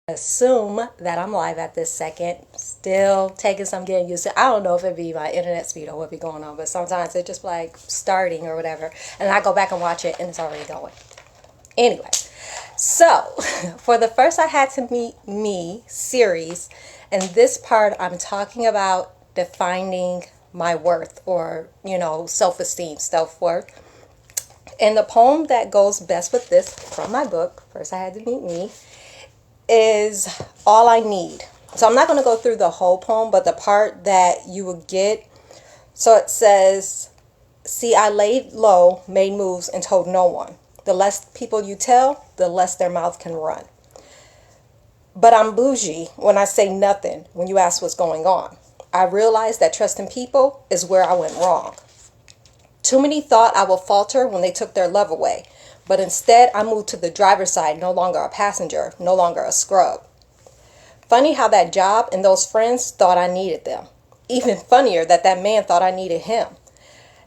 Assume that I'm live at this second. Still taking some getting used to. I don't know if it be my internet speed or what be going on, but sometimes it just like starting or whatever, and I go back and watch it and it's already going. Anyway, so for the first I had to meet me series, and this part I'm talking about defining my worth or self-esteem, self-worth. And the poem that goes best with this from my book, First I Had to Meet Me, is All I Need. So I'm not going to go through the whole poem, but the part that you will get. So it says, see, I laid low, made moves, and told no one. The less people you tell, the less their mouth can run. But I'm bougie when I say nothing when you ask what's going on. I realize that trusting people is where I went wrong. Too many thought I would falter when they took their love away, but instead I moved to the driver's side, no longer a passenger, no longer a scrub. Funny how that job and those friends thought I needed them. Even funnier that that man thought I needed him.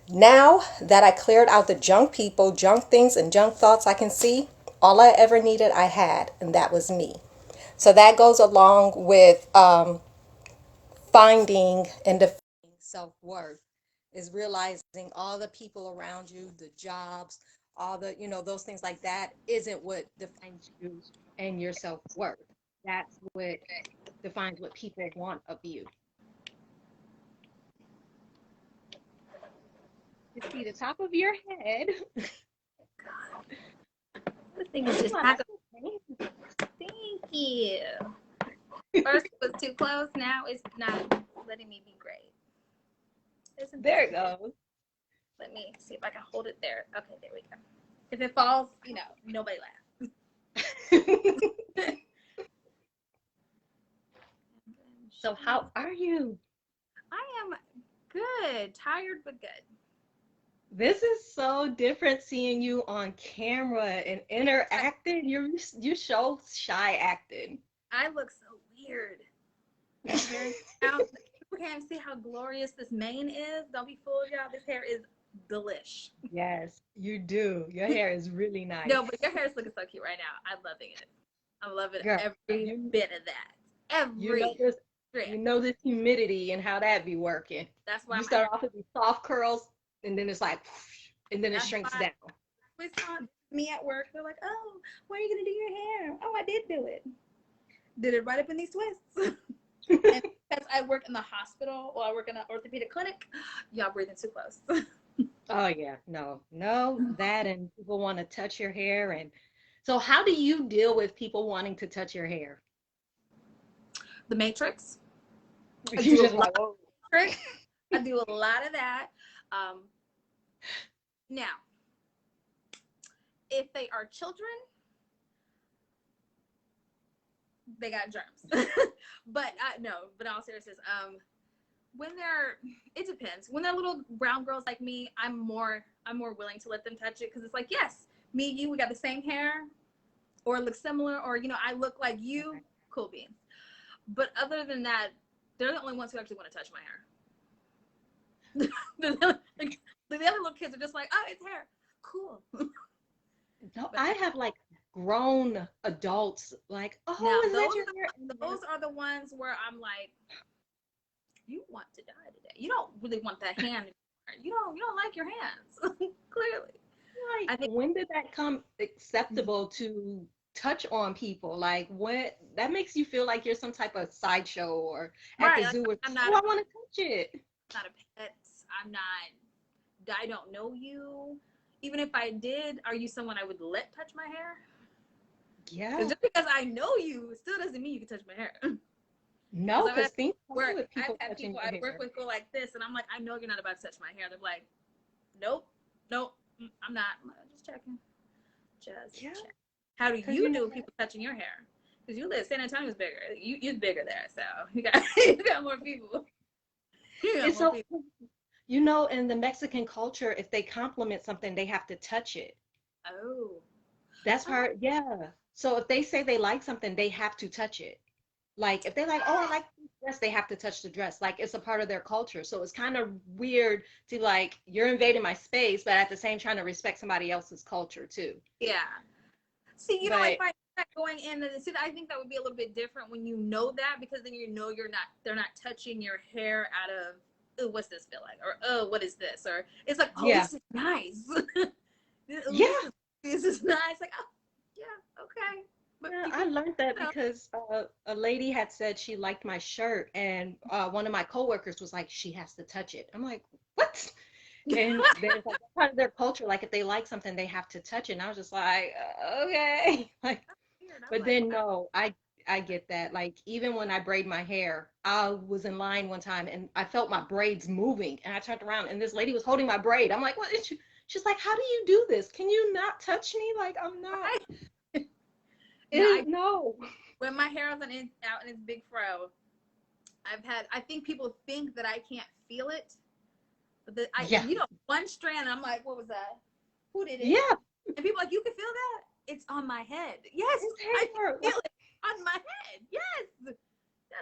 Now that I cleared out the junk people, junk things, and junk thoughts I can see, all I ever needed I had, and that was me. So that goes along with finding and defining self worth, is realizing all the people around you, the jobs, all the, those things like that isn't what defines you and your self worth. That's what defines what people want of you. You see the top of your head. This thing is just not going. Thank you. First it was too close. Now it's not letting me be great. Isn't There it goes. Let me see if I can hold it there. Okay, there we go. If it falls, nobody laugh. So how are you? I am good. Tired but good. This is so different seeing you on camera and interacting. You so shy acting. I look so weird. People can't see how glorious this mane is. Don't be fooled, y'all. This hair is delish. Yes, you do. Your hair is really nice. No, but your hair is looking so cute right now. I'm loving it. I'm loving Girl, every bit of that. you know Every this, strand. you know this humidity and how that be working. That's why You I'm start off with these soft curls, and then it's like, whoosh, and then it that's shrinks why down. we saw me at work. They're like, "Oh, where are you gonna do your hair?" Oh, I did do it. Did it right up in these twists. And because I work in the hospital or I work in an orthopedic clinic, y'all breathing too close. Oh yeah, no, that and people want to touch your hair, and so how do you deal with people wanting to touch your hair? The Matrix. I You do a just lot like, oh, of tricks. I do a lot of that. Um, Now, if they are children, they got germs. But no, but in all seriousness, when they're, it depends. When they're little brown girls like me, I'm more willing to let them touch it because it's like, yes, me, you, we got the same hair, or look similar, or I look like you. okay. Cool beans. But other than that, they're the only ones who actually want to touch my hair. The other little kids are just like, oh, it's hair. Cool. No, But I have like grown adults like, now oh, is that your hair? And those are the ones where I'm like, you want to die today. You don't really want that hand. You don't like your hands. Clearly. like, I think when did that come acceptable to touch on people? Like, what that makes you feel like you're some type of sideshow or at right. the Like, zoo or, I'm oh, not a I want to touch it. not a pet. I'm not I don't know you. Even if I did, are you someone I would let touch my hair? Because Yeah. just because I know you still doesn't mean you can touch my hair. Because No, because things come with I've people had touching people your I work hair. with go like this, and I'm like, I know you're not about to touch my hair. They're like, nope, nope, I'm not. I'm like, just checking, just Yeah, check. How do because you do with people touching your hair? Because you live San Antonio's bigger. You're bigger there, so you got you got more people. You got it's more so, people. in the Mexican culture, if they compliment something, they have to touch it. Oh, That's oh, hard. Yeah. So if they say they like something, they have to touch it. Like if they like, oh, I like this dress, they have to touch the dress. Like it's a part of their culture. So it's kind of weird to like you're invading my space, but at the same trying to respect somebody else's culture too. yeah. See, like But my like going in and see, I think that would be a little bit different when you know that, because then you know they're not touching your hair out of, oh, what's this feel like, or oh, what is this, or it's like, oh, Yeah. this is nice. Oh, Yeah. this is nice. Like, oh, yeah, okay. But Yeah, I people, learned that you know, because a lady had said she liked my shirt, and one of my coworkers was like, "She has to touch it." I'm like, "What?" And there's like part of their culture, like if they like something, they have to touch it. And I was just like, "Okay." Like, weird. I'm but like, then wow. no, I get that. Like even when I braid my hair, I was in line one time and I felt my braids moving, and I turned around and this lady was holding my braid. I'm like, "What is she?" She's like, "How do you do this? Can you not touch me? Like I'm not." Right? No, It, no. when my hair is out in its big fro, I think people think that I can't feel it, but Yeah. one strand, I'm like, what was that? Who did it? Yeah. And people are like, you can feel that? It's on my head. Yes, It's I can hair. feel it on my head. Yes. Yes,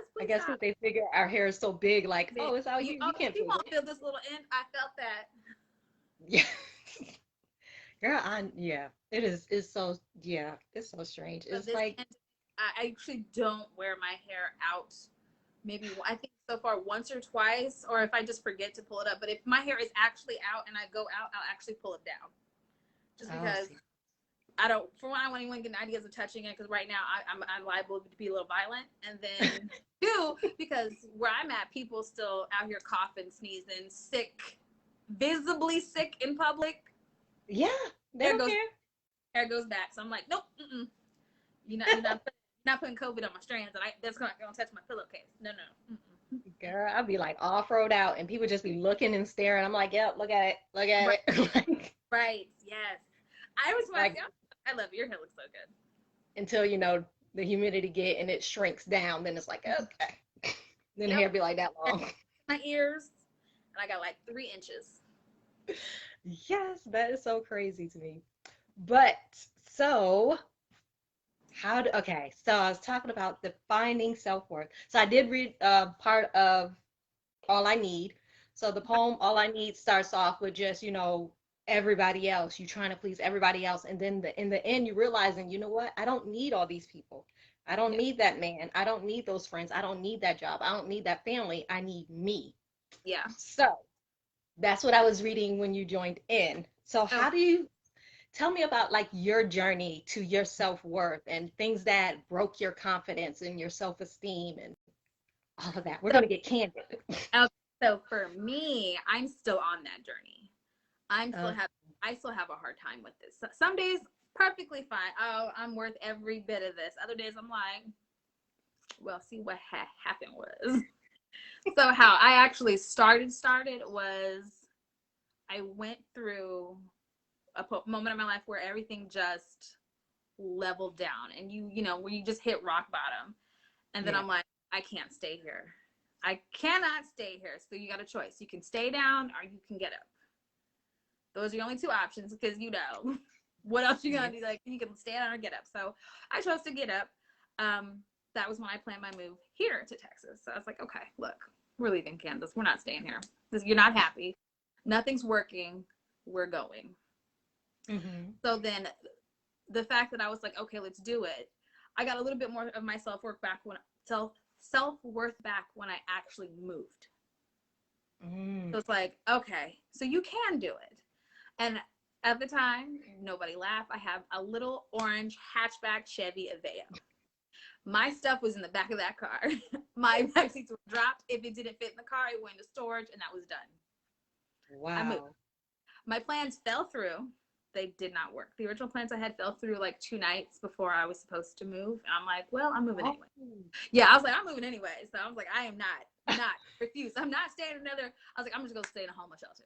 I please guess stop. because they figure our hair is so big, like, Big. oh, it's out You, here. oh, You can't you feel won't it. feel this little end. I felt that. Yeah. Girl, yeah. It's so, yeah, it's so strange. But It's this like, I actually don't wear my hair out. Maybe I think so far once or twice, or if I just forget to pull it up. But if my hair is actually out and I go out, I'll actually pull it down, just oh, because see. I don't. For one, I don't want anyone getting ideas of touching it, because right now I'm liable to be a little violent, and then two, because where I'm at, people still out here coughing, sneezing, sick, visibly sick in public. Yeah, they Hair don't goes care. hair goes back. So I'm like, nope, you're not putting COVID on my strands, and that's not gonna touch my pillowcase. No, no. Mm-mm. Girl, I'd be like all froed out and people just be looking and staring. I'm like, yep, look at it. Look at Right, it. Like, right, yes. I was like myself. I love it. Your hair looks so good. until, the humidity get and it shrinks down, then it's like, okay. Then the Yep. hair be like that long. My ears, and I got like 3 inches. Yes, that is so crazy to me. But so okay, so I was talking about defining self-worth. So I did read part of All I Need. So the poem All I Need starts off with just, everybody else. You trying to please everybody else. And then in the end, you realizing, you know what? I don't need all these people. I don't Yeah, need that man. I don't need those friends. I don't need that job. I don't need that family. I need me. yeah. So that's what I was reading when you joined in. So Oh, how do you tell me about like your journey to your self-worth and things that broke your confidence and your self-esteem and all of that. We're so, going to get candid. okay, so for me, I'm still on that journey. I'm still Uh, have I still have a hard time with this. Some days perfectly fine. Oh, I'm worth every bit of this. Other days I'm like, well, see what happened was. So how I actually started was I went through a moment in my life where everything just leveled down, and where you just hit rock bottom. And then yeah. I'm like, I can't stay here. I cannot stay here. So you got a choice. You can stay down or you can get up. Those are the only two options, because what else you gonna Yeah. do? Like, you can stay down or get up. So I chose to get up. That was when I planned my move here to Texas. So I was like, okay, look, we're leaving Kansas. We're not staying here. You're not happy. Nothing's working. We're going. Hmm. So then the fact that I was like, okay, let's do it. I got a little bit more of my self-worth back self-worth back when I actually moved. Mm. So it's like, okay, so you can do it. And at the time, nobody laughed. I have a little orange hatchback Chevy Aveo. My stuff was in the back of that car. My back seats were dropped. If it didn't fit in the car, it went into storage, and that was done. I moved. Wow. My plans fell through. They did not work. The original plans I had fell through like 2 nights before I was supposed to move. And I'm like, well, I'm moving Oh. anyway. Yeah, I was like, I'm moving anyway. So I was like, I am not refused. I'm not staying another. I was like, I'm just gonna stay in a homeless shelter.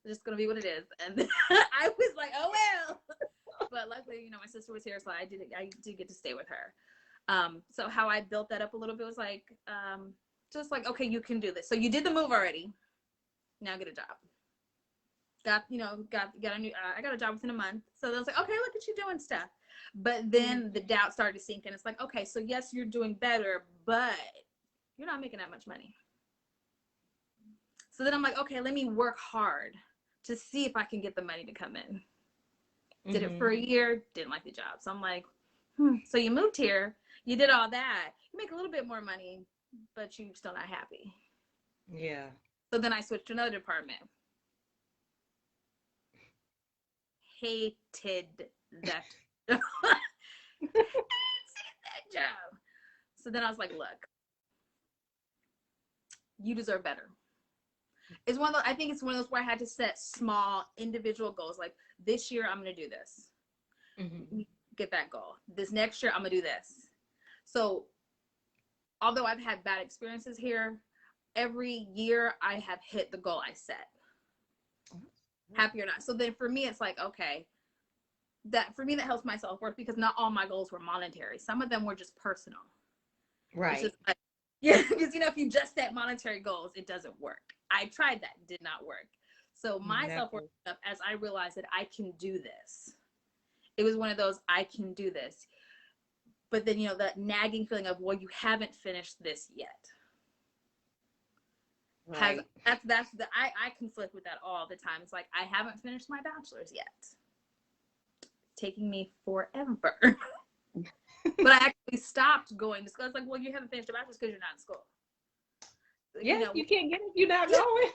It's just gonna be what it is. And then I was like, oh well. But luckily, my sister was here, so I did get to stay with her. So how I built that up a little bit was like, just like, okay, you can do this. So you did the move already. Now get a job. Got a new. I got a job within a month. So they was like, okay, look at you doing stuff. But then the doubt started to sink in. It's like, okay, so yes, you're doing better, but you're not making that much money. So then I'm like, okay, let me work hard to see if I can get the money to come in. Did it for Hmm. a year, didn't like the job. So I'm like, So you moved here, you did all that, you make a little bit more money, but you're still not happy. Yeah. So then I switched to another department. Hated that job. Hated that job. So then I was like, look, you deserve better. It's one of those, I think it's one of those where I had to set small individual goals. Like this year, I'm going to do this. Mm-hmm. Get that goal. This next year, I'm going to do this. So although I've had bad experiences here, every year I have hit the goal I set. Happy or not. So then for me, it's like, okay, that for me, that helps my self-worth because not all my goals were monetary. Some of them were just personal. Right. It's just like, yeah, because if you just set monetary goals, it doesn't work. I tried that, did not work. So my self-worth up as I realized that I can do this. It was one of those, I can do this. But then, that nagging feeling of, well, you haven't finished this yet. Right. That's the I conflict with that all the time. It's like I haven't finished my bachelor's yet. It's taking me forever. But I actually stopped going to school. It's like, well, you haven't finished your bachelor's because you're not in school. Yeah, you can't get it if you're not going.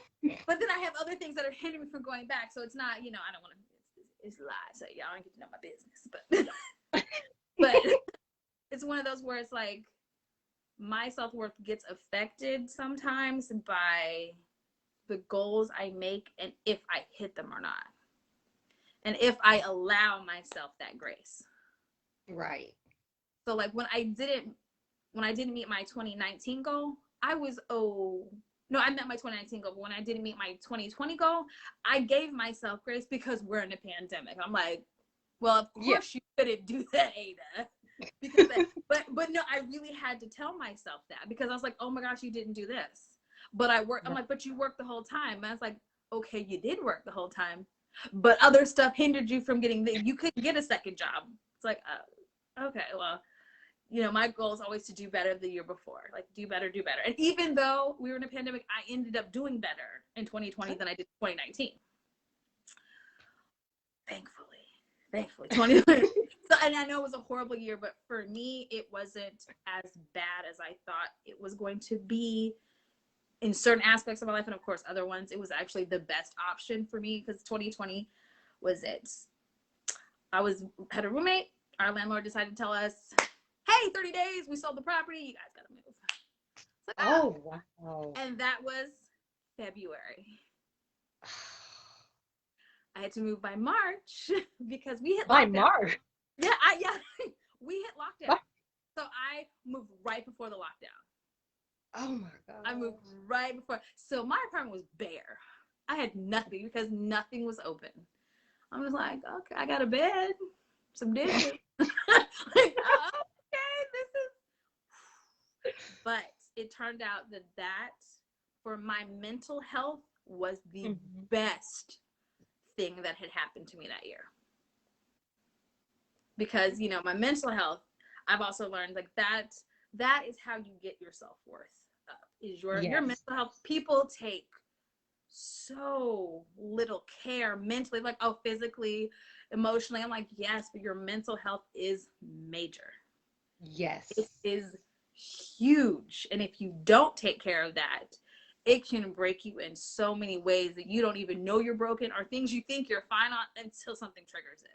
But then I have other things that are hindering me from going back. So it's not, I don't want to. It's a lie. So y'all don't get to know my business. But it's one of those where it's like my self-worth gets affected sometimes by the goals I make and if I hit them or not. And if I allow myself that grace. Right. So like when I didn't meet my 2019 goal, I met my 2019 goal, but when I didn't meet my 2020 goal, I gave myself grace because we're in a pandemic. I'm like, well, of course you couldn't do that, Ada. Because but no, I really had to tell myself that because I was like, oh my gosh, you didn't do this. But I worked. I'm like, but you worked the whole time. And I was like, okay, you did work the whole time, but other stuff hindered you from getting you couldn't get a second job. It's like, okay, well, my goal is always to do better the year before, like do better. And even though we were in a pandemic, I ended up doing better in 2020 than I did in 2019. Thankfully, 2020. So, and I know it was a horrible year, but for me, it wasn't as bad as I thought it was going to be in certain aspects of my life. And of course, other ones, it was actually the best option for me because 2020 was it. I had a roommate. Our landlord decided to tell us, hey, 30 days, we sold the property. You guys got to move. Like, oh, wow. And that was February. I had to move by March because we hit by lockdown. March. Yeah, we hit lockdown. So I moved right before the lockdown. Oh my God. I moved right before. So my apartment was bare. I had nothing because nothing was open. I'm just like, okay, I got a bed, some dishes. Like, oh, okay, this is. But it turned out that for my mental health was the best thing that had happened to me that year. Because, my mental health, I've also learned like that is how you get your self-worth up, is your mental health. People take so little care mentally, like, oh, physically, emotionally. I'm like, yes, but your mental health is major. Yes. It is huge. And if you don't take care of that, it can break you in so many ways that you don't even know you're broken or things you think you're fine on until something triggers it.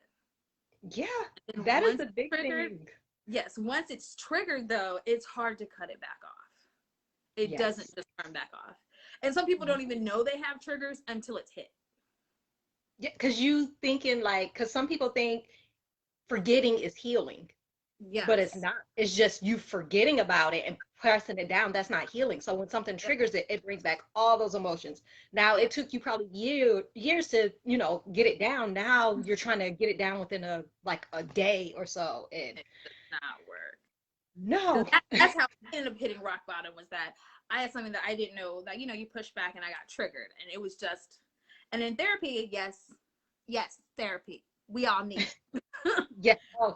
Yeah, that is the big thing. Yes, once it's triggered, though, it's hard to cut it back off. It doesn't just turn back off. And some people don't even know they have triggers until it's hit. Yeah, because some people think forgetting is healing. Yeah. But it's not. It's just you forgetting about it and pressing it down. That's not healing. So when something triggers it, it brings back all those emotions. Now it took you probably years to, get it down. Now you're trying to get it down within a day or so. And it does not work. No. That's how I ended up hitting rock bottom, was that I had something that I didn't know that, you push back and I got triggered. And it was just, and in therapy, yes, therapy. We all need it. Yeah.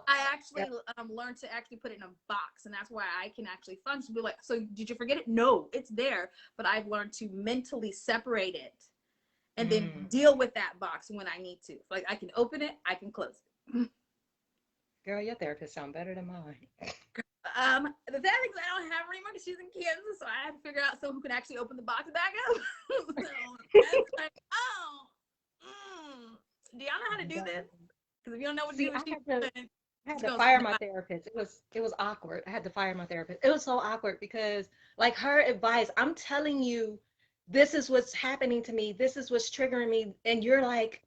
I actually learned to actually put it in a box, and that's why I can actually function. Be like, so did you forget it? No, it's there, but I've learned to mentally separate it and then deal with that box when I need to. Like I can open it, I can close it. Girl, your therapist sound better than mine. The sad thing is I don't have her anymore because she's in Kansas, so I have to figure out someone who can actually open the box back up. So that's like, oh, do y'all know how to do this? Because if you don't know what to See, do, she's I had to gonna fire send it my back. therapist. It was awkward. I had to fire my therapist. It was so awkward because like her advice, I'm telling you, this is what's happening to me. This is what's triggering me. And you're like,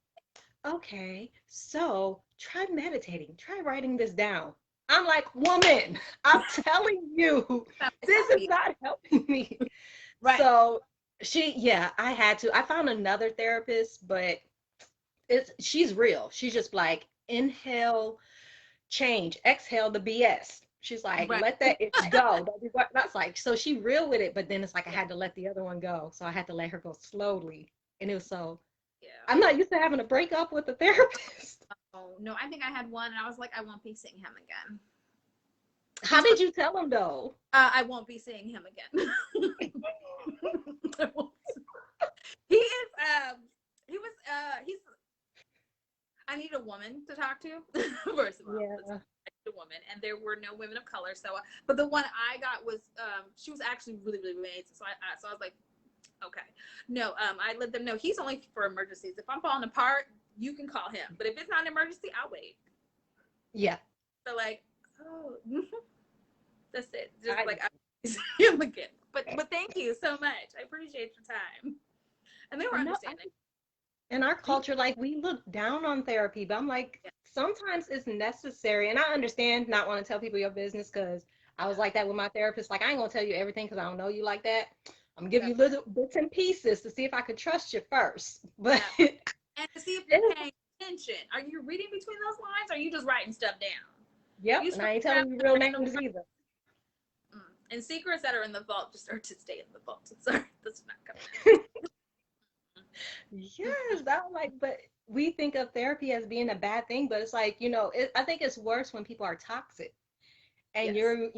okay, so try meditating, try writing this down. I'm like, woman, I'm telling you, this is not helping me. Right. So yeah, I had to. I found another therapist, but she's real. She's just like, inhale, change, exhale the BS. She's like, Right. let that it go. That's like, so she real with it, but then it's like I Yeah. had to let the other one go. So I had to let her go slowly. And it was so, Yeah. I'm not used to having to break up with a therapist. Oh no, I think I had one, and I was like, I won't be seeing him again. How He's did you tell him though? I won't be seeing him again. He is. He was. He's. I need a woman to talk to. First of all, Yeah. I need a woman, and there were no women of color. So, but the one I got was. She was actually really, really amazing. So I was like, okay, no. I let them know he's only for emergencies. If I'm falling apart, you can call him. But if it's not an emergency, I'll wait. Yeah. So like, oh, that's it. Just I like I see him again. But thank you so much. I appreciate your time. And they were no, understanding. in our culture, like we look down on therapy, but I'm like, Yeah. sometimes it's necessary. And I understand not want to tell people your business because I was Yeah. like that with my therapist. Like, I ain't gonna tell you everything because I don't know you like that. I'm gonna give you That's little bits and pieces to see if I could trust you first. But that part. And to see if you're paying attention. Are you reading between those lines? Or are you just writing stuff down? yep, You and scroll I ain't down telling you the real random names either. and secrets that are in the vault just are to stay in the vault. Sorry, that's not coming out. Yes, that like, but we think of therapy as being a bad thing, but it's like, I think it's worse when people are toxic and Yes.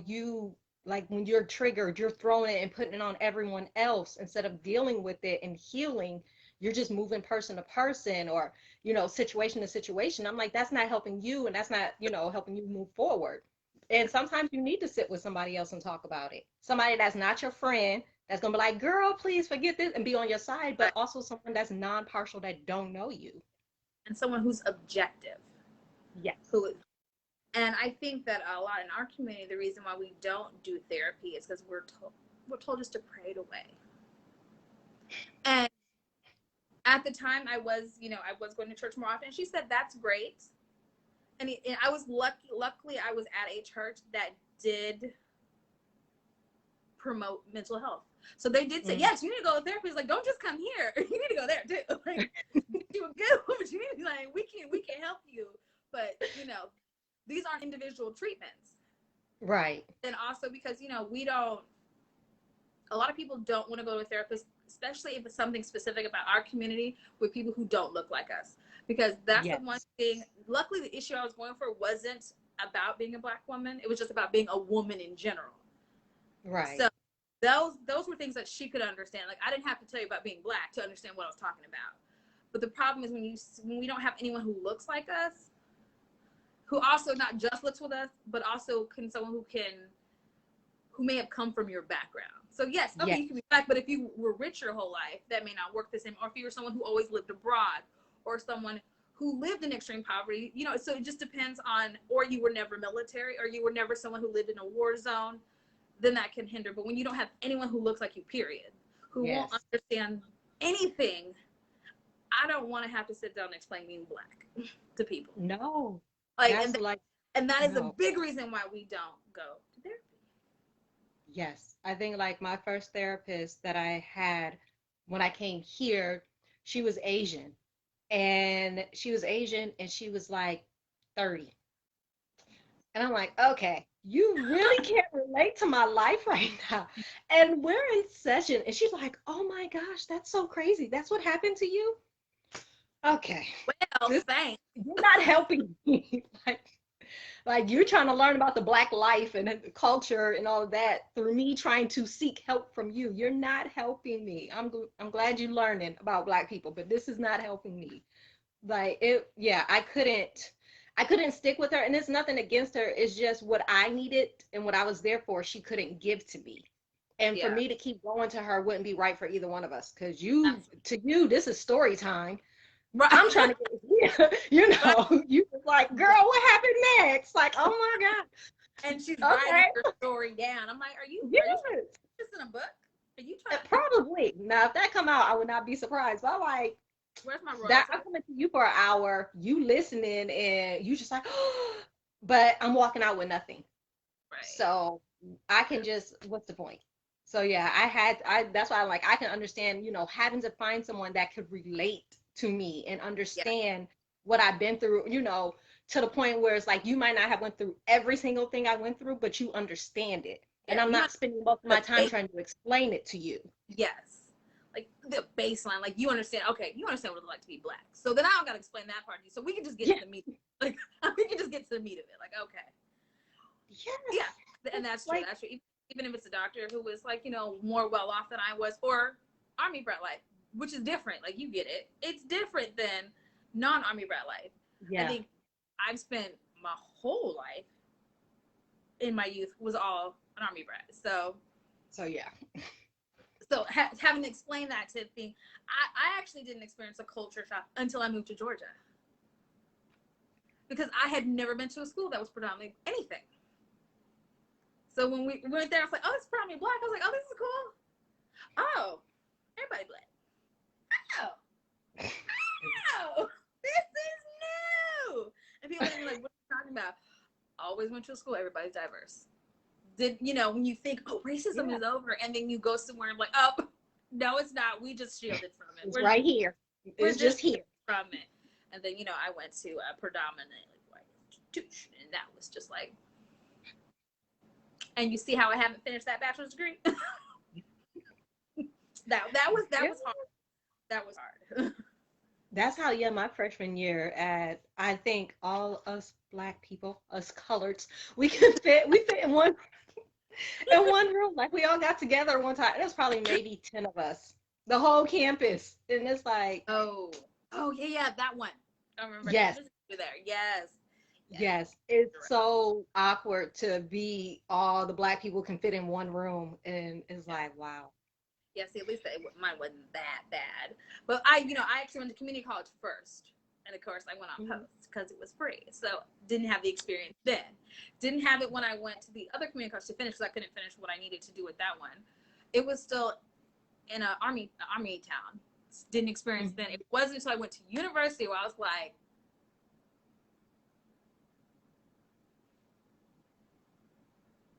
you like when you're triggered, you're throwing it and putting it on everyone else instead of dealing with it and healing. You're just moving person to person or, situation to situation. I'm like, that's not helping you and that's not, helping you move forward. And sometimes you need to sit with somebody else and talk about it. Somebody that's not your friend, that's gonna be like, girl, please forget this and be on your side, but Right. also someone that's non-partial that don't know you. And someone who's objective. Yes. Who and I think that a lot in our community, the reason why we don't do therapy is because we're told just to pray it away. And at the time I was going to church more often. She said that's great. And I was luckily I was at a church that did promote mental health. So they did say, Mm. yes, you need to go to therapy. It's like, don't just come here. You need to go there too. Like, you a good woman. You need to be like, we can help you. But these aren't individual treatments. Right. And also because, we don't a lot of people don't want to go to a therapist, especially if it's something specific about our community with people who don't look like us. Because that's the one Yes. thing. Luckily, the issue I was going for wasn't about being a Black woman. It was just about being a woman in general. Right. So those were things that she could understand. Like I didn't have to tell you about being Black to understand what I was talking about. But the problem is when we don't have anyone who looks like us, who also not just looks with us, but also someone who may have come from your background. So yes, okay, Yes. you can be Black, but if you were rich your whole life, that may not work the same. Or if you were someone who always lived abroad, or someone who lived in extreme poverty, so it just depends on, or you were never military, or you were never someone who lived in a war zone, then that can hinder. But when you don't have anyone who looks like you, period, who won't Yes. understand anything, I don't want to have to sit down and explain being Black to people. No. Like, That's like, and that is a no. big reason why we don't go to therapy. Yes. I think like my first therapist that I had when I came here, she was Asian. And she was Asian and she was like 30. And I'm like, okay, you really can't relate to my life right now. And we're in session. And she's like, oh my gosh, that's so crazy. That's what happened to you? Okay. Well, This, thanks. you're not helping me. Like you're trying to learn about the Black life and the culture and all of that through me trying to seek help from you. You're not helping me. I'm glad you're learning about Black people, but this is not helping me. Like it, yeah, I couldn't. I couldn't stick with her, and it's nothing against her. It's just what I needed and what I was there for, she couldn't give to me. And for Yeah. me to keep going to her wouldn't be right for either one of us. Because Absolutely. to you, this is story time. Right. I'm trying to get, you Right. know, you was like, girl, what happened next? Like, oh my And she's God. writing Okay. your story down. I'm like, are you Yes. trying to put this in a book? Are you trying? Probably. Now, if that come out, I would not be surprised. But I'm like, Where's my that royalty? I'm coming to you for an hour, you listening, and you just like, but I'm walking out with nothing. Right. So I can just, what's the point? So yeah, that's why I'm like, I can understand, having to find someone that could relate to me and Yeah. understand what I've been through, to the point where it's like, you might not have went through every single thing I went through, but you understand it. And Yeah. I'm You not understand spending most of my the time base. trying to explain it to you. Yes. Like the baseline. Like you understand. Okay, you understand what it's like to be black. So then I don't gotta explain that part to you. So we can just get Yeah. to the meat. Like we can just get to the meat of it. Like okay. Yes. Yeah. And that's true. Like, That's true. Even if it's a doctor who was like, more well off than I was, or army brat life, which is different. Like you get it. It's different than non-army brat life. I yeah. think I've spent my whole life in my youth was all an army brat. So yeah. Having to explain that to me, I actually didn't experience a culture shock until I moved to Georgia because I had never been to a school that was predominantly anything. So when we went there, I was like, oh, it's predominantly black. I was like, oh, this is cool. Oh, everybody black. Oh, oh, this is new. And people are like, what are you talking about? Always went to a school, everybody's diverse. When you think, oh, racism Yeah. is over, and then you go somewhere and like, oh, no, it's not. We just shielded from it. It's right here. We're It's just here. from it. And then, I went to a predominantly white institution, and that was just like, and you see how I haven't finished that bachelor's degree? that was hard. That was hard. That's how, yeah, my freshman year at, I think all us black people, us coloreds, we fit in one room. Like we all got together one time. It was probably maybe 10 of us. The whole campus. And it's like, Oh yeah, that one. I remember yes, there. Yes. yes. It's so awkward to be all the black people can fit in one room. And it's like, wow. Yeah, see, at least mine wasn't that bad. But I actually went to community college first. And of course, I went on post because it was free. So didn't have the experience then. Didn't have it when I went to the other community college to finish because I couldn't finish what I needed to do with that one. It was still in an army town. Didn't experience then. It wasn't until I went to university where I was like,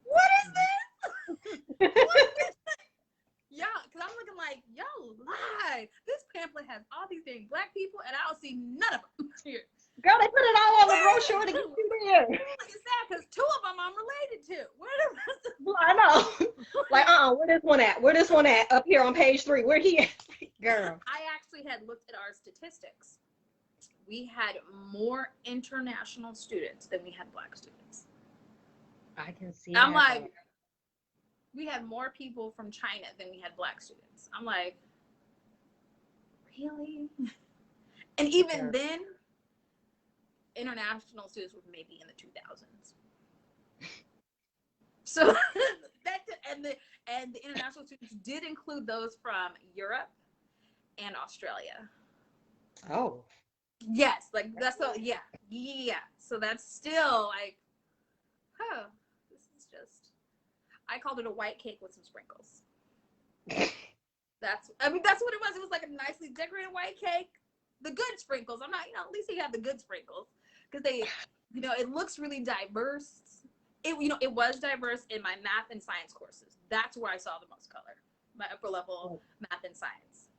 what is this? Yeah, because I'm looking like, yo, lied. This pamphlet has all these dang black people, and I don't see none of them here. Girl, they put it all on the brochure to get you there. It's sad because two of them I'm related to. Where are the rest of them? I know. Like, where this one at? Where this one at? Up here on page 3. Where he at? Girl. I actually had looked at our statistics. We had more international students than we had black students. I can see I'm that. like, we had more people from China than we had black students. I'm like, really? And even then, international students were maybe in the 2000s. So and the international students did include those from Europe and Australia. Oh. Yes, like that's so yeah. So that's still like, this is just. I called it a white cake with some sprinkles. That's what it was. It was like a nicely decorated white cake. The good sprinkles. I'm not, at least you have the good sprinkles because they, it looks really diverse. It was diverse in my math and science courses. That's where I saw the most color. My upper level math and science,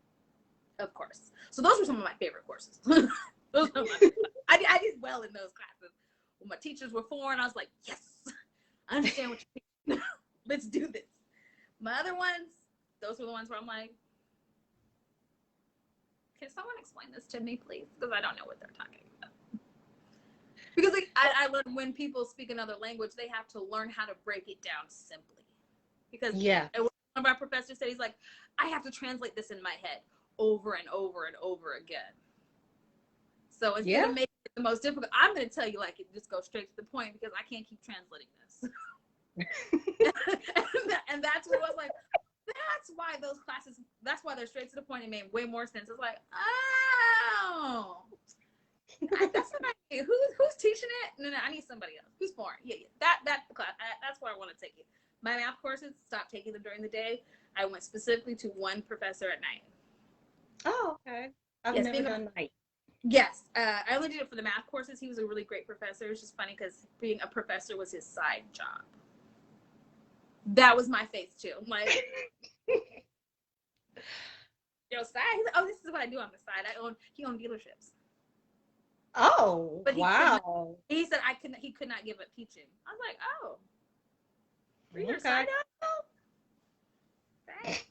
of course. So those were some of my favorite courses. I did well in those classes. When my teachers were foreign, I was like, yes, I understand what you're teaching. Let's do this. My other ones, those were the ones where I'm like, can someone explain this to me, please? Because I don't know what they're talking about. Because I learned when people speak another language, they have to learn how to break it down simply. Because one of our professors said, he's like, I have to translate this in my head over and over and over again. So instead of making it the most difficult. I'm going to tell you, like, it just goes straight to the point because I can't keep translating this. and that's what it was like. That's why those classes, that's why they're straight to the point. It made way more sense. It's like, oh, that's what I need. Who's teaching it? No, I need somebody else. Who's foreign? Yeah. That's the class. That's where I want to take it. My math courses, stopped taking them during the day. I went specifically to one professor at night. Oh, okay. I've Yes, never done night. Yes, I only did it for the math courses. He was a really great professor. It's just funny because being a professor was his side job. That was my face too. Like, side. He's like, oh, this is what I do on the side. He owned dealerships. Oh, but wow. He said he could not give up teaching. I was like, oh, for your side job? Thanks.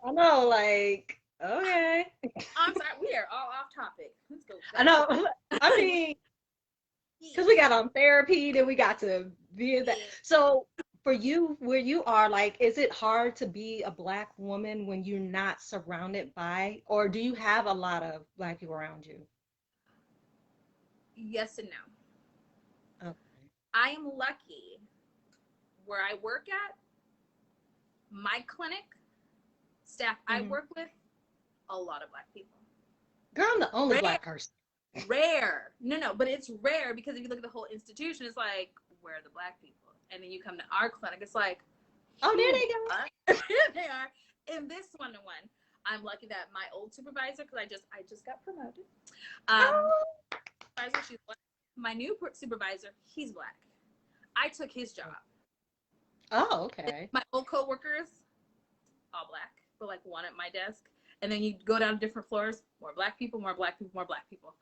I know, like, okay. I'm sorry, we are all off topic. Let's go back. I know. I mean, because we got on therapy, then we got to be in that. So for you, where you are, like, is it hard to be a Black woman when you're not surrounded by, or do you have a lot of Black people around you? Yes and no. Okay. I am lucky where I work at, my clinic, staff I work with, a lot of Black people. Girl, I'm the only Black person. Rare. No, but it's rare because if you look at the whole institution, it's like, where are the Black people? And then you come to our clinic, it's like, oh, there they go. There they are. In this one-to-one, I'm lucky that my old supervisor, because I just got promoted. She's Black. My new supervisor, he's Black. I took his job. Oh, okay. My old coworkers, all Black, but like one at my desk. And then you go down to different floors, more Black people, more Black people, more Black people.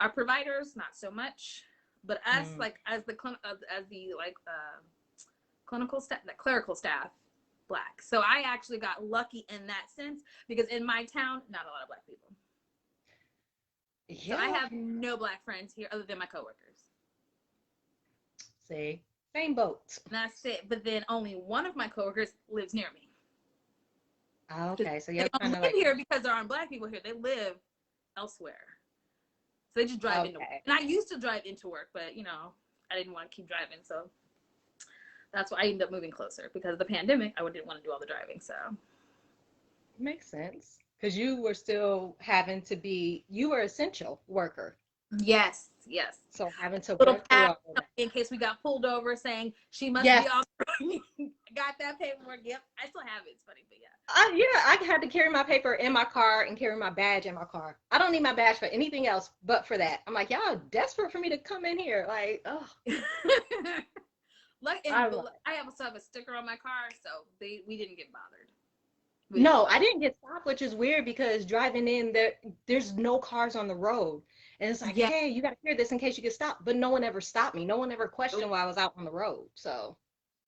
Our providers, not so much, but us, like as the clinical staff, the clerical staff, Black. So I actually got lucky in that sense because in my town, not a lot of Black people. Yeah. So I have no Black friends here other than my coworkers. See, same boat. And that's it. But then only one of my coworkers lives near me. Okay, so you're kind of like here because there aren't Black people here. They live elsewhere. So they just drive into work. And I used to drive into work, but I didn't want to keep driving. So that's why I ended up moving closer because of the pandemic. I didn't want to do all the driving. So makes sense. Because you were still having to be, you were essential worker. Yes. So having to work in case we got pulled over saying she must be off. Got that paperwork. Yep. I still have it. It's funny, but yeah. I had to carry my paper in my car and carry my badge in my car. I don't need my badge for anything else but for that. I'm like, y'all desperate for me to come in here. Like, oh. I also have a sticker on my car, so we didn't get bothered. No, I didn't get stopped, which is weird because driving in there's no cars on the road. And it's like, hey, you got to hear this in case you get stopped. But no one ever stopped me. No one ever questioned why I was out on the road. So.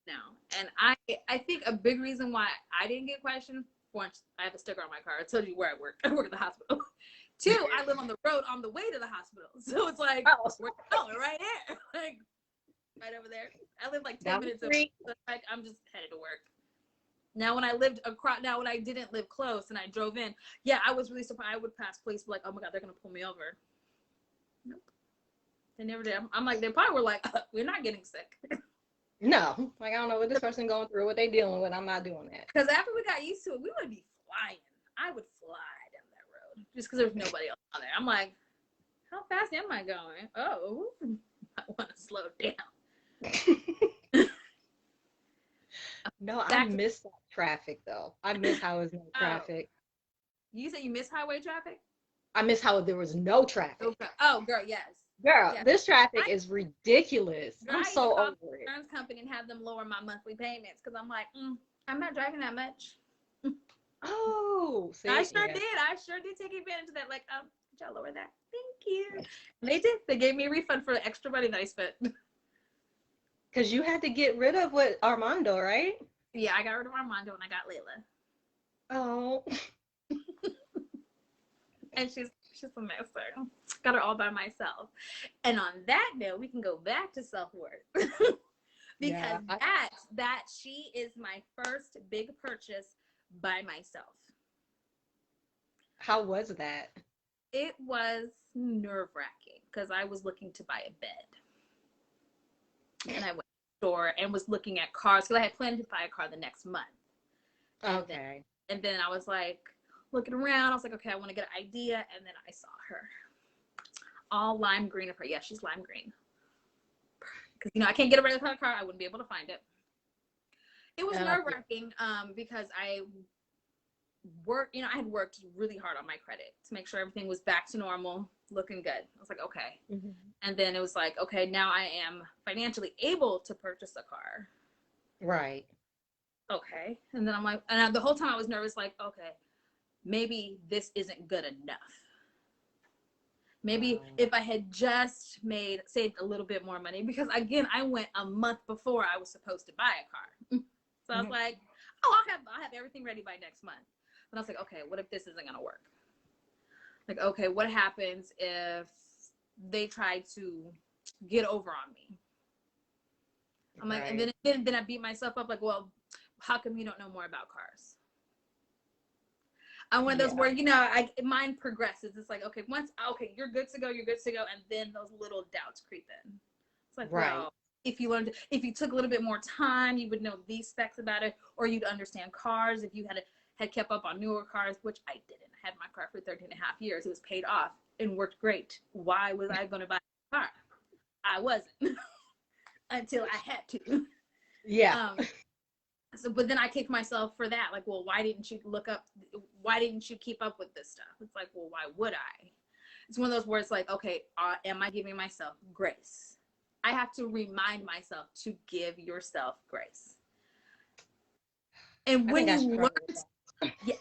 No. And I think a big reason why I didn't get questioned, once I have a sticker on my car. I told you where I work. I work at the hospital. Two, I live on the road on the way to the hospital. So it's like, we're going right here. Like, right over there. I live like 10 minutes away. So like, I'm just headed to work. Now, when I didn't live close and I drove in, I was really surprised. I would pass police, like, oh my God, they're going to pull me over. Nope. They never did. I'm like, they probably were like, we're not getting sick. No. Like, I don't know what this person going through, what they dealing with. I'm not doing that. Because after we got used to it, we would be flying. I would fly down that road just because there was nobody else on there. I'm like, how fast am I going? Oh, I want to slow down. No, I miss that traffic though. I miss how there's no traffic. You said you miss highway traffic? I miss how there was no traffic. Okay. Oh, girl, yes. Girl, this traffic is ridiculous. I'm so over it. Insurance company and have them lower my monthly payments because I'm like, I'm not driving that much. Oh, see, I sure did. I sure did take advantage of that. Like, could y'all lower that? Thank you. And they did. They gave me a refund for the extra money that I spent. Because you had to get rid of Armando, right? Yeah, I got rid of Armando and I got Layla. Oh. And she's a mess. Got her all by myself. And on that note, we can go back to self-worth. Because that she is my first big purchase by myself. How was that? It was nerve-wracking because I was looking to buy a bed. And I went to the store and was looking at cars because I had planned to buy a car the next month. And Okay. then I was like looking around. I was like, okay, I want to get an idea. And then I saw her. All lime green of her. Yeah, she's lime green. Because, I can't get a regular car. I wouldn't be able to find it. It was nerve-wracking because I I had worked really hard on my credit to make sure everything was back to normal, looking good. I was like, okay. Mm-hmm. And then it was like, okay, now I am financially able to purchase a car. Right. Okay. And then I'm like, and the whole time I was nervous, like, okay, maybe this isn't good enough. Maybe if I had just saved a little bit more money, because again, I went a month before I was supposed to buy a car. So I was like, oh, I'll have everything ready by next month. But I was like, okay, what if this isn't gonna work? Like, okay, what happens if they try to get over on me? I'm like, and then I beat myself up, like, well, how come you don't know more about cars? I'm one of those where, mine progresses. It's like, okay, you're good to go, and then those little doubts creep in. It's like, well, if you took a little bit more time, you would know these specs about it, or you'd understand cars if you had kept up on newer cars, which I didn't. I had my car for 13 and a half years. It was paid off and worked great. Why was I going to buy a car? I wasn't until I had to. Yeah. But then I kicked myself for that. Like, well, why didn't you keep up with this stuff? It's like, well, why would I? It's one of those where it's like, okay, am I giving myself grace? I have to remind myself to give yourself grace. And when you learn,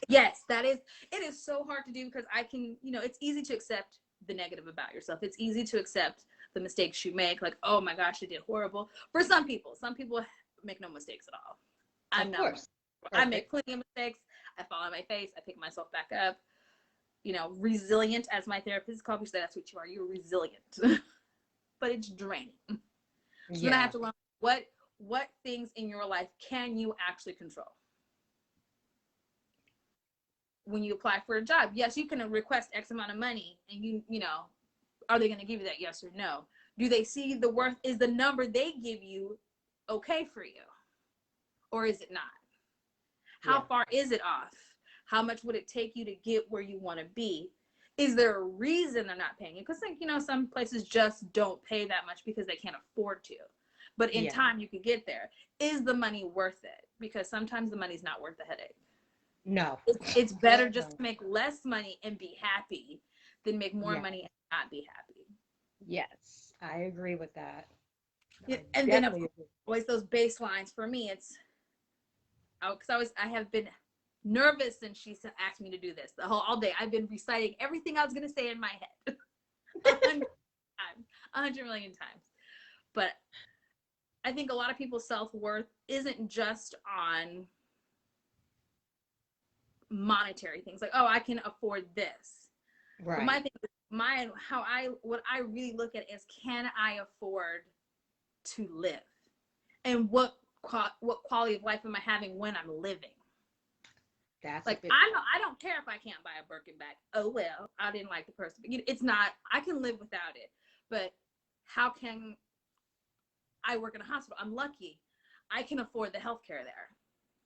yes, it is so hard to do because it's easy to accept the negative about yourself. It's easy to accept the mistakes you make. Like, oh my gosh, you did horrible. For some people make no mistakes at all. I make plenty of mistakes. I fall on my face. I pick myself back up. Resilient, as my therapist called me, said, that's what you are. You're resilient. But it's draining. So then I have to learn what things in your life can you actually control. When you apply for a job, yes, you can request X amount of money, and are they going to give you that? Yes or no? Do they see the worth? Is the number they give you okay for you, or is it not? How far is it off? How much would it take you to get where you want to be? Is there a reason they're not paying you? Because some places just don't pay that much because they can't afford to. But in time, you could get there. Is the money worth it? Because sometimes the money's not worth the headache. No. It's better just to make less money and be happy than make more money and not be happy. Yes, I agree with that. And then, of course, always those baselines for me. It's because I have been nervous since she asked me to do this. All day I've been reciting everything I was going to say in my head 100 million times. But I think a lot of people's self-worth isn't just on monetary things, like, oh, I can afford this. Right. But my thing is, what I really look at is, can I afford to live, and what quality of life am I having when I'm living? That's like, I don't care if I can't buy a Birkin bag. Oh well, I didn't like the person. It's not. I can live without it. But how can I work in a hospital? I'm lucky. I can afford the healthcare there.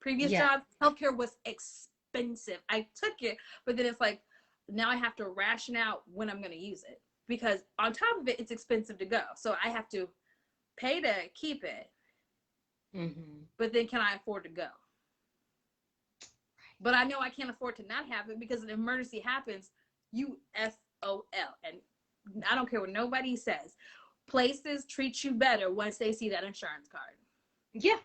Previous job, healthcare was expensive. I took it, but then it's like, now I have to ration out when I'm going to use it, because on top of it, it's expensive to go. So I have to pay to keep it. But then can I afford to go? But I know I can't afford to not have it, because an emergency happens, you SOL. And I don't care what nobody says. Places treat you better once they see that insurance card. Yeah.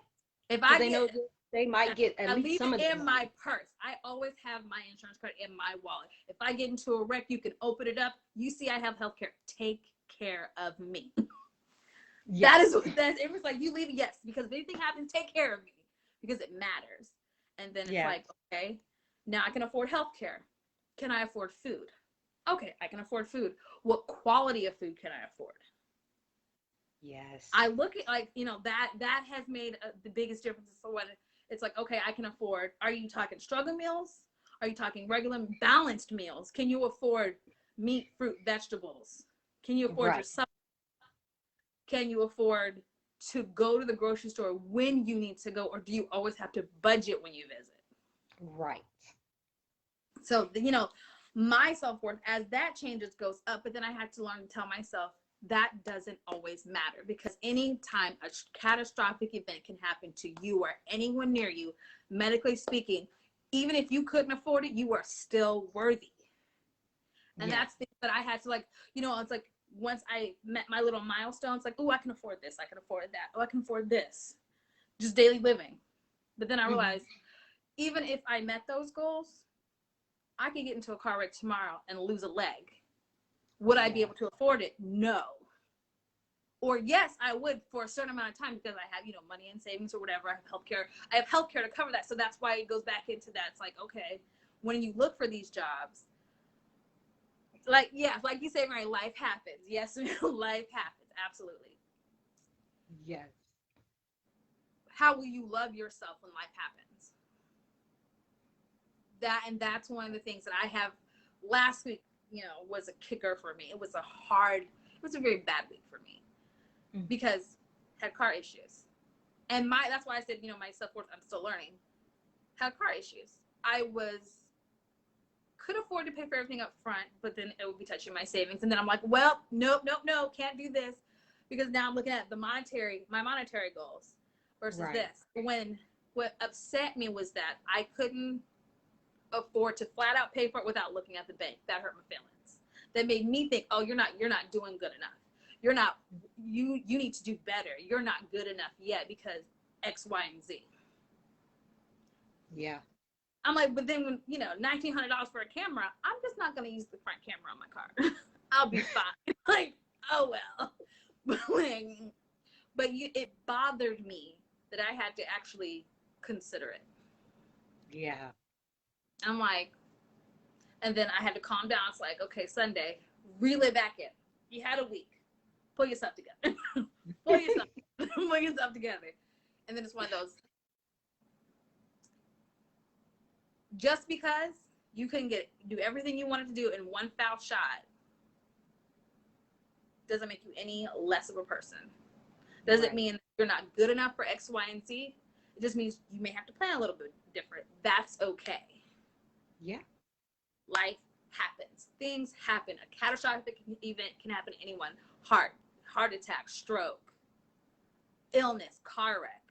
If they know they might get at least some of it in my purse. I always have my insurance card in my wallet. If I get into a wreck, you can open it up. You see I have healthcare. Take care of me. Yes. That is what it was like. You leave, yes, because if anything happens, take care of me, because it matters. And then it's like, okay, now I can afford healthcare. Can I afford food? Okay, I can afford food. What quality of food can I afford? Yes. I look at, like, that has made the biggest difference. So when it's like, okay, I can afford, are you talking struggle meals? Are you talking regular balanced meals? Can you afford meat, fruit, vegetables? Can you afford your Right. supplement? Can you afford to go to the grocery store when you need to go, or do you always have to budget when you visit? Right. So, my self-worth as that changes goes up, but then I had to learn to tell myself that doesn't always matter, because anytime a catastrophic event can happen to you or anyone near you, medically speaking, even if you couldn't afford it, you are still worthy. And Yeah. that's things that I had to, like, it's like once I met my little milestones, like, oh, I can afford this, I can afford that, oh, I can afford this, just daily living. But then I Mhm. realized, even if I met those goals, I could get into a car wreck tomorrow and lose a leg. Would I be Yeah. able to afford it? No. Or yes, I would for a certain amount of time, because I have, money and savings or whatever. I have healthcare. I have healthcare to cover that. So that's why it goes back into that. It's like, okay, when you look for these jobs, like, yeah, like you say, right, life happens. Yes, life happens. Absolutely. Yes. How will you love yourself when life happens? That's one of the things that I have. Last week, was a kicker for me. It was a very bad week for me, because I had car issues. And that's why I said, my self-worth, I'm still learning. Had car issues. Could afford to pay for everything up front, but then it would be touching my savings. And then I'm like, well, nope, no, can't do this, because now I'm looking at my monetary goals versus Right. this. What upset me was that I couldn't afford to flat out pay for it without looking at the bank. That hurt my feelings. That made me think, oh, you're not doing good enough. You're not, you need to do better. You're not good enough yet because X, Y, and Z. Yeah. I'm like, but then when, $1,900 for a camera, I'm just not going to use the front camera on my car. I'll be fine. Like, oh well. It bothered me that I had to actually consider it. Yeah. I'm like, and then I had to calm down. It's like, okay, Sunday, reel it back in. You had a week. Pull yourself together. Pull yourself together. And then it's one of those, just because you couldn't do everything you wanted to do in one foul shot doesn't make you any less of a person. Doesn't mean you're not good enough for X, Y, and Z. It just means you may have to plan a little bit different. That's okay. Yeah. Life happens. Things happen. A catastrophic event can happen to anyone. Heart attack, stroke, illness, car wreck.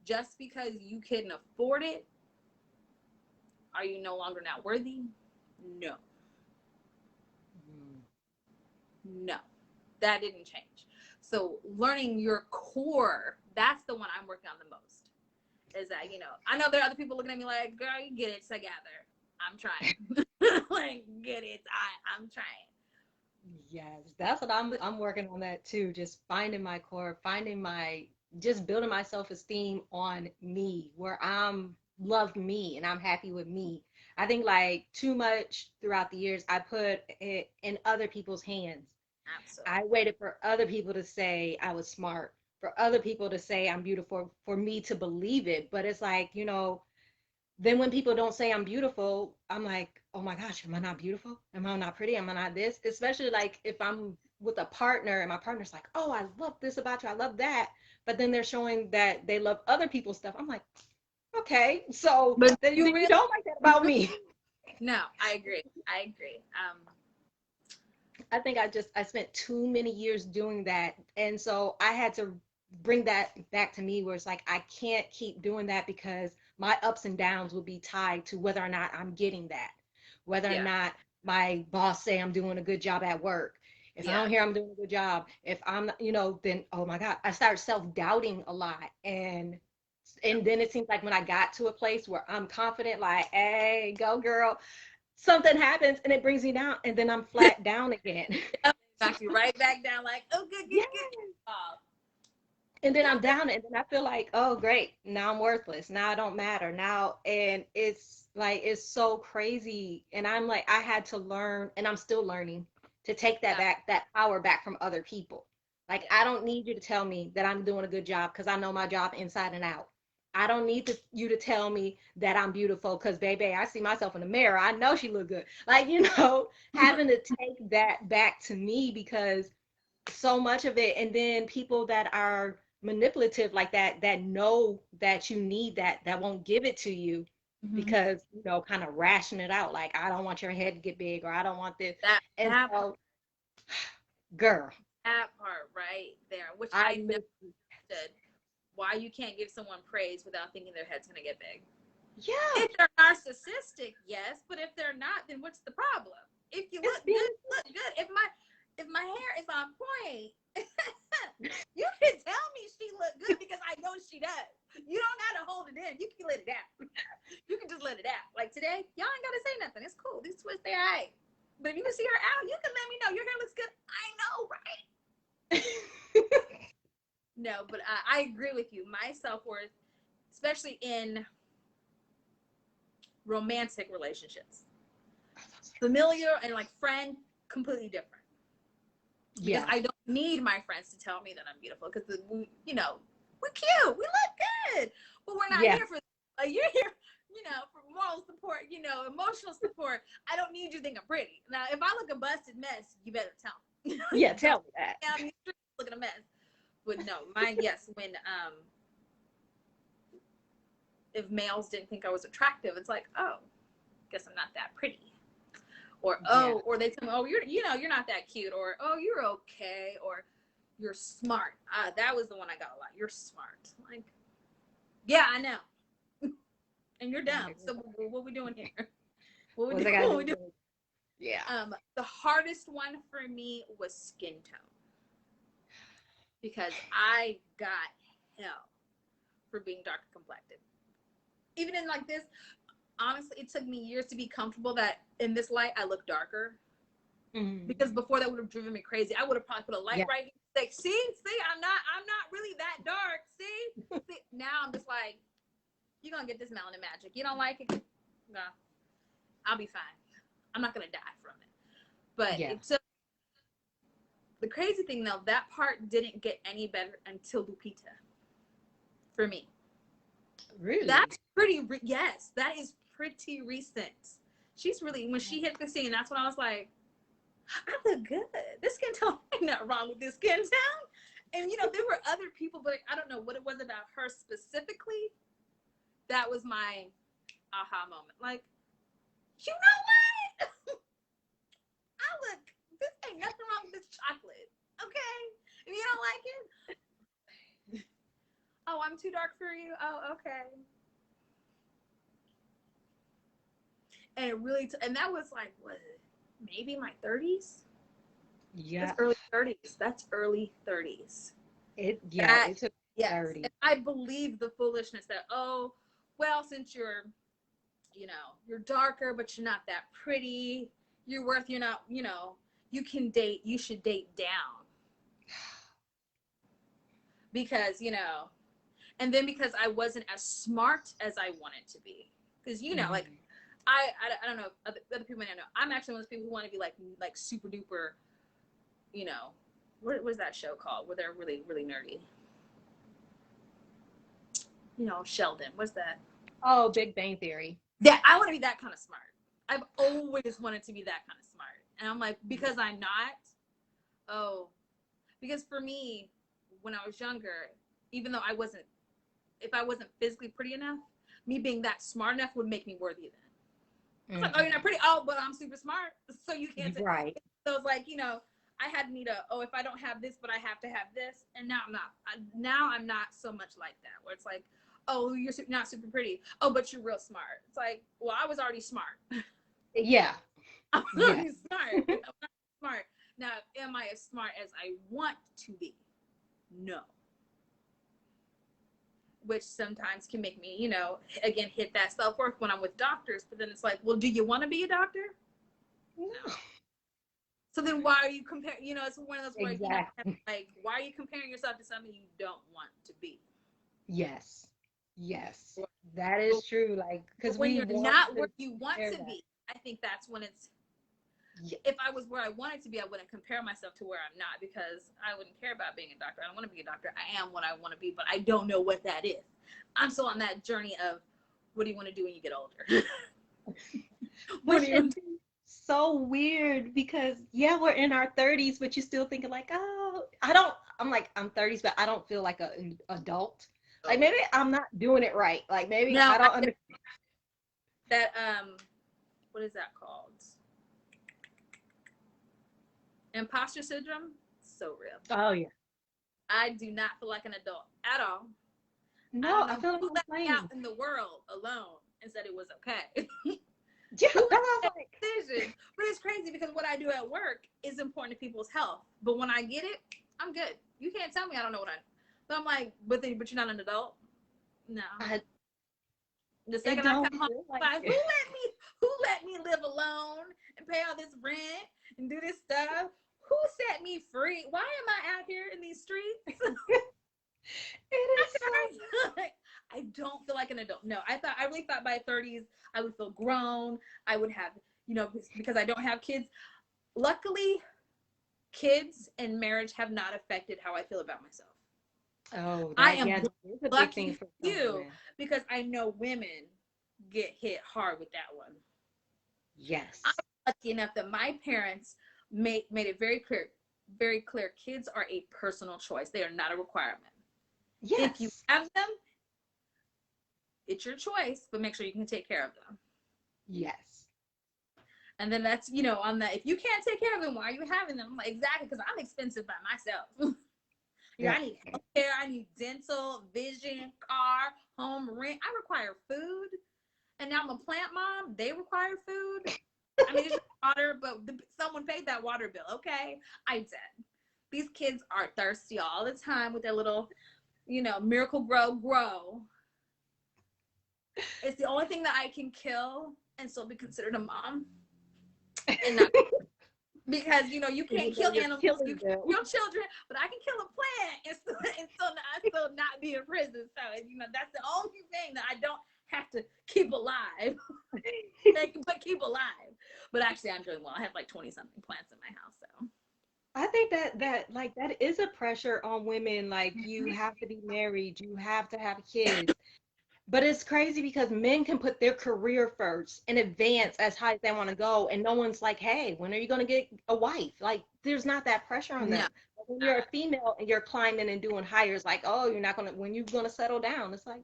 Just because you couldn't afford it, are you no longer not worthy? No. No. That didn't change. So learning your core, that's the one I'm working on the most. Is that, I know there are other people looking at me like, girl, you get it together. I'm trying. Like, get it. I'm trying. Yes, that's what I'm working on that too. Just finding my core, just building my self-esteem on me, where I'm love me and I'm happy with me. I think like too much throughout the years, I put it in other people's hands. Absolutely. I waited for other people to say I was smart, for other people to say I'm beautiful, for me to believe it. But it's like, then when people don't say I'm beautiful, I'm like, oh my gosh, am I not beautiful? Am I not pretty? Am I not this? Especially like if I'm with a partner and my partner's like, oh, I love this about you. I love that. But then they're showing that they love other people's stuff. I'm like, okay, so But then you you really, don't like that about me. no, I agree. I think I spent too many years doing that. And so I had to bring that back to me where it's like I can't keep doing that because my ups and downs will be tied to whether or not I'm getting that, whether or Yeah, not my boss say I'm doing a good job at work. If I yeah, don't hear I'm doing a good job, if I'm not, then oh my God, I started self-doubting a lot. And then it seems like when I got to a place where I'm confident, like, hey, go girl, something happens and it brings me down and then I'm flat down again. yep. Knock you right back down. Like, oh, good, good, Yeah. good. Oh, And then yeah, I'm down and then I feel like, oh great, now I'm worthless. Now I don't matter. Now and it's like it's so crazy. And I'm like, I had to learn and I'm still learning to take that yeah, back, that power back from other people. Like yeah, I don't need you to tell me that I'm doing a good job because I know my job inside and out. I don't need you to tell me that I'm beautiful because, baby, I see myself in the mirror. I know she look good. Like, having to take that back to me because so much of it, and then people that are manipulative like that, that know that you need that won't give it to you Mhm. because, kind of ration it out. Like, I don't want your head to get big, or I don't want this. That And that so, girl, that part right there, which I I never live. understood why you can't give someone praise without thinking their head's gonna get big. Yeah, If they're narcissistic, yes, but if they're not, then what's the problem? If you it's look being. good, look good. If my hair is on point, you can tell me she look good because I know she does. You don't gotta hold it in. You can let it out. You can just let it out. Like today, y'all ain't gotta say nothing. It's cool. These twists they alright. But if you can see her out, you can let me know your hair looks good. I know, right? No, but I agree with you. My self worth, especially in romantic relationships, familiar and like friend, completely different. Because Yeah, I don't need my friends to tell me that I'm beautiful because we're cute, we look good, but we're not yeah, here for you're here, for moral support, emotional support. I don't need you to think I'm pretty. Now, if I look a busted mess, you better tell me. yeah. Don't Tell me that. tell me looking a mess. But no, mine, yes, when if males didn't think I was attractive, it's like, oh, guess I'm not that pretty. Or Yeah, or they tell me, oh, you're not that cute, or oh, you're okay, or you're smart. That was the one I got a lot. You're smart. Like, yeah, I know. And you're dumb. So what we doing here? What we what's doing? I gotta What do? we doing? Yeah, The hardest one for me was skin tone because I got hell for being darker complected. Even in like this, honestly, it took me years to be comfortable that in this light I look darker. Because before that would have driven me crazy. I would have probably put a light yeah, right here. Like, see, I'm not really that dark. See. Now I'm just like, you're gonna get this melanin magic. You don't like it? No, I'll be fine. I'm not gonna die from it. But yeah. it took the crazy thing though, that part didn't get any better until Lupita. For me. Really? That's pretty yes, that is pretty recent. She's really when she hit the scene, that's when I was like, I look good. This skin tone ain't nothing wrong with this skin tone. And there were other people, but I don't know what it was about her specifically. That was my aha moment. Like, you know what? I look. This ain't nothing wrong with this chocolate. Okay, if you don't like it, oh, I'm too dark for you. Oh, okay. And it really, and that was like what, maybe my 30s. That's Yeah. early 30s. That's early 30s. Yeah, That it took yes, 30. and I believe the foolishness that well, since you're darker, but you're not that pretty. You're not, you can date. You should date down because and then because I wasn't as smart as I wanted to be, because like I don't know other people may not know. I'm actually one of those people who want to be like super duper, what was that show called where they're really really nerdy? Sheldon. What's that? Oh, Big Bang Theory. Yeah, I want to be that kind of smart. I've always wanted to be that kind of smart. And I'm like, because I'm not, oh, because for me, when I was younger, even though if I wasn't physically pretty enough, me being that smart enough would make me worthy then. I was like, oh, you're not pretty. Oh, but I'm super smart. So you can't say. Right. So it's like, I had me to, if I don't have this, but I have to have this. And now I'm not. Now I'm not so much like that, where it's like, oh, you're not super pretty. Oh, but you're real smart. It's like, well, I was already smart. Yeah. I'm Yeah. already smart. I'm not smart. Now, am I as smart as I want to be? No. Which sometimes can make me, again, hit that self-worth when I'm with doctors. But then it's like, well, do you want to be a doctor? No. So then why are you comparing? It's one of those where, Exactly. like, why are you comparing yourself to something you don't want to be? Yes. Yes. That is true. Like, But because when we you're want not to where you want share to that. be, I think that's when it's Yeah. If I was where I wanted to be, I wouldn't compare myself to where I'm not, because I wouldn't care about being a doctor. I don't want to be a doctor. I am what I want to be, but I don't know what that is. I'm still on that journey of, what do you want to do when you get older? What do Which is you so weird because yeah, we're in our 30s, but you're still thinking like, oh, I don't. I'm like, I'm 30s, but I don't feel like an adult. Like maybe I'm not doing it right. Like maybe now I don't understand. that what is that called? Imposter syndrome. So real. Oh yeah. I do not feel like an adult at all. I No, don't I know feel like who I'm let me playing. out in the world alone and said it was okay. Yeah, Who that's what I was made like. decisions? But it's crazy because what I do at work is important to people's health. But when I get it, I'm good. You can't tell me I don't know what I. But I'm like, but you're not an adult. No. I, The it second I don't come home, feel like like, it. who let me live alone and pay all this rent and do this stuff? Who set me free? Why am I out here in these streets? It is so. I don't feel like an adult. No, I really thought by 30s I would feel grown. I would have, because I don't have kids. Luckily, kids and marriage have not affected how I feel about myself. Oh, I that am yeah, that is a big lucky thing for for some you, women. because I know women get hit hard with that one. I'm Yes. lucky enough that my parents made it very clear, kids are a personal choice. They are not a requirement. If you Yes. have them, it's your choice, but make sure you can take care of them. Yes. And then that's, on that, if you can't take care of them, why are you having them? I'm like, exactly, because I'm expensive by myself. Yeah. I need healthcare, I need dental, vision, car, home, rent. I require food. And now I'm a plant mom. They require food. I mean, it's just water, but someone paid that water bill. Okay, I did. These kids are thirsty all the time with their little, Miracle Grow. It's the only thing that I can kill and still be considered a mom. And not because you can't Even though kill you're animals, you killing can them. kill your children, but I can kill a plant and still not be in prison. So that's the only thing that I don't have to keep alive. But keep alive. But actually, I'm doing well. I have like 20 something plants in my house. So I think that like that is a pressure on women. Like you have to be married, you have to have kids. But it's crazy because men can put their career first and advance as high as they want to go, and no one's like, "Hey, when are you gonna get a wife?" Like, there's not that pressure on no, them. But when you're a female and you're climbing and doing higher, it's like, "Oh, you're not gonna when you're gonna settle down." It's like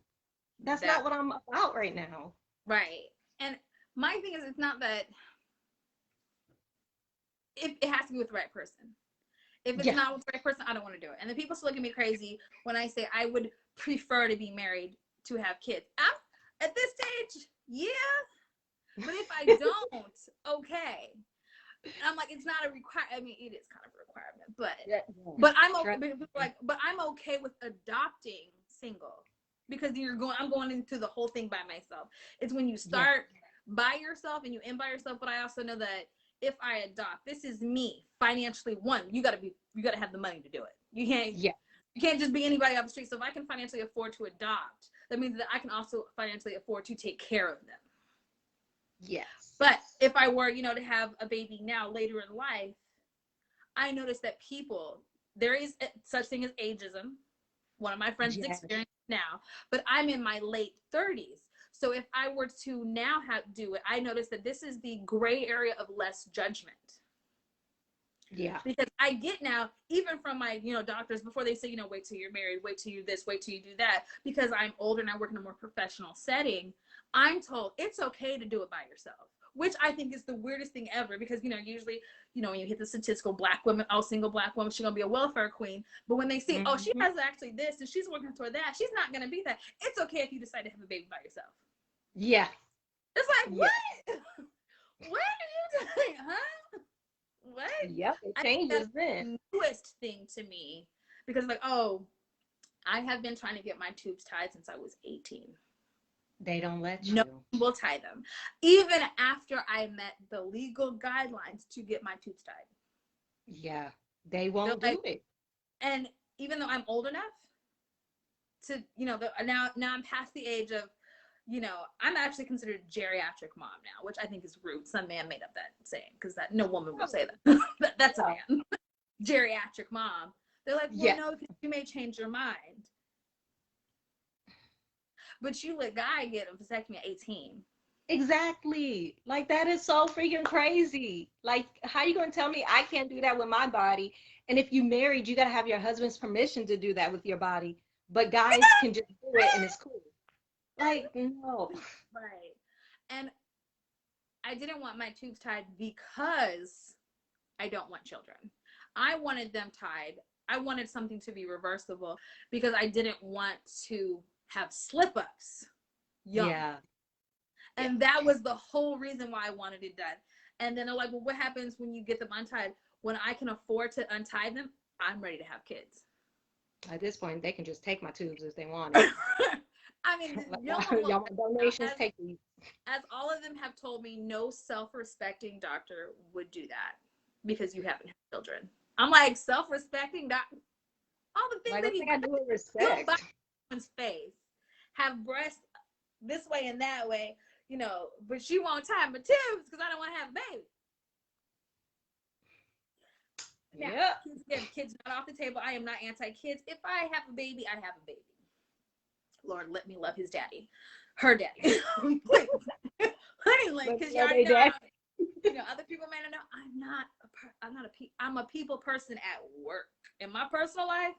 that's that not what I'm about right now. right. And my thing is, it's not that if it has to be with the right person. If it's Yeah. not with the right person, I don't want to do it. And the people still look at me crazy when I say I would prefer to be married to have kids. I'm at this stage, yeah. But if I don't, okay. I'm like, it's not a requirement. I mean, it is kind of a requirement, Yeah. but I'm Trust okay. But I'm okay with adopting single, because I'm going into the whole thing by myself. It's when you Yeah. start by yourself and you end by yourself. But I also know that if I adopt, this is me financially. You got to have the money to do it. Yeah. You can't just be anybody off the street. So if I can financially afford to adopt, that means that I can also financially afford to take care of them. Yes. But if I were, to have a baby now later in life, I noticed that there is such thing as ageism. One of my friends is Yes. experiencing now, but I'm in my late 30s. So if I were to now do it, I noticed that this is the gray area of less judgment. Yeah. Because I get now, even from my, doctors, before they say, wait till you're married, wait till you this, wait till you do that, because I'm older and I work in a more professional setting, I'm told it's okay to do it by yourself, which I think is the weirdest thing ever, because, usually, when you hit the statistical black women, single black woman, she's going to be a welfare queen. But when they see, she Mhm. has actually this and she's working toward that, she's not going to be that. It's okay if you decide to have a baby by yourself. Yeah. It's like, Yeah. what? What are you doing? Huh? What? Yep. It I think that's changes then. the newest thing to me, because I have been trying to get my tubes tied since I was 18. They don't let No you. one will tie them, even after I met the legal guidelines to get my tubes tied. Yeah. They They're won't like, do it. and even though I'm old enough to, now I'm past the age of, I'm actually considered geriatric mom now, which I think is rude. Some man made up that saying because that no woman will say that. That's a man. Geriatric mom. They're like, well, Yeah, no, because you may change your mind. But you let guy get a vasectomy at 18. exactly. Like that is so freaking crazy. Like, how you gonna tell me I can't do that with my body? And if you married, you gotta have your husband's permission to do that with your body. But guys can just do it and it's cool. Like, no. Right. And I didn't want my tubes tied because I don't want children. I wanted them tied. I wanted something to be reversible because I didn't want to have slip ups young. Yeah. Yeah. And that was the whole reason why I wanted it done. And then they're like, well, what happens when you get them untied? When I can afford to untie them, I'm ready to have kids. At this point, they can just take my tubes if they want it. I mean, Like, no one will, y'all want donations? as, Take these. as all of them have told me, no self-respecting doctor would do that because you haven't had children. I'm like, self-respecting doctor, all the things Like, that what he they gotta do with will respect? buy someone's face, have breasts this way and that way, but she won't tie my tubes because I don't want to have a baby. Now, Yeah. again, kids not off the table. I am not anti-kids. If I have a baby, I have a baby. Lord, let me love his daddy, her daddy. Honey, because y'all know, other people may not know. I'm a people person at work. In my personal life,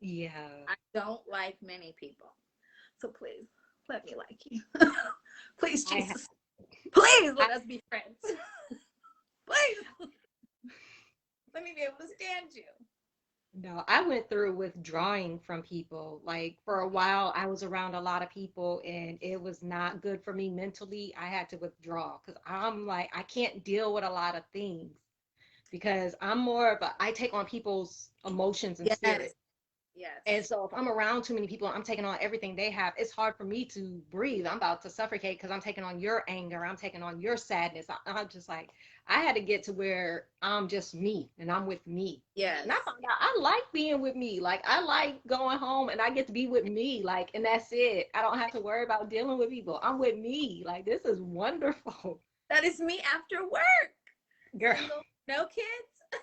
Yeah. I don't like many people. So please, let me like you. Please, Jesus. Please let us be friends. Please. Let me be able to stand you. No, I went through withdrawing from people. Like for a while, I was around a lot of people and it was not good for me mentally. I had to withdraw because I'm like, I can't deal with a lot of things because I'm more of I take on people's emotions and Yes. spirit. Yes. And so if I'm around too many people, I'm taking on everything they have. It's hard for me to breathe. I'm about to suffocate because I'm taking on your anger. I'm taking on your sadness. I'm just like, I had to get to where I'm just me and I'm with me. Yes. And I found out I like being with me. Like I like going home and I get to be with me. Like, and that's it. I don't have to worry about dealing with people. I'm with me. Like, this is wonderful. That is me after work. Girl. Single, no kids.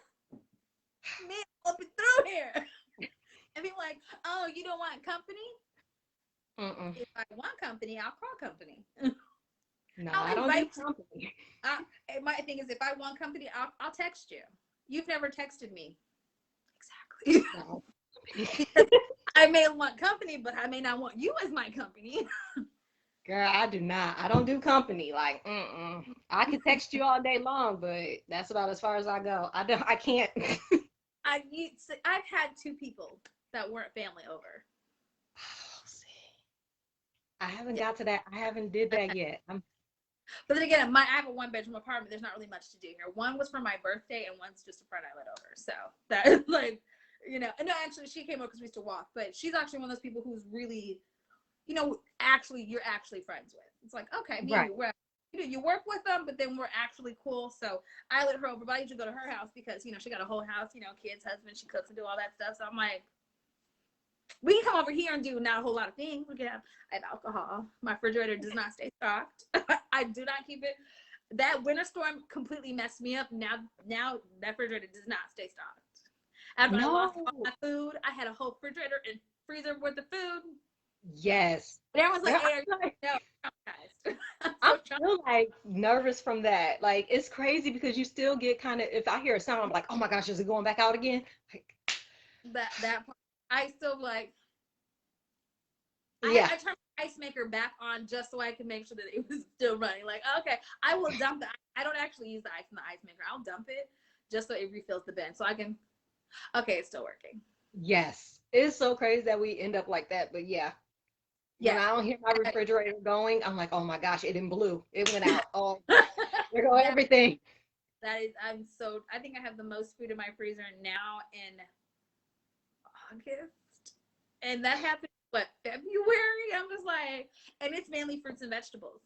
Me up and through here. And people like, oh, you don't want company? Mm-mm. If I want company, I'll call company. No, I don't do company. My thing is, if I want company, I'll text you. You've never texted me. Exactly. No. I may want company, but I may not want you as my company. Girl, I do not. I don't do company. Like, I can text you all day long, but that's about as far as I go. I can't. I've had two people that weren't family over. Oh, see. I haven't got to that. I haven't did that yet. But then again, I have a one-bedroom apartment. There's not really much to do here. One was for my birthday, and one's just a friend I let over. So that, like, and no, actually, she came over because we used to walk. But she's actually one of those people who's really, actually, you're actually friends with. It's like, okay, me and you work with them, but then we're actually cool. So I let her over, but I usually go to her house because, she got a whole house, kids, husband, she cooks and do all that stuff. So I'm like, we can come over here and do not a whole lot of things. I have alcohol. My refrigerator does not stay stocked. I do not keep it. That winter storm completely messed me up. Now that refrigerator does not stay stocked. After I lost all my food, I had a whole refrigerator and freezer worth of food. Yes. And everyone's like, hey, no, traumatized. I'm still like nervous from that. Like it's crazy because you still get kind of, if I hear a sound, I'm like, oh my gosh, is it going back out again? Like, that part, I still like, yeah. I turned my ice maker back on just so I can make sure that it was still running. Like, okay, I will dump the ice. I don't actually use the ice in the ice maker. I'll dump it just so it refills the bin. So I can, okay, it's still working. Yes. It's so crazy that we end up like that, but yeah. When I don't hear my refrigerator going, I'm like, oh my gosh, it didn't blew. It went out. Oh, there go everything. I think I have the most food in my freezer now in August. And that happened, February? I'm just like, and it's mainly fruits and vegetables.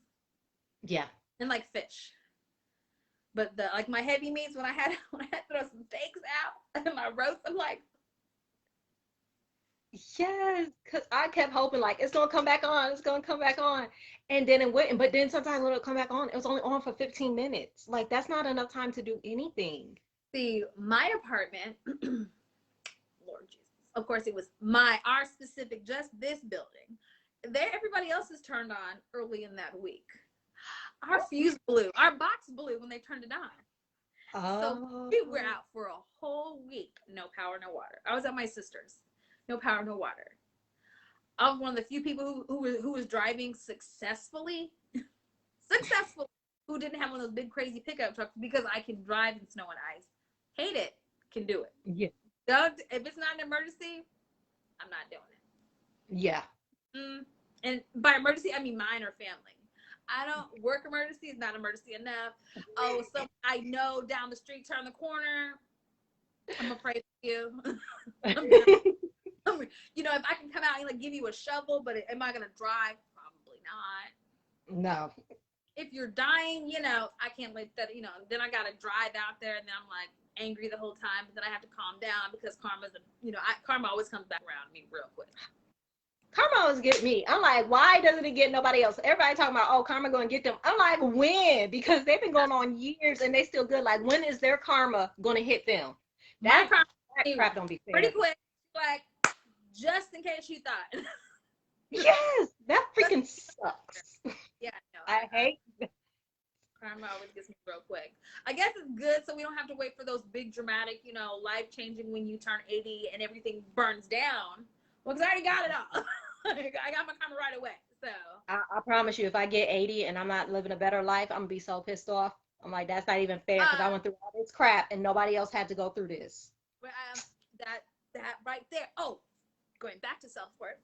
Yeah. And like fish. But my heavy meats, when I had to throw some steaks out and my roast, I'm like, yes, because I kept hoping like it's gonna come back on, it's gonna come back on. And then it wouldn't, but then sometimes when it'll come back on, it was only on for 15 minutes. Like that's not enough time to do anything. See, my apartment, Lord Jesus. Of course, it was our specific, just this building. There, everybody else is turned on early in that week. Our fuse blew, our box blew when they turned it on. So Oh, we were out for a whole week, no power, no water. I was at my sister's, no power, no water. I was one of the few people who was driving successfully, who didn't have one of those big crazy pickup trucks because I can drive in snow and ice. Hate it, can do it. yeah, Don't, if it's not an emergency, I'm not doing it. yeah. And by emergency, I mean mine or family. I don't work emergency, it's not emergency enough. Oh, so I know down the street, turn the corner. I'm gonna pray for you. You know, if I can come out and like give you a shovel, but am I gonna drive? Probably not. No. If you're dying, you know, I can't let that, you know, then I gotta drive out there and then I'm like angry the whole time, but then I have to calm down because karma always comes back around me real quick. Karma always get me. I'm like, why doesn't it get nobody else? Everybody talking about, oh, karma going to get them. I'm like, when? Because they've been going on years and they still good. Like, when is their karma going to hit them? That crap don't be fair. Pretty quick, like, just in case you thought. Yes, that freaking sucks. Yeah, no, I hate that. Karma always gets me real quick. I guess it's good so we don't have to wait for those big dramatic, you know, life-changing when you turn 80 and everything burns down. Well, because I already got it all. I got my karma right away. So I promise you, if I get 80 and I'm not living a better life, I'm gonna be so pissed off. I'm like, that's not even fair because I went through all this crap and nobody else had to go through this. But that right there. Oh, going back to self-worth.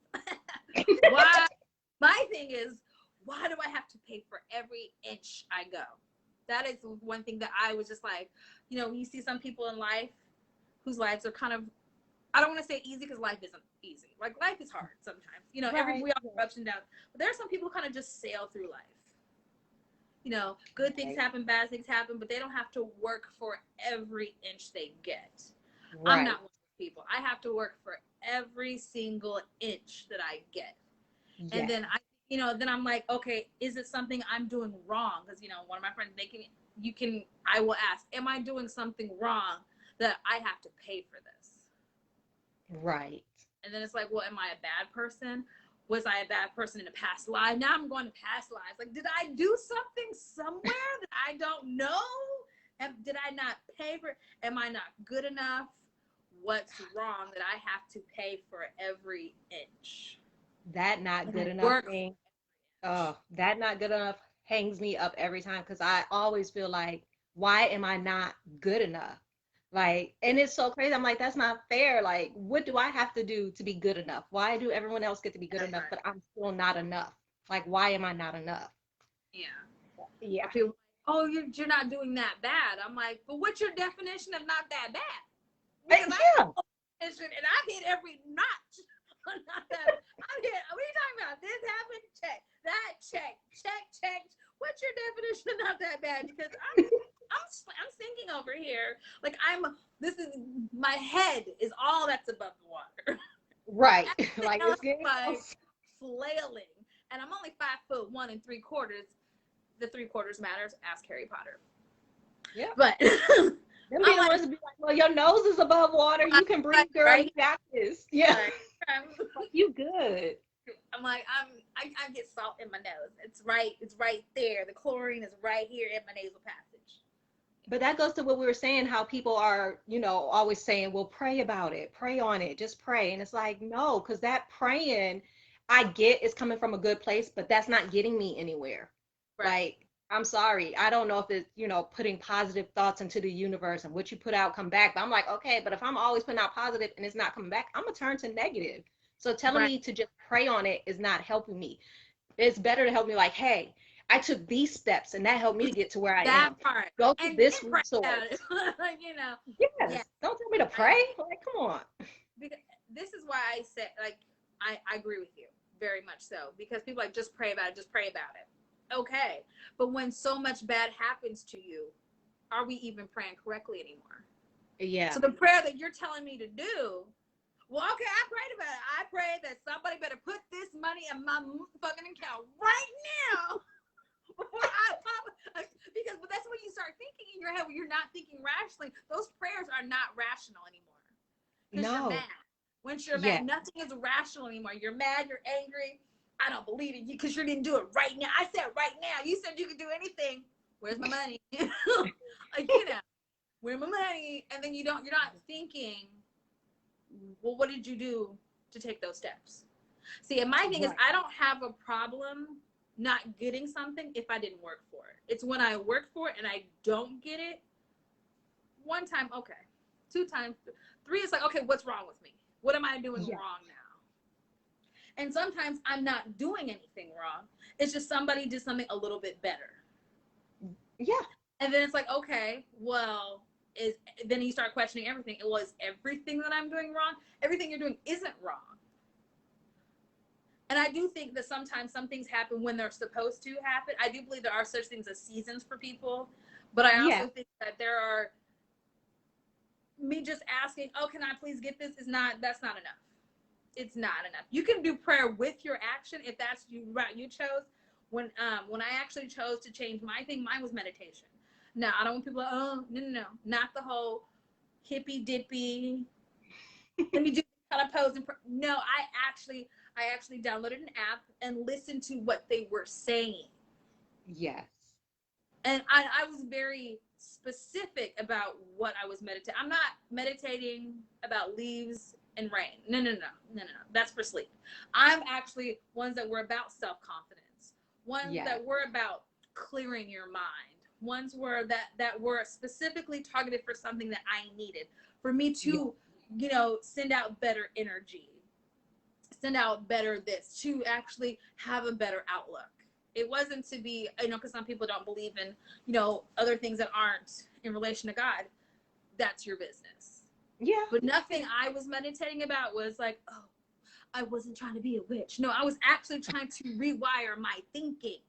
Why? My thing is, why do I have to pay for every inch I go? That is one thing that I was just like, you know, you see some people in life whose lives are kind of, I don't want to say easy because life isn't easy. Like life is hard sometimes. You know, Right. we all have ups and downs. But there are some people who kind of just sail through life. You know, good things happen, bad things happen, but they don't have to work for every inch they get. Right. I'm not one of those people. I have to work for every single inch that I get. Yeah. And then then I'm like, okay, is it something I'm doing wrong? Because, you know, one of my friends, I will ask, am I doing something wrong that I have to pay for this? Right. And then it's like, well, am I a bad person? Was I a bad person in a past life? Now I'm going to past lives. Like, did I do something somewhere that I don't know? Did I not pay for it? Am I not good enough? What's wrong that I have to pay for every inch? That not good enough thing. Oh, that not good enough hangs me up every time because I always feel like, why am I not good enough? Like, and it's so crazy. I'm like, that's not fair. Like, what do I have to do to be good enough? Why do everyone else get to be good enough, but I'm still not enough? Like, why am I not enough? Yeah. Yeah. People, oh, you're not doing that bad. I'm like, but what's your definition of not that bad? Because and I hit every notch. Not that. I hit. What are you talking about? This happened. Check that. Check. What's your definition of not that bad? Because I'm thinking over here like my head is all that's above the water. Right. Like it's getting like flailing, and I'm only 5'1" and 3/4. The 3/4 matters. Ask Harry Potter. Yeah. But them be the ones to be like, well, your nose is above water. You can breathe, girl. Right? You got this. Yeah. Right. You good. I'm like, I get salt in my nose. It's right there. The chlorine is right here in my nasal passage. But that goes to what we were saying, how people are, always saying, well, pray about it, pray on it, just pray. And it's like, no, because that praying, I get is coming from a good place, but that's not getting me anywhere. Right. Like, I'm sorry. I don't know if it's, putting positive thoughts into the universe and what you put out come back. But I'm like, okay, but if I'm always putting out positive and it's not coming back, I'm going to turn to negative. So telling me to just pray on it is not helping me. It's better to help me like, hey, I took these steps and that helped me to get to where I am. That part. Go to this resource. Yes. Don't tell me to pray. Like, come on. Because this is why I said, like, I agree with you very much so. Because people like, just pray about it. Just pray about it. Okay. But when so much bad happens to you, are we even praying correctly anymore? Yeah. So the prayer that you're telling me to do, Well, okay, I prayed about it. I prayed that somebody better put this money in my fucking account right now. Before I pop, because but that's when you start thinking in your head when you're not thinking rationally. Those prayers are not rational anymore because you're No. mad. Once you're Yeah. mad, nothing is rational anymore. You're mad, you're angry. I don't believe in you because you didn't do it right now. I said right now. You said you could do anything. Where's my money? Like, where's my money? And then you're not thinking, well, what did you do to take those steps? See, and my thing is, I don't have a problem not getting something if I didn't work for it. It's when I work for it and I don't get it. One time, okay. 2 times, 3 is like, okay, what's wrong with me? What am I doing wrong now? And sometimes I'm not doing anything wrong. It's just somebody did something a little bit better. Yeah. And then it's like, okay, well, then you start questioning everything. It was everything that I'm doing wrong. Everything you're doing isn't wrong. And I do think that sometimes some things happen when they're supposed to happen. I do believe there are such things as seasons for people. But I also think that there are, me just asking, oh, can I please get this? That's not enough. It's not enough. You can do prayer with your action if that's you chose. When I actually chose to change my thing, mine was meditation. Now, I don't want people, oh, no. Not the whole hippy dippy. Let me do kind of pose. No, I actually downloaded an app and listened to what they were saying. Yes. And I was very specific about what I was meditating. I'm not meditating about leaves and rain. No. That's for sleep. I'm actually ones that were about self-confidence. Ones that were about clearing your mind. Ones were that were specifically targeted for something that I needed. For me to, send out better energy. Send out better this. To actually have a better outlook. It wasn't to be, because some people don't believe in, other things that aren't in relation to God. That's your business. Yeah. But nothing I was meditating about was like, oh, I wasn't trying to be a witch. No, I was actually trying to rewire my thinking.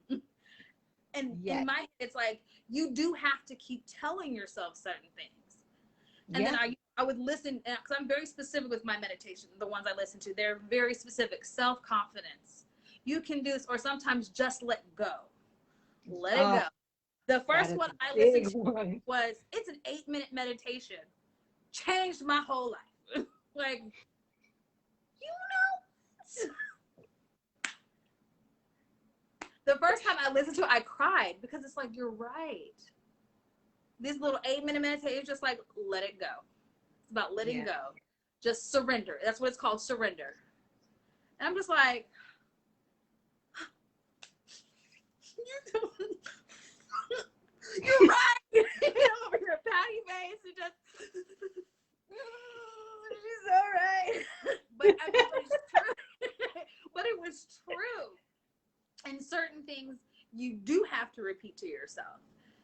And in my head, it's like, you do have to keep telling yourself certain things. And then I would listen, because I'm very specific with my meditation, the ones I listen to. They're very specific. Self-confidence. You can do this, or sometimes just let go. Let it go. The first one I listened to was, it's an 8-minute meditation. Changed my whole life. Like, the first time I listened to it, I cried because it's like, you're right. This little 8-minute meditation is just like, let it go. It's about letting go. Just surrender. That's what it's called, surrender. And I'm just like, you're right. Over here, patty face, and just, she's all right. But I mean, it was true. But it was true. And certain things you do have to repeat to yourself.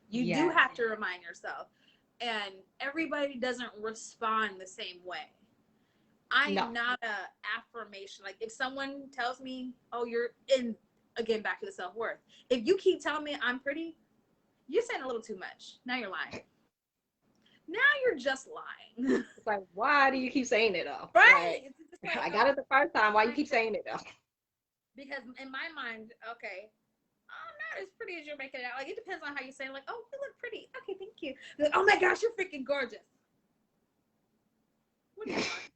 You do have to remind yourself. And everybody doesn't respond the same way. I am not a affirmation. Like, if someone tells me, oh, you're in, again, back to the self-worth. If you keep telling me I'm pretty, you're saying a little too much. Now you're lying. Now you're just lying. It's like, why do you keep saying it though? Right. Like, I got it the first time. Why you keep saying it though? Because in my mind, okay, I'm not as pretty as you're making it out. Like, it depends on how you say it. Like, oh, you look pretty. Okay, thank you. Like, oh my gosh, you're freaking gorgeous. What do you want?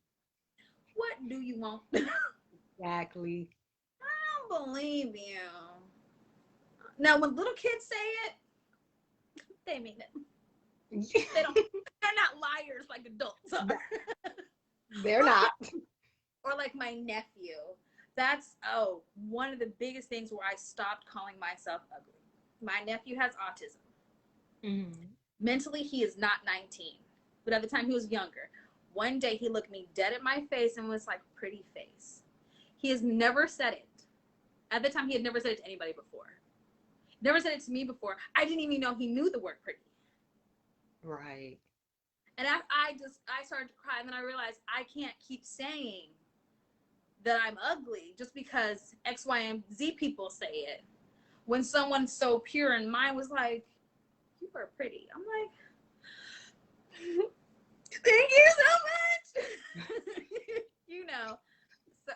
What do you want? Exactly. I don't believe you. Now, when little kids say it, they mean it. They're not liars like adults are. They're not. Or like my nephew. That's, one of the biggest things where I stopped calling myself ugly. My nephew has autism. Mm-hmm. Mentally, he is not 19. But at the time, he was younger. One day, he looked me dead at my face and was like, pretty face. He has never said it. At the time, he had never said it to anybody before. Never said it to me before. I didn't even know he knew the word pretty. Right. And I started to cry, and then I realized I can't keep saying that I'm ugly just because X, Y, and Z people say it. When someone so pure and mine was like, you are pretty. I'm like, thank you so much. you know, so,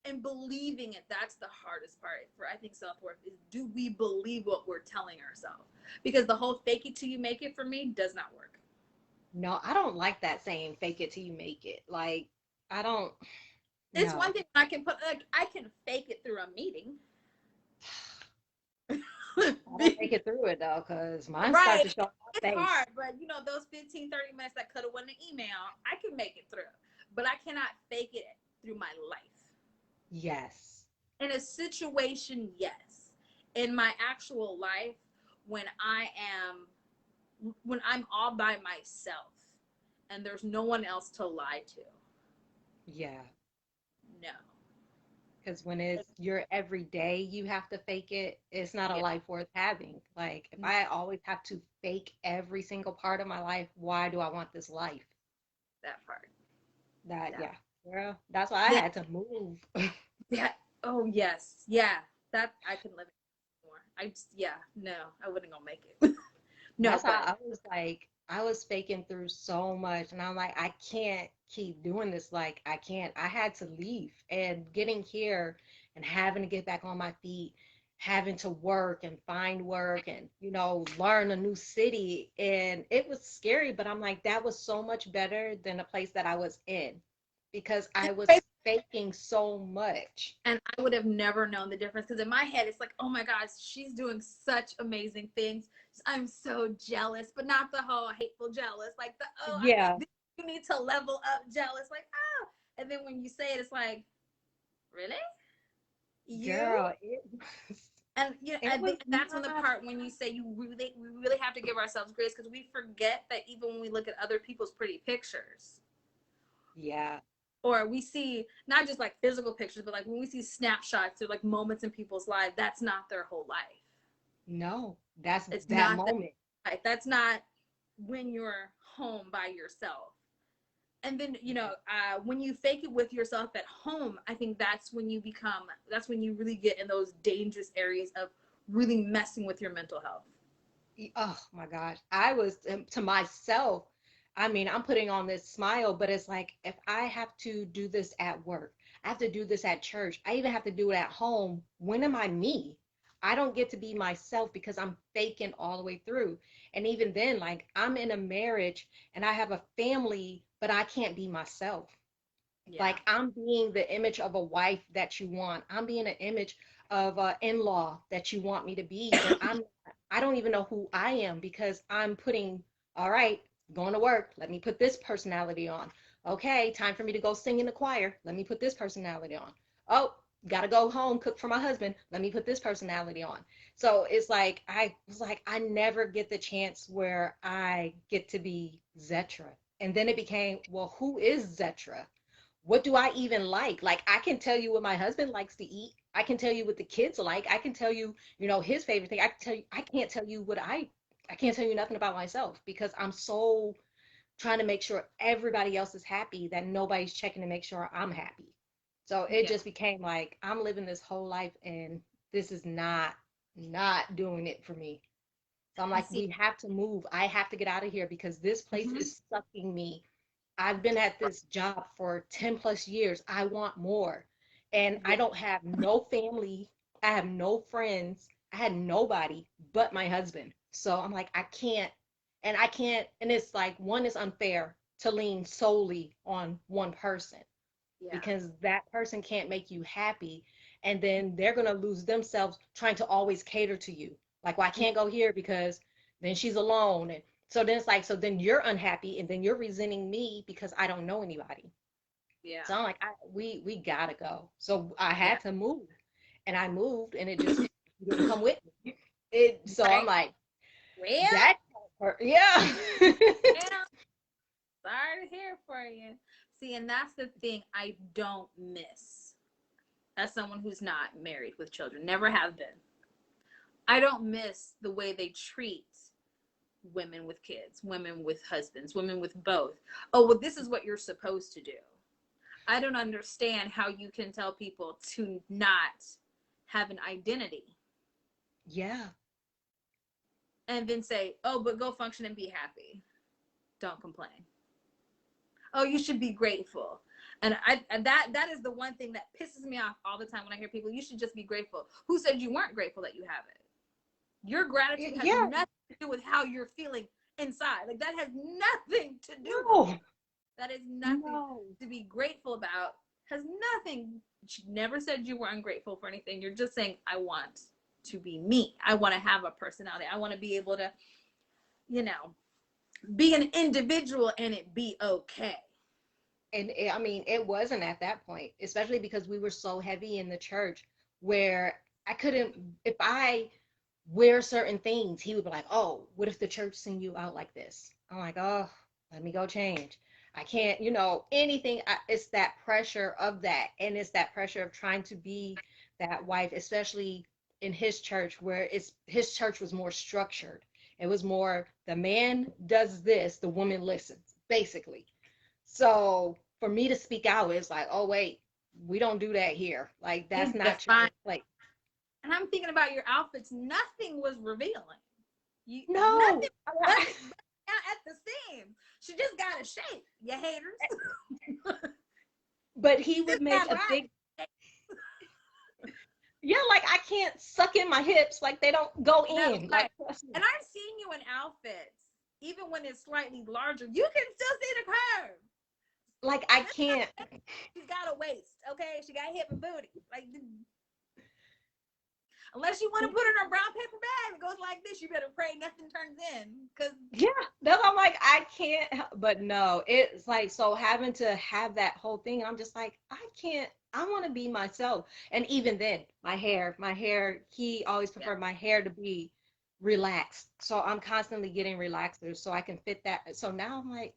and believing it, that's the hardest part for, I think, self-worth is, do we believe what we're telling ourselves? Because the whole fake it till you make it for me does not work. No, I don't like that saying, fake it till you make it. Like, I don't, It's one no. thing I can put, like, I can fake it through a meeting. I don't make it through it though, because mine start Right. to show It's my face. hard, but you know, those 15, 30 minutes that could have went an email, I can make it through. But I cannot fake it through my life. Yes. In a situation, yes. In my actual life, when I when I'm all by myself and there's no one else to lie to, Yeah. no. Because when it's your everyday, you have to fake it, it's not a Yeah, life worth having. Like, if I always have to fake every single part of my life, why do I want this life? that part. That, That yeah. Girl, that's why I yeah, had to move. yeah. Oh yes, yeah. That I can live it more. I just, yeah, no, I wouldn't gonna make it. No, That's how but I was like, I was faking through so much. And I'm like, I can't keep doing this. Like, I can't. I had to leave. And getting here and having to get back on my feet, having to work and find work and, learn a new city. And it was scary, but I'm like, that was so much better than the place that I was in because I was faking so much. and I would have never known the difference because in my head it's like, oh my gosh, she's doing such amazing things. I'm so jealous, but not the whole hateful jealous, like the Yeah, you need to level up jealous, like and then when you say it, it's like, really, you? girl, it was, And you know, it I was think that's when the not. part when you say we really have to give ourselves grace because we forget that even when we look at other people's pretty pictures Yeah. or we see not just like physical pictures, but like when we see snapshots or like moments in people's lives, that's not their whole life. No, that's It's that not that moment. life. That's not when you're home by yourself. And then, when you fake it with yourself at home, I think that's when you really get in those dangerous areas of really messing with your mental health. Oh my gosh. I was to myself, I mean, I'm putting on this smile, but it's like if I have to do this at work, I have to do this at church, I even have to do it at home. When am I me? I don't get to be myself because I'm faking all the way through. And even then, like I'm in a marriage and I have a family, but I can't be myself. Yeah. Like I'm being the image of a wife that you want. I'm being an image of an in-law that you want me to be, but I don't even know who I am because I'm putting, all right, going to work. Let me put this personality on. Okay, time for me to go sing in the choir. Let me put this personality on. Oh, gotta go home, cook for my husband. Let me put this personality on. So it's like I was like, I never get the chance where I get to be Zetra. And then it became, well, who is Zetra? What do I even like? Like I can tell you what my husband likes to eat. I can tell you what the kids like. I can tell you, his favorite thing. I can tell you, I can't tell you I can't tell you nothing about myself because I'm so trying to make sure everybody else is happy that nobody's checking to make sure I'm happy. So it Yeah. just became like I'm living this whole life and this is not doing it for me. So I'm And like, see, we have to move. I have to get out of here because this place mhm, is sucking me. I've been at this job for 10 plus years. I want more. And I yeah, don't have no family. I have no friends. I had nobody but my husband. So I'm like, I can't, and it's like one is unfair to lean solely on one person yeah, because that person can't make you happy. And then they're going to lose themselves trying to always cater to you. Like, well, I yeah, can't go here because then she's alone. And so then it's like, so then you're unhappy and then you're resenting me because I don't know anybody. yeah, So I'm like, we gotta go. So I yeah. had to move and I moved and it just didn't come with me. So I'm Right. like, Well, that hurt. Yeah. well, sorry to hear for you. See, and that's the thing I don't miss as someone who's not married with children, never have been. I don't miss the way they treat women with kids, women with husbands, women with both. Oh, well, this is what you're supposed to do. I don't understand how you can tell people to not have an identity Yeah. and then say, oh, but go function and be happy. Don't complain. Oh, you should be grateful. And that is the one thing that pisses me off all the time when I hear people, you should just be grateful. Who said you weren't grateful that you have it? Your gratitude has Yeah. nothing to do with how you're feeling inside. Like that has nothing to do No. with it. That is nothing No. to be grateful about. Has nothing. She never said you were ungrateful for anything. You're just saying, I want to be me. I want to have a personality. I want to be able to, you know, be an individual and it be okay. And I mean, it wasn't at that point, especially because we were so heavy in the church where I couldn't, if I wear certain things, he would be like, oh, what if the church sing you out like this? I'm like, oh, let me go change. I can't, anything. It's that pressure of that. And it's that pressure of trying to be that wife, especially in his church, where his church was more structured. It was more, the man does this, the woman listens, basically. So for me to speak out, it's like, oh, wait, we don't do that here. Like, that's not your place. And I'm thinking about your outfits. Nothing was revealing. No. Nothing was at the seam. She just got a shape, you haters. But he would make a big. Yeah, like I can't suck in my hips, like they don't go in. Like, and I've seen you in outfits, even when it's slightly larger, you can still see the curve. Like I can't. She's got a waist, okay? She got hip and booty. Like, unless you want to put it in a brown paper bag that goes like this, you better pray nothing turns in. Cause yeah, that's I'm like I can't. But no, it's like so having to have that whole thing. I'm just like I can't. I want to be myself. And even then, my hair. He always preferred my hair to be relaxed. So I'm constantly getting relaxers so I can fit that. So now I'm like,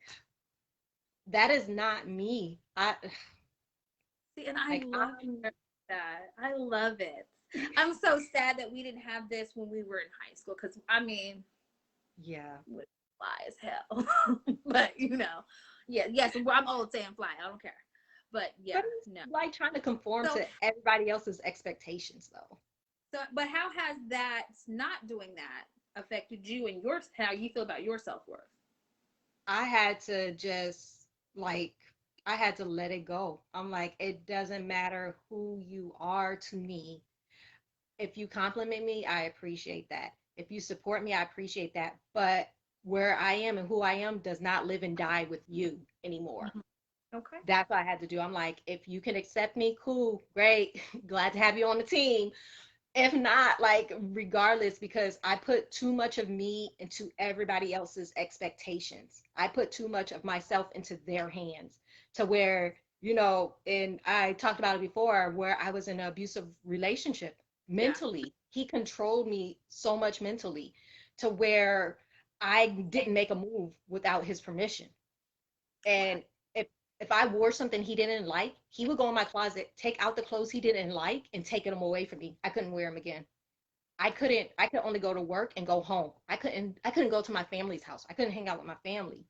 that is not me. See, and I love that. I love it. I'm so sad that we didn't have this when we were in high school, because I mean, yeah, fly as hell. But yes, I'm old saying fly. I don't care. But yeah, no. Like trying to conform to everybody else's expectations, though. So, but how has that not doing that affected you and how you feel about your self-worth? I had to just I had to let it go. I'm like, it doesn't matter who you are to me. If you compliment me, I appreciate that. If you support me, I appreciate that. But where I am and who I am does not live and die with you anymore. Mm-hmm. Okay. That's what I had to do. I'm like, if you can accept me, cool, great. Glad to have you on the team. If not, like, regardless, because I put too much of me into everybody else's expectations. I put too much of myself into their hands to where, and I talked about it before, where I was in an abusive relationship mentally. Yeah. He controlled me so much mentally to where I didn't make a move without his permission. And if I wore something he didn't like, he would go in my closet, take out the clothes he didn't like, and take them away from me. I couldn't wear them again. I could only go to work and go home. I couldn't go to my family's house. I couldn't hang out with my family.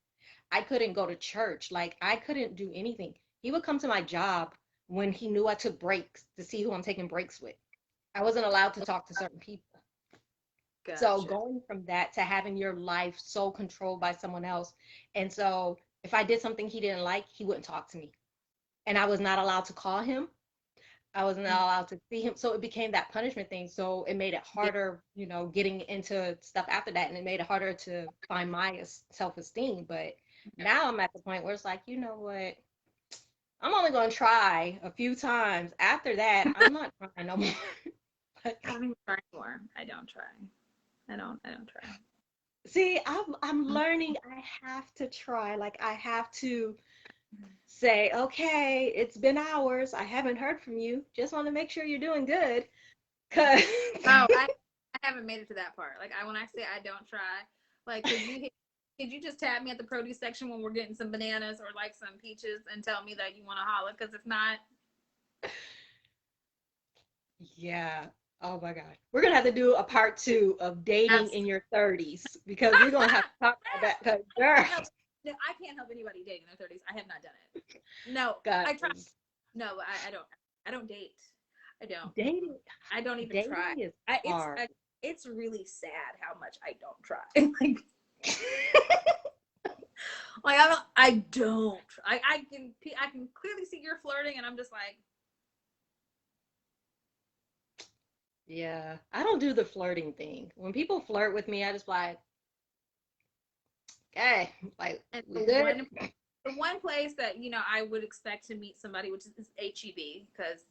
I couldn't go to church. Like, I couldn't do anything. He would come to my job when he knew I took breaks to see who I'm taking breaks with. I wasn't allowed to talk to certain people. Gotcha. So going from that to having your life so controlled by someone else. And so if I did something he didn't like, he wouldn't talk to me. And I was not allowed to call him. I was not allowed to see him. So it became that punishment thing. So it made it harder, getting into stuff after that. And it made it harder to find my self-esteem. But now I'm at the point where it's like, you know what? I'm only going to try a few times. After that, I'm not trying no more. I don't even try anymore. I don't try. I don't try. See, I'm learning. I have to try. Like, I have to say, okay, it's been hours. I haven't heard from you. Just want to make sure you're doing good. Cause I haven't made it to that part. Like, when I say I don't try, like, could you just tap me at the produce section when we're getting some bananas or like some peaches and tell me that you want to holler? Because if not, yeah. Oh my God. We're going to have to do a part 2 of dating in your 30s, because we're going to have to talk about that. Girl. No, I can't help anybody dating in their 30s. I have not done it. No, God. I try. No, I don't. I don't date. I don't. Dating. I don't even dating try. Is hard. It's really sad how much I don't try. Like I can clearly see you're flirting, and I'm just like, Yeah, I don't do the flirting thing. When people flirt with me, I just like, okay, like and we good. the one place that I would expect to meet somebody, which is HEB, because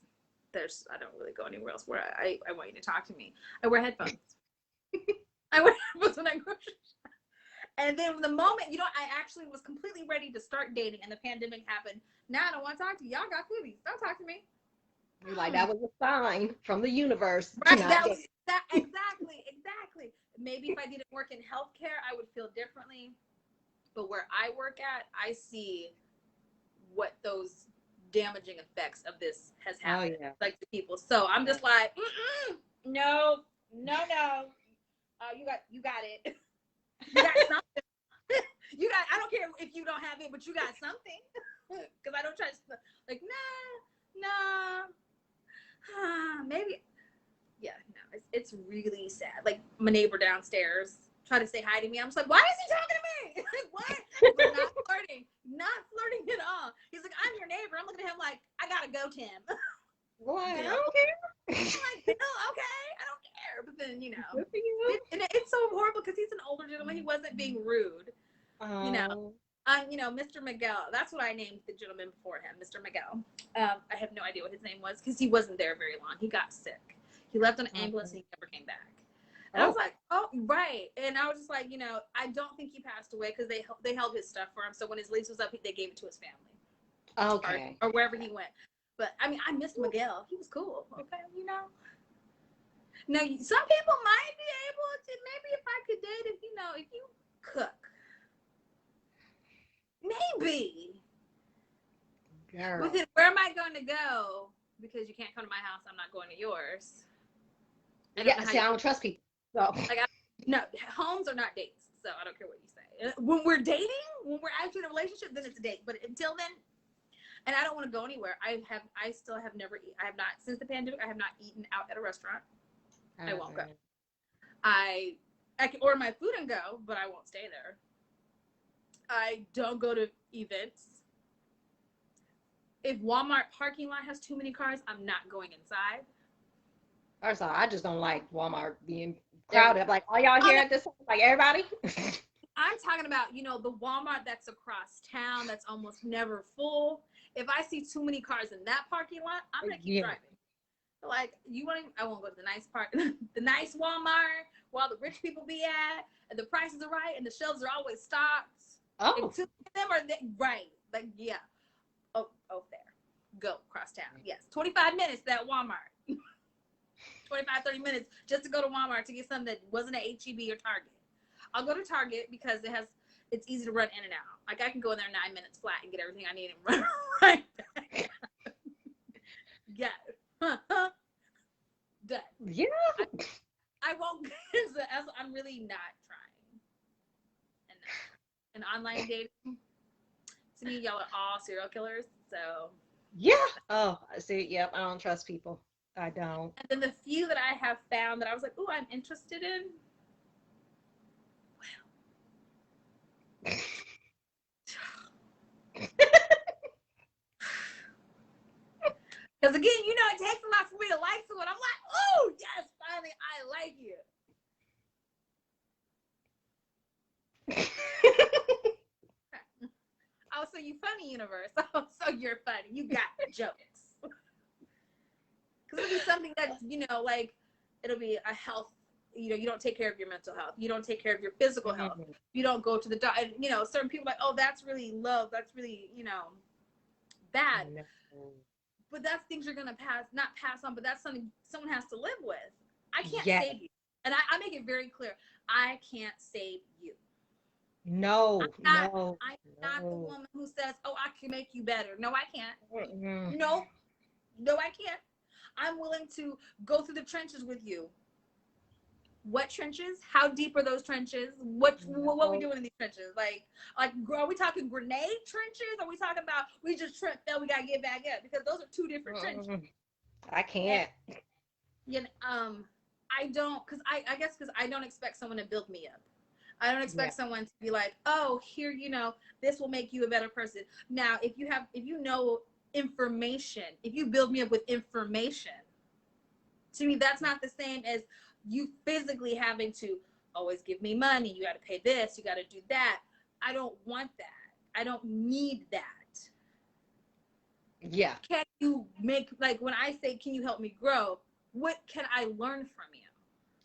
I don't really go anywhere else where I want you to talk to me. I wear headphones. I wear headphones when I grocery shop. And then the moment, I actually was completely ready to start dating, and the pandemic happened. Now I don't want to talk to you. Y'all got cooties. Don't talk to me. You're like, that was a sign from the universe to Right. not date. Exactly. Maybe if I didn't work in healthcare, I would feel differently. But where I work at, I see what those damaging effects of this has happened, Oh yeah. like to people. So I'm just like, no, no, no. You got it. You got something. I don't care if you don't have it, but you got something. Because I don't try to, like, maybe, yeah, no, it's really sad. Like, my neighbor downstairs tried to say hi to me. I'm just like, why is he talking to me? Like, what? But not flirting at all. He's like, I'm your neighbor. I'm looking at him like, I gotta go, Tim. What? I Bill. don't care. I'm like, Bill, okay, I don't care. But then, Good for you. and it's so horrible because he's an older gentleman. He wasn't being rude. Oh. Mr. Miguel. That's what I named the gentleman before him, Mr. Miguel. I have no idea what his name was because he wasn't there very long. He got sick. He left on an ambulance and he never came back. And I was like, oh, right. And I was just like, I don't think he passed away because they held his stuff for him. So when his lease was up, they gave it to his family. Okay. Or wherever he went. But I mean, I missed Miguel. He was cool. Okay, Now, some people might be able to, maybe if I could date, if you cook. Maybe. Girl. But then where am I going to go? Because you can't come to my house, I'm not going to yours. I don't trust people. So. No, homes are not dates. So I don't care what you say. When we're dating, when we're actually in a relationship, then it's a date. But until then, and I don't want to go anywhere. I still have never, I have not, since the pandemic, I have not eaten out at a restaurant. I won't go. I can order my food and go, but I won't stay there. I don't go to events. If Walmart parking lot has too many cars, I'm not going inside. First of all, I just don't like Walmart being crowded. Like, are y'all here at this? Like, everybody? I'm talking about, the Walmart that's across town that's almost never full. If I see too many cars in that parking lot, I'm going to keep driving. Like, I won't go to the nice part, the nice Walmart where all the rich people be at, and the prices are right, and the shelves are always stocked. Oh. And two of them are right. Like, yeah. Oh, there. Go across town. Yes. 25 minutes that Walmart. 25, 30 minutes just to go to Walmart to get something that wasn't at HEB or Target. I'll go to Target because it's easy to run in and out. Like, I can go in there 9 minutes flat and get everything I need and run right back. Yeah. Done. Yeah. I won't. I'm really not trying. And online dating, to me, y'all are all serial killers. So. Yeah. Oh, see, yep. I don't trust people. I don't. And then the few that I have found that I was like, oh, I'm interested in. Well. Because again, it takes a lot for me to like someone. I'm like, oh, yes, finally, I like you. Oh, so you funny, universe. Oh, so you're funny. You got jokes. Because it'll be something that's, like, it'll be a health, you don't take care of your mental health. You don't take care of your physical health. You don't go to the doctor. And, certain people are like, oh, that's really low. That's really, bad. No. But that's things you're going to not pass on, but that's something someone has to live with. I can't save you. And I make it very clear. I can't save you. No, I'm not the woman who says, oh, I can make you better. No, I can't. No, I can't. I'm willing to go through the trenches with you. What trenches? How deep are those trenches? What are we doing in these trenches? Like, are we talking grenade trenches? Are we talking about we just tripped, then we gotta get back up? Because those are two different trenches. I can't. And, I don't, because I guess because I don't expect someone to build me up. I don't Yeah. expect someone to be like, oh, here, this will make you a better person. Now, if you know information, if you build me up with information, to me, that's not the same as you physically having to always give me money. You got to pay this, you got to do that. I don't want that. I don't need that. Yeah. Can you make, like, when I say, can you help me grow? What can I learn from you?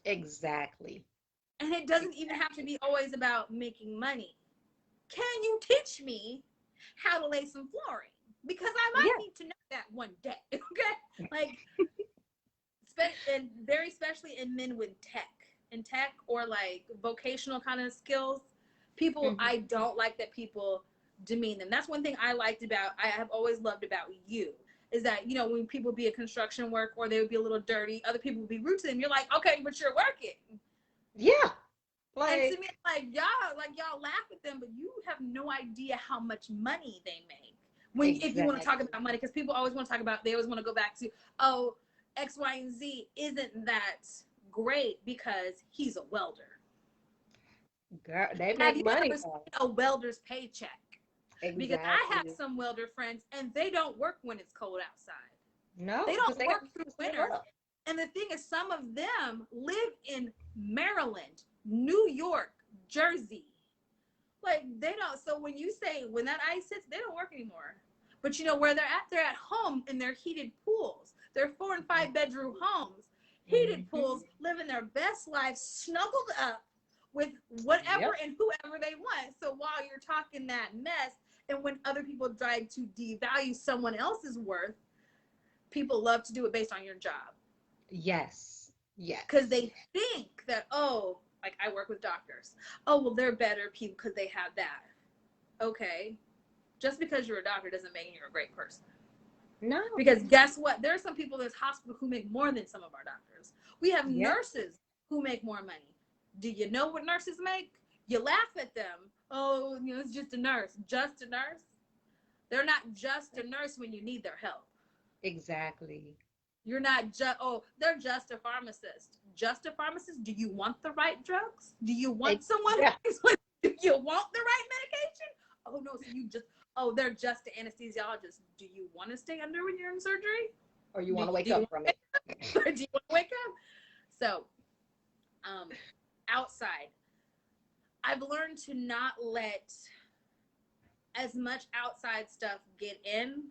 Exactly. And it doesn't even have to be always about making money. Can you teach me how to lay some flooring? Because I might Yeah. need to know that one day. Okay. Like, and very especially in men with tech or like vocational kind of skills, people, Hmm. I don't like that people demean them. That's one thing I have always loved about you, is that, when people be at construction work or they would be a little dirty, other people would be rude to them. You're like, okay, but you're working. Yeah. And to me, Like, y'all laugh at them, but you have no idea how much money they make. If you want to talk exactly. about money, because people always want to talk about, they always want to go back to, oh, X, Y, and Z isn't that great because he's a welder. Girl, they Have make you money ever seen though. a welder's paycheck? Because I have Exactly. some welder friends, and they don't work when it's cold outside. They No, because don't they got work through to save winters. up. And the thing is, some of them live in Maryland, New York, Jersey. Like, they don't. So when you say, when that ice hits, they don't work anymore. But you know where they're at? They're at home in their heated pools. They're 4 and 5 bedroom homes, heated Hmm. pools, living their best life, snuggled up with whatever Yep. and whoever they want. So while you're talking that mess, and when other people try to devalue someone else's worth, people love to do it based on your job. Yes. Because Yes. they think that, oh, like I work with doctors. Oh, well, they're better people because they have that. Okay. Just because you're a doctor doesn't make you a great person. No. Because guess what? There are some people in this hospital who make more than some of our doctors. We have Yeah. nurses who make more money. Do you know what nurses make? You laugh at them. Oh, it's just a nurse. Just a nurse? They're not just a nurse when you need their help. Exactly. You're not just, oh, they're just a pharmacist. Just a pharmacist? Do you want the right drugs? Do you want someone Yeah. who's do you want the right medication? Oh, no, so you just, oh, they're just an anesthesiologist. Do you want to stay under when you're in surgery? Or you want to Do wake you up want from to it. wake up? Do you want to wake up? So, um, outside, I've learned to not let as much outside stuff get in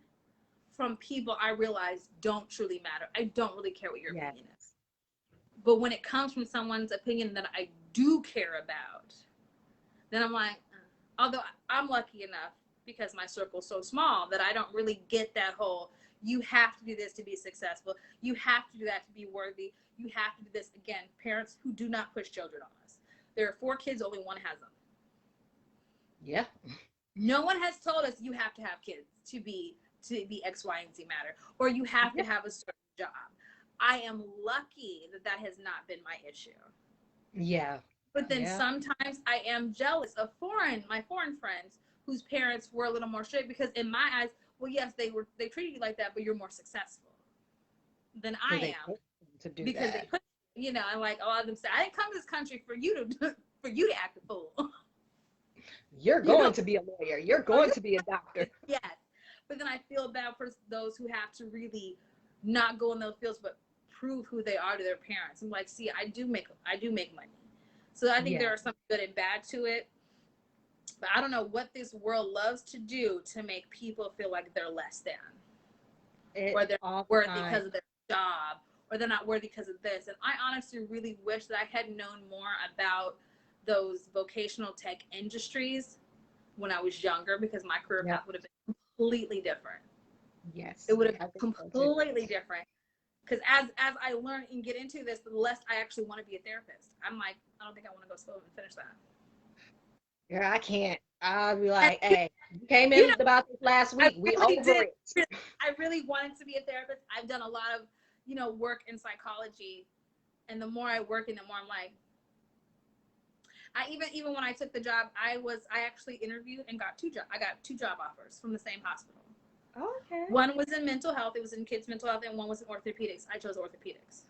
from people I realize don't truly matter. I don't really care what your Yes. opinion is. But when it comes from someone's opinion that I do care about, then I'm like, although I'm lucky enough because my circle's so small that I don't really get that whole, you have to do this to be successful. You have to do that to be worthy. You have to do this. Again, parents who do not push children on us. There are 4 kids, only one has them. Yeah. No one has told us you have to have kids to be X, Y, and Z matter, or you have to Yeah. have a certain job. I am lucky that that has not been my issue. Yeah. But then Yeah. sometimes I am jealous of my foreign friends whose parents were a little more strict, because in my eyes, well, yes, they treated you like that, but you're more successful than I Because they am put them to do because they that. put, and like a lot of them say, I didn't come to this country for you to for you to act a fool. You're you going know, to be a lawyer. You're oh, going to be a doctor. yes. But then I feel bad for those who have to really not go in those fields, but prove who they are to their parents. I'm like, see, I do make money. So I think Yeah. there are some good and bad to it. But I don't know what this world loves to do to make people feel like they're less than, or they're All the worthy time. because of their job, or they're not worthy because of this. And I honestly really wish that I had known more about those vocational tech industries when I was younger, because my career Yep. path would have been completely different. It Yes. would have I been think so too. completely different. Because as I learn and get into this, the less I actually want to be a therapist. I'm like, I don't think I want to go school and finish that. Yeah, I can't. I'll be And like, hey, you came you know, in about this last I week. We really over did. it. I really wanted to be a therapist. I've done a lot of, work in psychology, and the more I work in, the more I'm like, I even when I took the job, I actually interviewed and got I got 2 job offers from the same hospital. Okay. One was in mental health. It was in kids mental health, and one was in orthopedics. I chose orthopedics.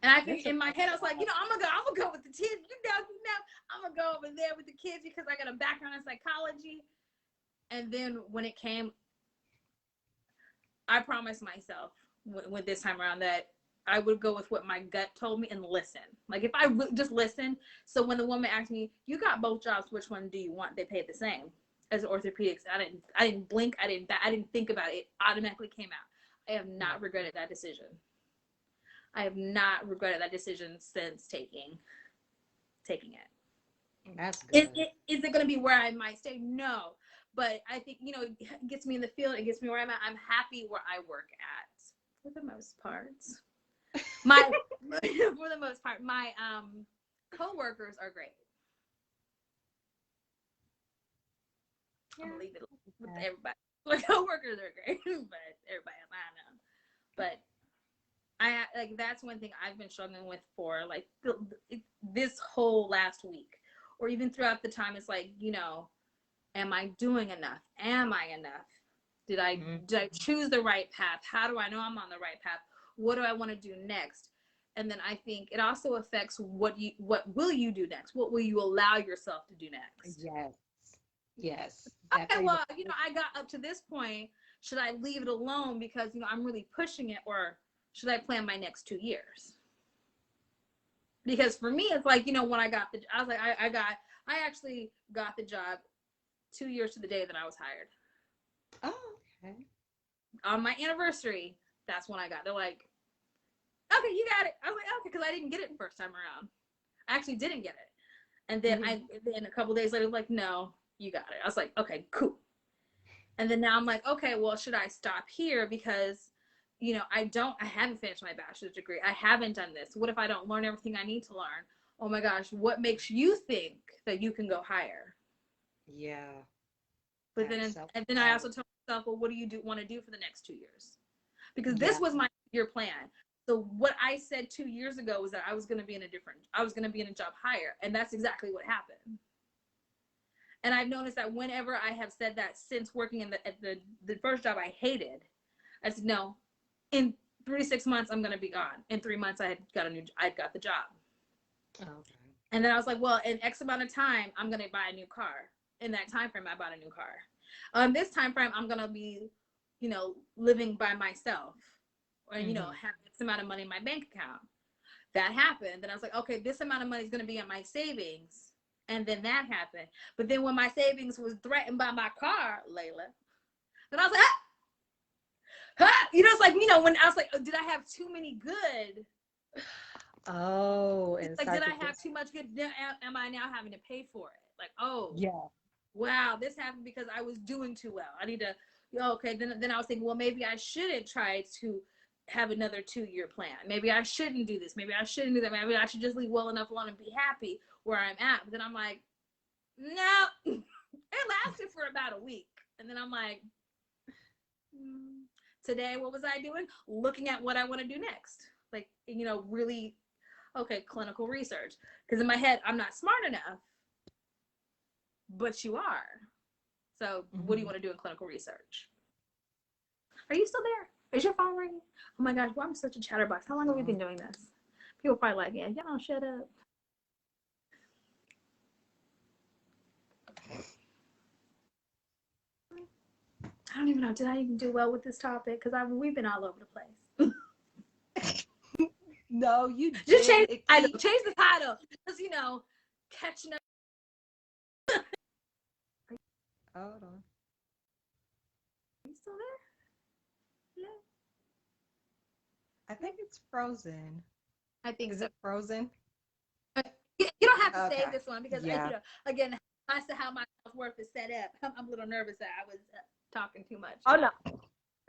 And I can, in my head, I was like, I'm gonna go with the kids. I'm gonna go over there with the kids because I got a background in psychology. And then when it came, I promised myself with this time around that I would go with what my gut told me and listen. Like if I just listen. So when the woman asked me, "You got both jobs. Which one do you want?" They paid the same as orthopedics. I didn't blink. I didn't think about it. It automatically came out. I have not regretted that decision. I have not regretted that decision since taking it. That's good. Is it going to be where I might stay? No. But I think, it gets me in the field. It gets me where I'm at. I'm happy where I work at for the most part. For the most part, my coworkers are great. Yeah. I'm going to leave it with everybody. My coworkers are great, but everybody else, I don't know. But that's one thing I've been struggling with for like this whole last week, or even throughout the time. It's like, am I doing enough? Am I enough? Did I choose the right path? How do I know I'm on the right path? What do I want to do next? And then I think it also affects what will you do next? What will you allow yourself to do next? Yes. Okay, well, I got up to this point. Should I leave it alone because, I'm really pushing it, or should I plan my next 2 years? Because for me, it's like, when I was like, I actually got the job 2 years to the day that I was hired. Oh, okay. On my anniversary, that's when I got. They're like, okay, you got it. I was like, okay, because I didn't get it the first time around. I actually didn't get it. And then then a couple days later, like, no, you got it. I was like, okay, cool. And then now I'm like, okay, well, should I stop here? Because, I haven't finished my bachelor's degree. I haven't done this. What if I don't learn everything I need to learn? Oh my gosh, what makes you think that you can go higher? Yeah. But then I also told myself, well, what do you want to do for the next 2 years? Because this was my year plan. So what I said 2 years ago was that I was going to be in a job higher. And that's exactly what happened. And I've noticed that whenever I have said that since working at the first job I hated, I said, no, in 3 to 6 months, I'm going to be gone. In 3 months, I'd got the job. Okay. And then I was like, well, in X amount of time, I'm going to buy a new car. In that time frame, I bought a new car. This time frame, I'm going to be, living by myself, or, have X amount of money in my bank account. That happened. Then I was like, okay, this amount of money is going to be in my savings. And then that happened. But then when my savings was threatened by my car, Layla, then I was like, it's like, when I was like, did I have too many good? Oh, it's like, did I have too much good? Am I now having to pay for it? Like, oh, yeah. Wow, this happened because I was doing too well. I need to, okay. Then I was thinking, well, maybe I shouldn't try to have another 2-year plan. Maybe I shouldn't do this. Maybe I shouldn't do that. Maybe I should just leave well enough alone and be happy where I'm at. But then I'm like, no. It lasted for about a week. And then I'm like, today, what was I doing? Looking at what I want to do next. Like, really, okay, clinical research. Because in my head, I'm not smart enough, but you are. So what do you want to do in clinical research? Are you still there? Is your phone ringing? Oh my gosh, well, I'm such a chatterbox. How long have we been doing this? People are probably like, yeah, y'all don't shut up. I don't even know. Did I even do well with this topic? Because we've been all over the place. No, you just change the title. Just catching up. Hold on. Are you still there? No. I think it's frozen. I think Is it frozen? You don't have to save this one because again, I said how my self-worth is set up. I'm a little nervous that I was talking too much. Oh no,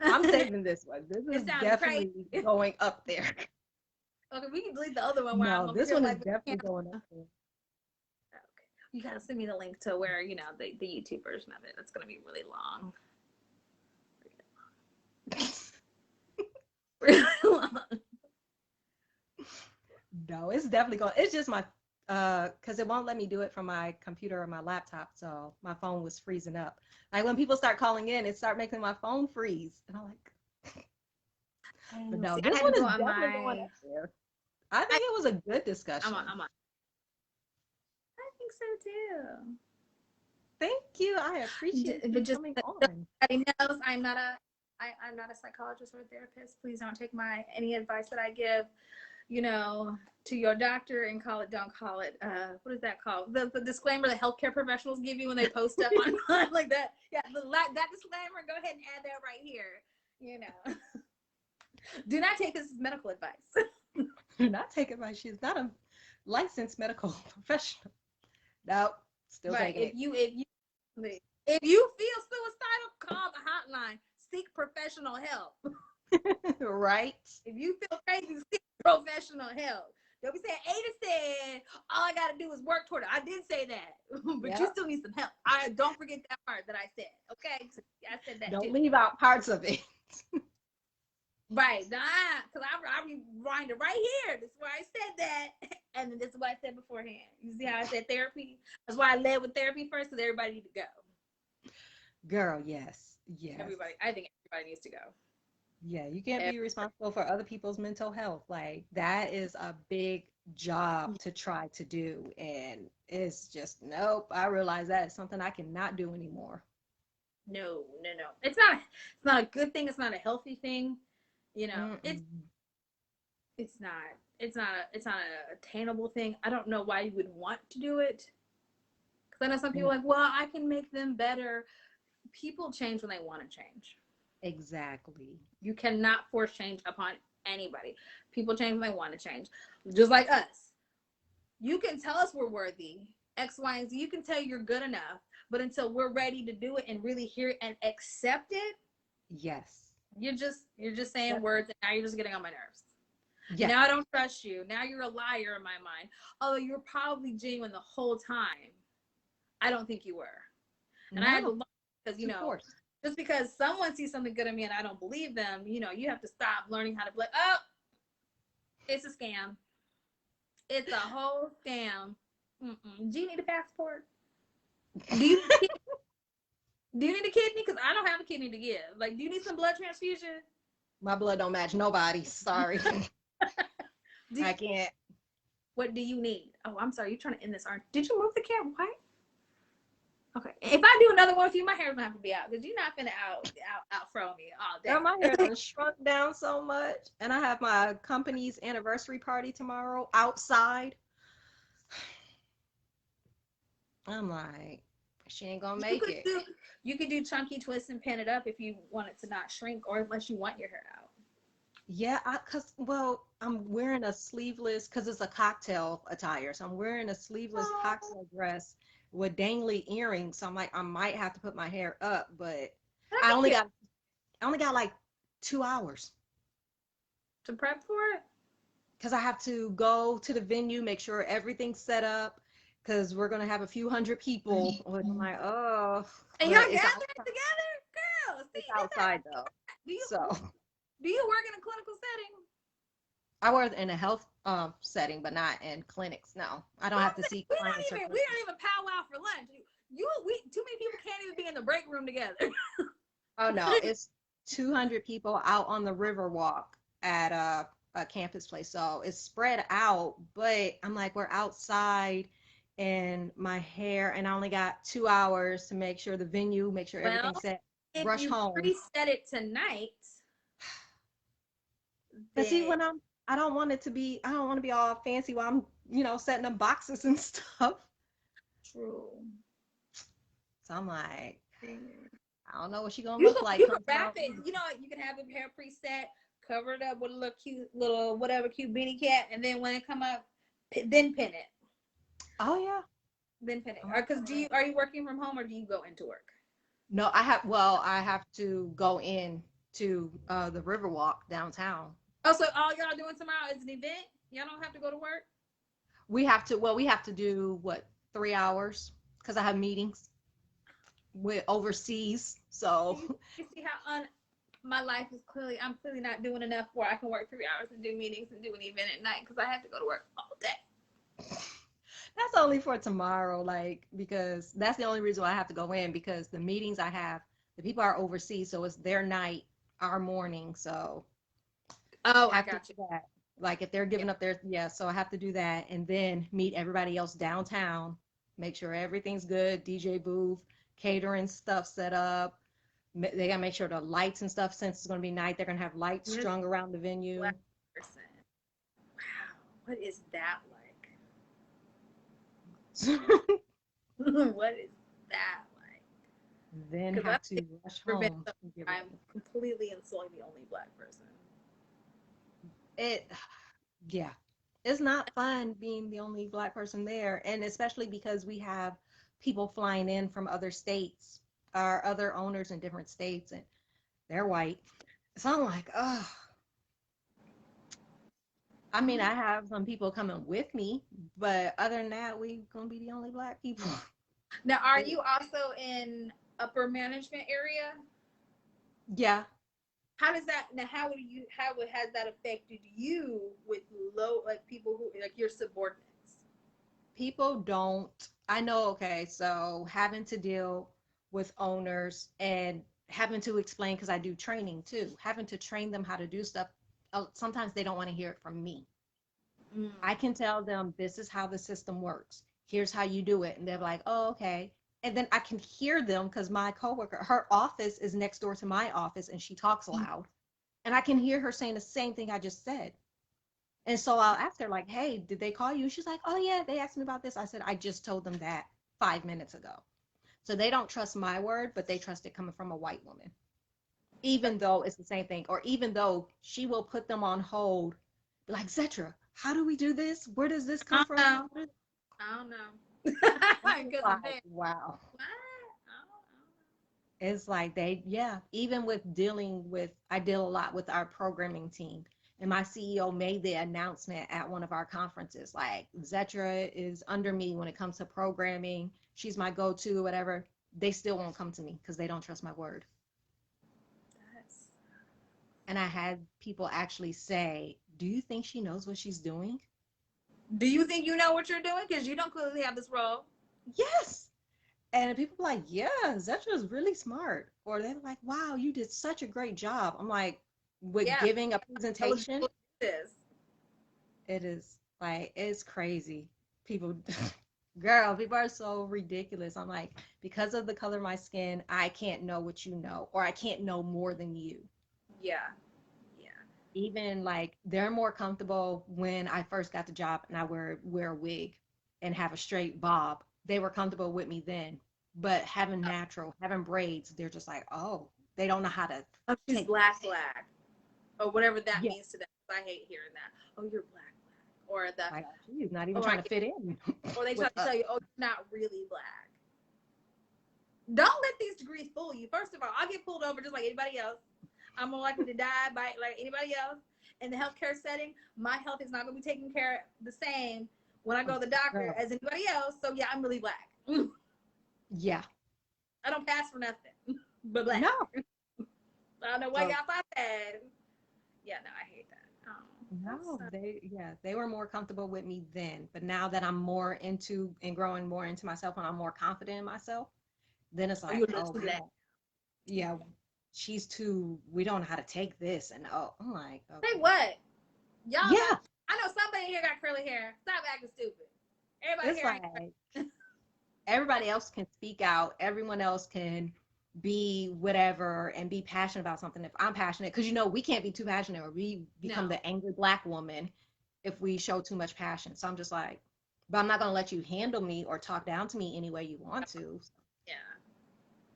I'm saving this one. This is definitely going up there. Okay, we can delete the other one. No, this one is definitely going up there. Okay, you gotta send me the link to where the YouTube version of it. It's gonna be really long. Really long. No, it's definitely going. It's just my because it won't let me do it from my computer or my laptop, so my phone was freezing up. Like when people start calling in, it start making my phone freeze, and I'm like, but no, this one is definitely going up there. I think it was a good discussion. I'm on. I think so too. Thank you. I appreciate you But just coming so on. everybody knows, I'm not a psychologist or a therapist. Please don't take any advice that I give, to your doctor and don't call it, what is that called? The disclaimer that healthcare professionals give you when they post stuff online like that. Yeah, that disclaimer, go ahead and add that right here. Do not take this as medical advice. Do not take advice. She's not a licensed medical professional. Nope. Still Right. taking If you feel suicidal, call the hotline. Seek professional help. it. Right? If you feel crazy, seek professional help. Don't be saying, Ada said, all I got to do is work toward it. I did say that, but you still need some help. Don't forget that part that I said. Okay? I said that Don't too. leave out parts of it. Right. Because I rewind it right here. This is where I said that. And then this is what I said beforehand. You see how I said therapy? That's why I led with therapy first, because everybody needs to go. Girl, yes. Yes. I think everybody needs to go. Yeah, you can't be responsible for other people's mental health. Like, that is a big job to try to do. And it's just, nope, I realize that is something I cannot do anymore. No. It's not a good thing. It's not a healthy thing. It's not an attainable thing. I don't know why you would want to do it. Because I know some people are like, well, I can make them better. People change when they want to change. Exactly. You cannot force change upon anybody. People change when they want to change. Just like us. You can tell us we're worthy, X, Y, and Z. You can tell you're good enough. But until we're ready to do it and really hear it and accept it, yes, you're just saying words, and now you're just getting on my nerves. Yeah. Now I don't trust you. Now you're a liar in my mind. Although you're probably genuine the whole time. I don't think you were. And I had to learn, because, just because someone sees something good in me and I don't believe them, you have to stop learning how to be like, oh, it's a scam. It's a whole scam. Do you need a passport? Do you need a kidney? Because I don't have a kidney to give. Like, do you need some blood transfusion? My blood don't match nobody. Sorry. I can't. What do you need? Oh, I'm sorry. You're trying to end this, aren't you? Did you move the camera? What? Okay. If I do another one with you, my hair's gonna have to be out, because you're not gonna out throw me all day. Girl, my hair has shrunk down so much, and I have my company's anniversary party tomorrow outside. I'm like, she ain't gonna make it. You could do chunky twists and pin it up if you want it to not shrink, or unless you want your hair out. Yeah, I'm wearing a sleeveless, because it's a cocktail attire, so I'm wearing a sleeveless cocktail dress with dangly earrings. So I'm like, I might have to put my hair up, but I only got like 2 hours to prep for it, because I have to go to the venue, make sure everything's set up, because we're gonna have a few hundred people. I'm like, oh. And y'all gathering together, girl. It's outside though. Do you work in a clinical setting? I work in a health setting, but not in clinics. No, I don't have to see clients. We don't even powwow for lunch. Too many people can't even be in the break room together. Oh no, it's 200 people out on the river walk at a campus place. So it's spread out, but I'm like, we're outside, and my hair, and I only got 2 hours to make sure everything's set. Rush home. If you preset it tonight. But see, I don't want to be all fancy while I'm, setting up boxes and stuff. True. So I'm like, I don't know what she's gonna look like. You can wrap it. You can have the hair preset, cover it up with a little cute cute beanie cap, and then when it come up, then pin it. Oh yeah. Then pin it. Because are you working from home, or do you go into work? No, I have to go in to the Riverwalk downtown. Oh, so all y'all doing tomorrow is an event? Y'all don't have to go to work? We have to do 3 hours, because I have meetings with overseas. So you see how my life is I'm clearly not doing enough where I can work 3 hours and do meetings and do an event at night, because I have to go to work all day. That's only for tomorrow, because that's the only reason why I have to go in, because the meetings I have, the people are overseas, so it's their night, our morning, so. Oh, I got you. Like if they're giving up their, yeah, so I have to do that and then meet everybody else downtown, make sure everything's good, DJ booth, catering stuff set up. They gotta make sure the lights and stuff, since it's gonna be night, they're gonna have lights Yes, strung around the venue. Black person. Wow. What is that like? What is that like? Then Because have I've to rush never been home and get I'm ready. completely and solely the only Black person. It, yeah, it's not fun being the only Black person there, and especially because we have people flying in from other states, our other owners in different states, and they're white. So I'm like, oh, I mean, I have some people coming with me, but other than that, we gonna be the only Black people. Now, are you also in upper management area? Yeah, How does that now? Has that affected you with low like people who like your subordinates? people don't. I know, okay, so having to deal with owners and having to explain, because I do training too, having to train them how to do stuff. Sometimes they don't want to hear it from me. Mm. I can tell them this is how the system works. Here's how you do it. And they're like, oh, okay. And then I can hear them because my coworker, her office is next door to my office and she talks loud. And I can hear her saying the same thing I just said. And so I'll ask her, like, hey, did they call you? She's like, oh, yeah, they asked me about this. I said, I just told them that 5 minutes ago. So they don't trust my word, but they trust it coming from a white woman, even though it's the same thing. Or even though she will put them on hold, be like, Zetra, how do we do this? Where does this come I don't from? know. I don't know. Because I'm Like, there. wow. What? I don't It's like they, yeah, even with dealing with, I deal a lot with our programming team. And my CEO made the announcement at one of our conferences, like Zetra is under me when it comes to programming. She's my go-to, whatever. They still won't come to me because they don't trust my word. That's- And I had people actually say, do you think she knows what she's doing? Do you think you know what you're doing? Because you don't clearly have this role. Yes. And people are like, yeah, Zetra is really smart. Or they're like, wow, you did such a great job. I'm like, with Yeah. giving a I was presentation, this. it is like, it's crazy. People, girl, people are so ridiculous. I'm like, because of the color of my skin, I can't know what you know, or I can't know more than you. Yeah. Yeah. Even like, they're more comfortable when I first got the job and I wear a wig and have a straight bob. They were comfortable with me then. But having natural, having braids, they're just like, oh, they don't know how to Oh, she's take. black. Or whatever that Yeah, means to them. I hate hearing that. Oh, you're black. Or the, like she's not even or I trying to fit in or they try with to us. tell you, oh, you're not really black. Don't let these degrees fool you. First of all, I'll get pulled over just like anybody else. I'm more likely to die by like anybody else. In the healthcare setting, my health is not going to be taken care of the same when I go to the doctor Girl. as anybody else. So yeah, I'm really black. Yeah, I don't pass for nothing, but black. no, I don't know why so y'all thought that. Yeah, no, I hate that. no, That's, they were more comfortable with me then. But now that I'm more into and growing more into myself and I'm more confident in myself, then it's oh, you like, a little oh, too black. yeah, she's too, we don't know how to take this. And oh, I'm like, Say okay. what? Y'all got, Yeah, I know somebody here got curly hair. Stop acting stupid. Everybody it's here like ain't. everybody else can speak out, everyone else can be whatever and be passionate about something. If I'm passionate, because we can't be too passionate or we become No. the angry black woman if we show too much passion. So I'm just like, but I'm not going to let you handle me or talk down to me any way you want to. Yeah.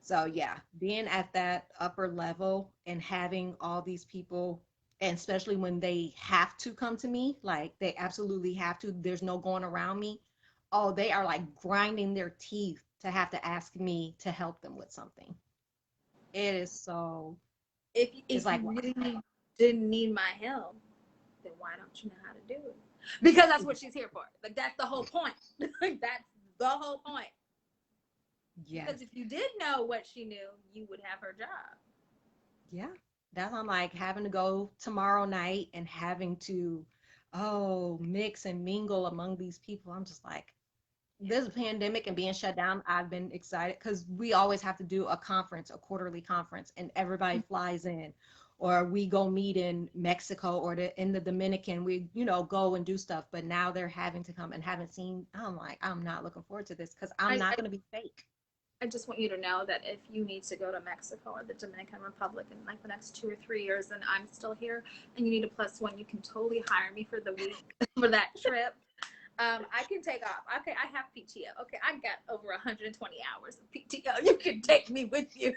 So yeah, being at that upper level and having all these people, and especially when they have to come to me, like they absolutely have to, there's no going around me. Oh, they are like grinding their teeth to have to ask me to help them with something. It is so, it's If you like, wow. really didn't need my help, then why don't you know how to do it? Because that's what she's here for. Like that's the whole point. That's the whole point. Yes. Because if you did know what she knew, you would have her job. Yeah. That's I'm like having to go tomorrow night and having to, oh, mix and mingle among these people. I'm just like, this pandemic and being shut down, I've been excited because we always have to do a conference, a quarterly conference, and everybody flies in. or we go meet in Mexico or in the Dominican, we, go and do stuff. But now they're having to come and haven't seen. I'm like, I'm not looking forward to this because I'm not going to be fake. I just want you to know that if you need to go to Mexico or the Dominican Republic in like the next 2 or 3 years and I'm still here and you need a +1, you can totally hire me for the week for that trip. I can take off. Okay, I have PTO. Okay, I got over 120 hours of PTO. You can take me with you.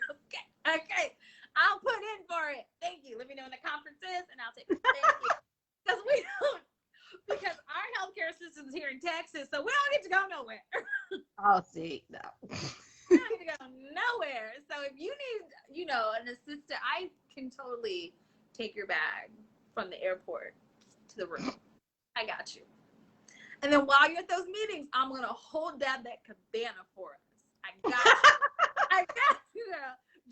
Okay. I'll put in for it. Thank you. Let me know when the conference is and I'll take it. Thank you. Because our healthcare system is here in Texas, so we don't get to go nowhere. Oh, see, no. We don't get to go nowhere. So if you need, an assistant, I can totally take your bag from the airport to the room. I got you. And then while you're at those meetings, I'm gonna hold down that cabana for us. I got you. I got you.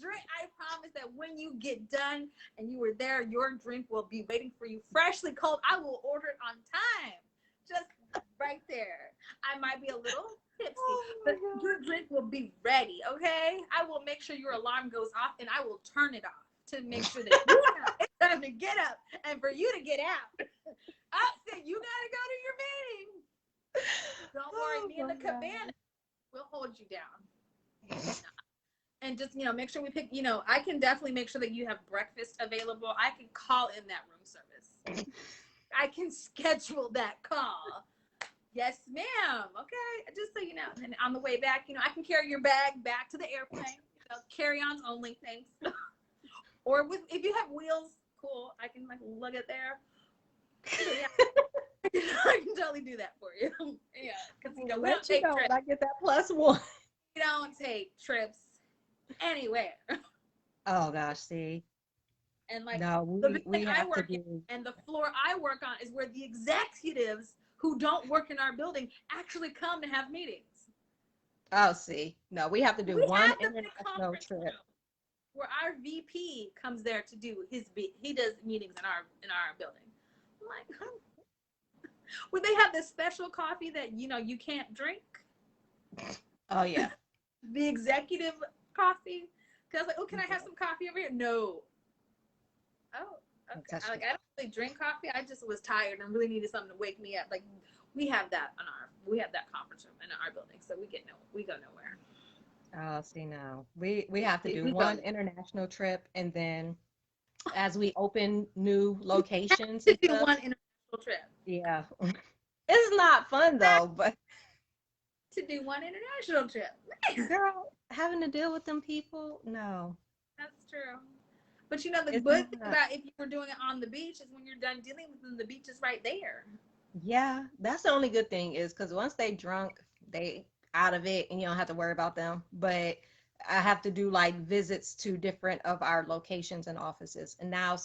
Drink. I promise that when you get done and you were there, your drink will be waiting for you, freshly cold. I will order it on time, just right there. I might be a little tipsy, but your drink will be ready. Okay. I will make sure your alarm goes off, and I will turn it off to make sure that you know it's time to get up and for you to get out. I said you gotta go to your meeting. Don't worry, me and the cabana will hold you down. And just, make sure we pick, I can definitely make sure that you have breakfast available. I can call in that room service. I can schedule that call. Yes, ma'am. Okay. Just so you know. And on the way back, I can carry your bag back to the airplane. Carry-ons only, thanks. Or if you have wheels, cool. I can lug it there. So, yeah. I can totally do that for you. Yeah. Because, we don't take trips. I get that +1. We don't take trips anywhere. Oh gosh, see. And no, we have to do. And the floor I work on is where the executives who don't work in our building actually come to have meetings. Oh, see. No, we have to do one international trip where our VP comes there to do he does meetings in our building. I'm like, where they have this special coffee that you can't drink. Oh yeah. The executive coffee. Because I was like, oh, can I have some coffee over here? No. Oh, okay. I don't really drink coffee. I just was tired and really needed something to wake me up. Like we have that conference room in our building, so we go nowhere. Oh, see, now we have to do one international trip, and then as we open new locations, do one international trip. Yeah, it's not fun though, but to do one international trip. Girl, having to deal with them people, no. That's true. But the good thing about if you were doing it on the beach is when you're done dealing with them, the beach is right there. Yeah, that's the only good thing is because once they drunk, they out of it and you don't have to worry about them. But I have to do visits to different of our locations and offices. And now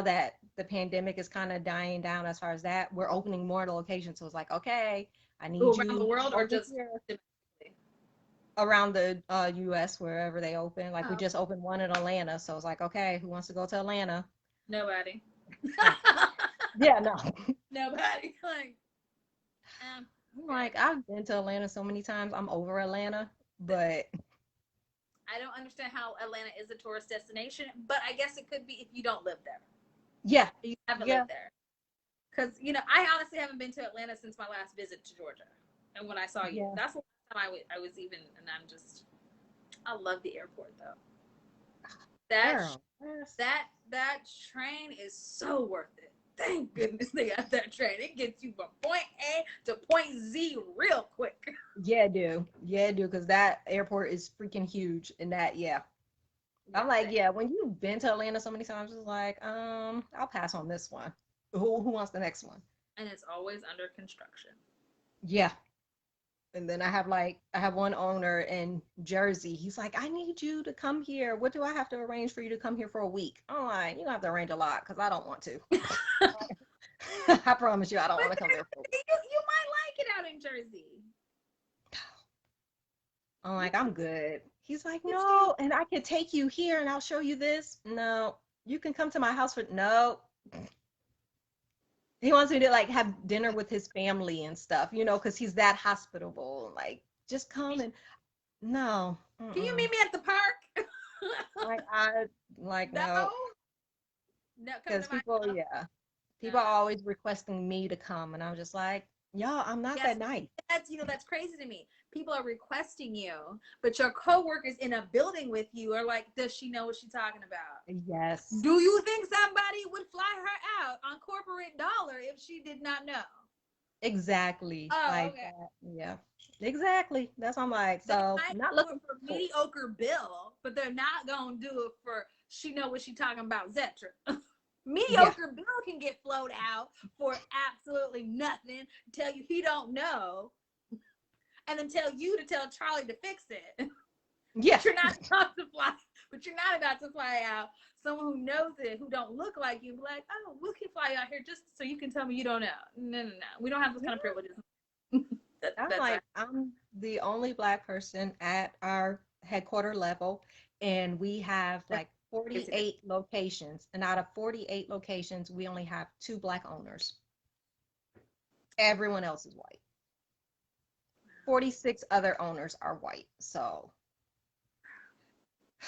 that the pandemic is kind of dying down as far as that, we're opening more locations. So it's like, okay, I need you around the world or just here. Around the U.S. wherever they open. We just opened one in Atlanta, so it's like, okay, who wants to go to Atlanta? Nobody. Yeah, no. Nobody. I've been to Atlanta so many times. I'm over Atlanta, but I don't understand how Atlanta is a tourist destination, but I guess it could be if you don't live there. Yeah. You haven't lived there. Because, I honestly haven't been to Atlanta since my last visit to Georgia. And when I saw you, that's the last time I was even, and I love the airport though. That train is so worth it. Thank goodness they got that train. It gets you from point A to point Z real quick. Yeah, dude. Because that airport is freaking huge. And that, I'm like, when you've been to Atlanta so many times, it's like, I'll pass on this one. Who wants the next one? And it's always under construction. Yeah. And then I have one owner in Jersey. He's like, I need you to come here. What do I have to arrange for you to come here for a week? I'm like, you don't have to arrange a lot because I don't want to. I promise you, I don't want to come here for a week. You might like it out in Jersey. I'm like, I'm good. He's like, no, and I can take you here and I'll show you this. No, you can come to my house no. He wants me to have dinner with his family and stuff, because he's that hospitable. Just come and no. Can you meet me at the park? No. No, come Because to my people, house. yeah, No. people are always requesting me to come, and I'm just like, y'all, I'm not Yes, that nice. that's crazy to me. People are requesting you, but your coworkers in a building with you are like, does she know what she's talking about? Yes, Do you think somebody would fly her out on corporate dollar if she did not know? exactly Oh, like okay. that. Yeah, exactly. That's what I'm like. They So might I'm not do it looking for for. mediocre bill, but they're not gonna do it for she know what she talking about Zetra. Yeah, Mediocre bill can get flowed out for absolutely nothing, tell you he don't know, and then tell you to tell Charlie to fix it. yeah, But you're not about to fly. But you're not about to fly out someone who knows it, who don't look like you. Be like, oh, we can fly out here just so you can tell me you don't know. No, no, no. We don't have those kind of yeah. privileges. I'm That's right. like, I'm the only Black person at our headquarter level, and we have That's like crazy. 48 locations. And out of 48 locations, we only have two Black owners. Everyone else is white. 46 other owners are white. So, Sounds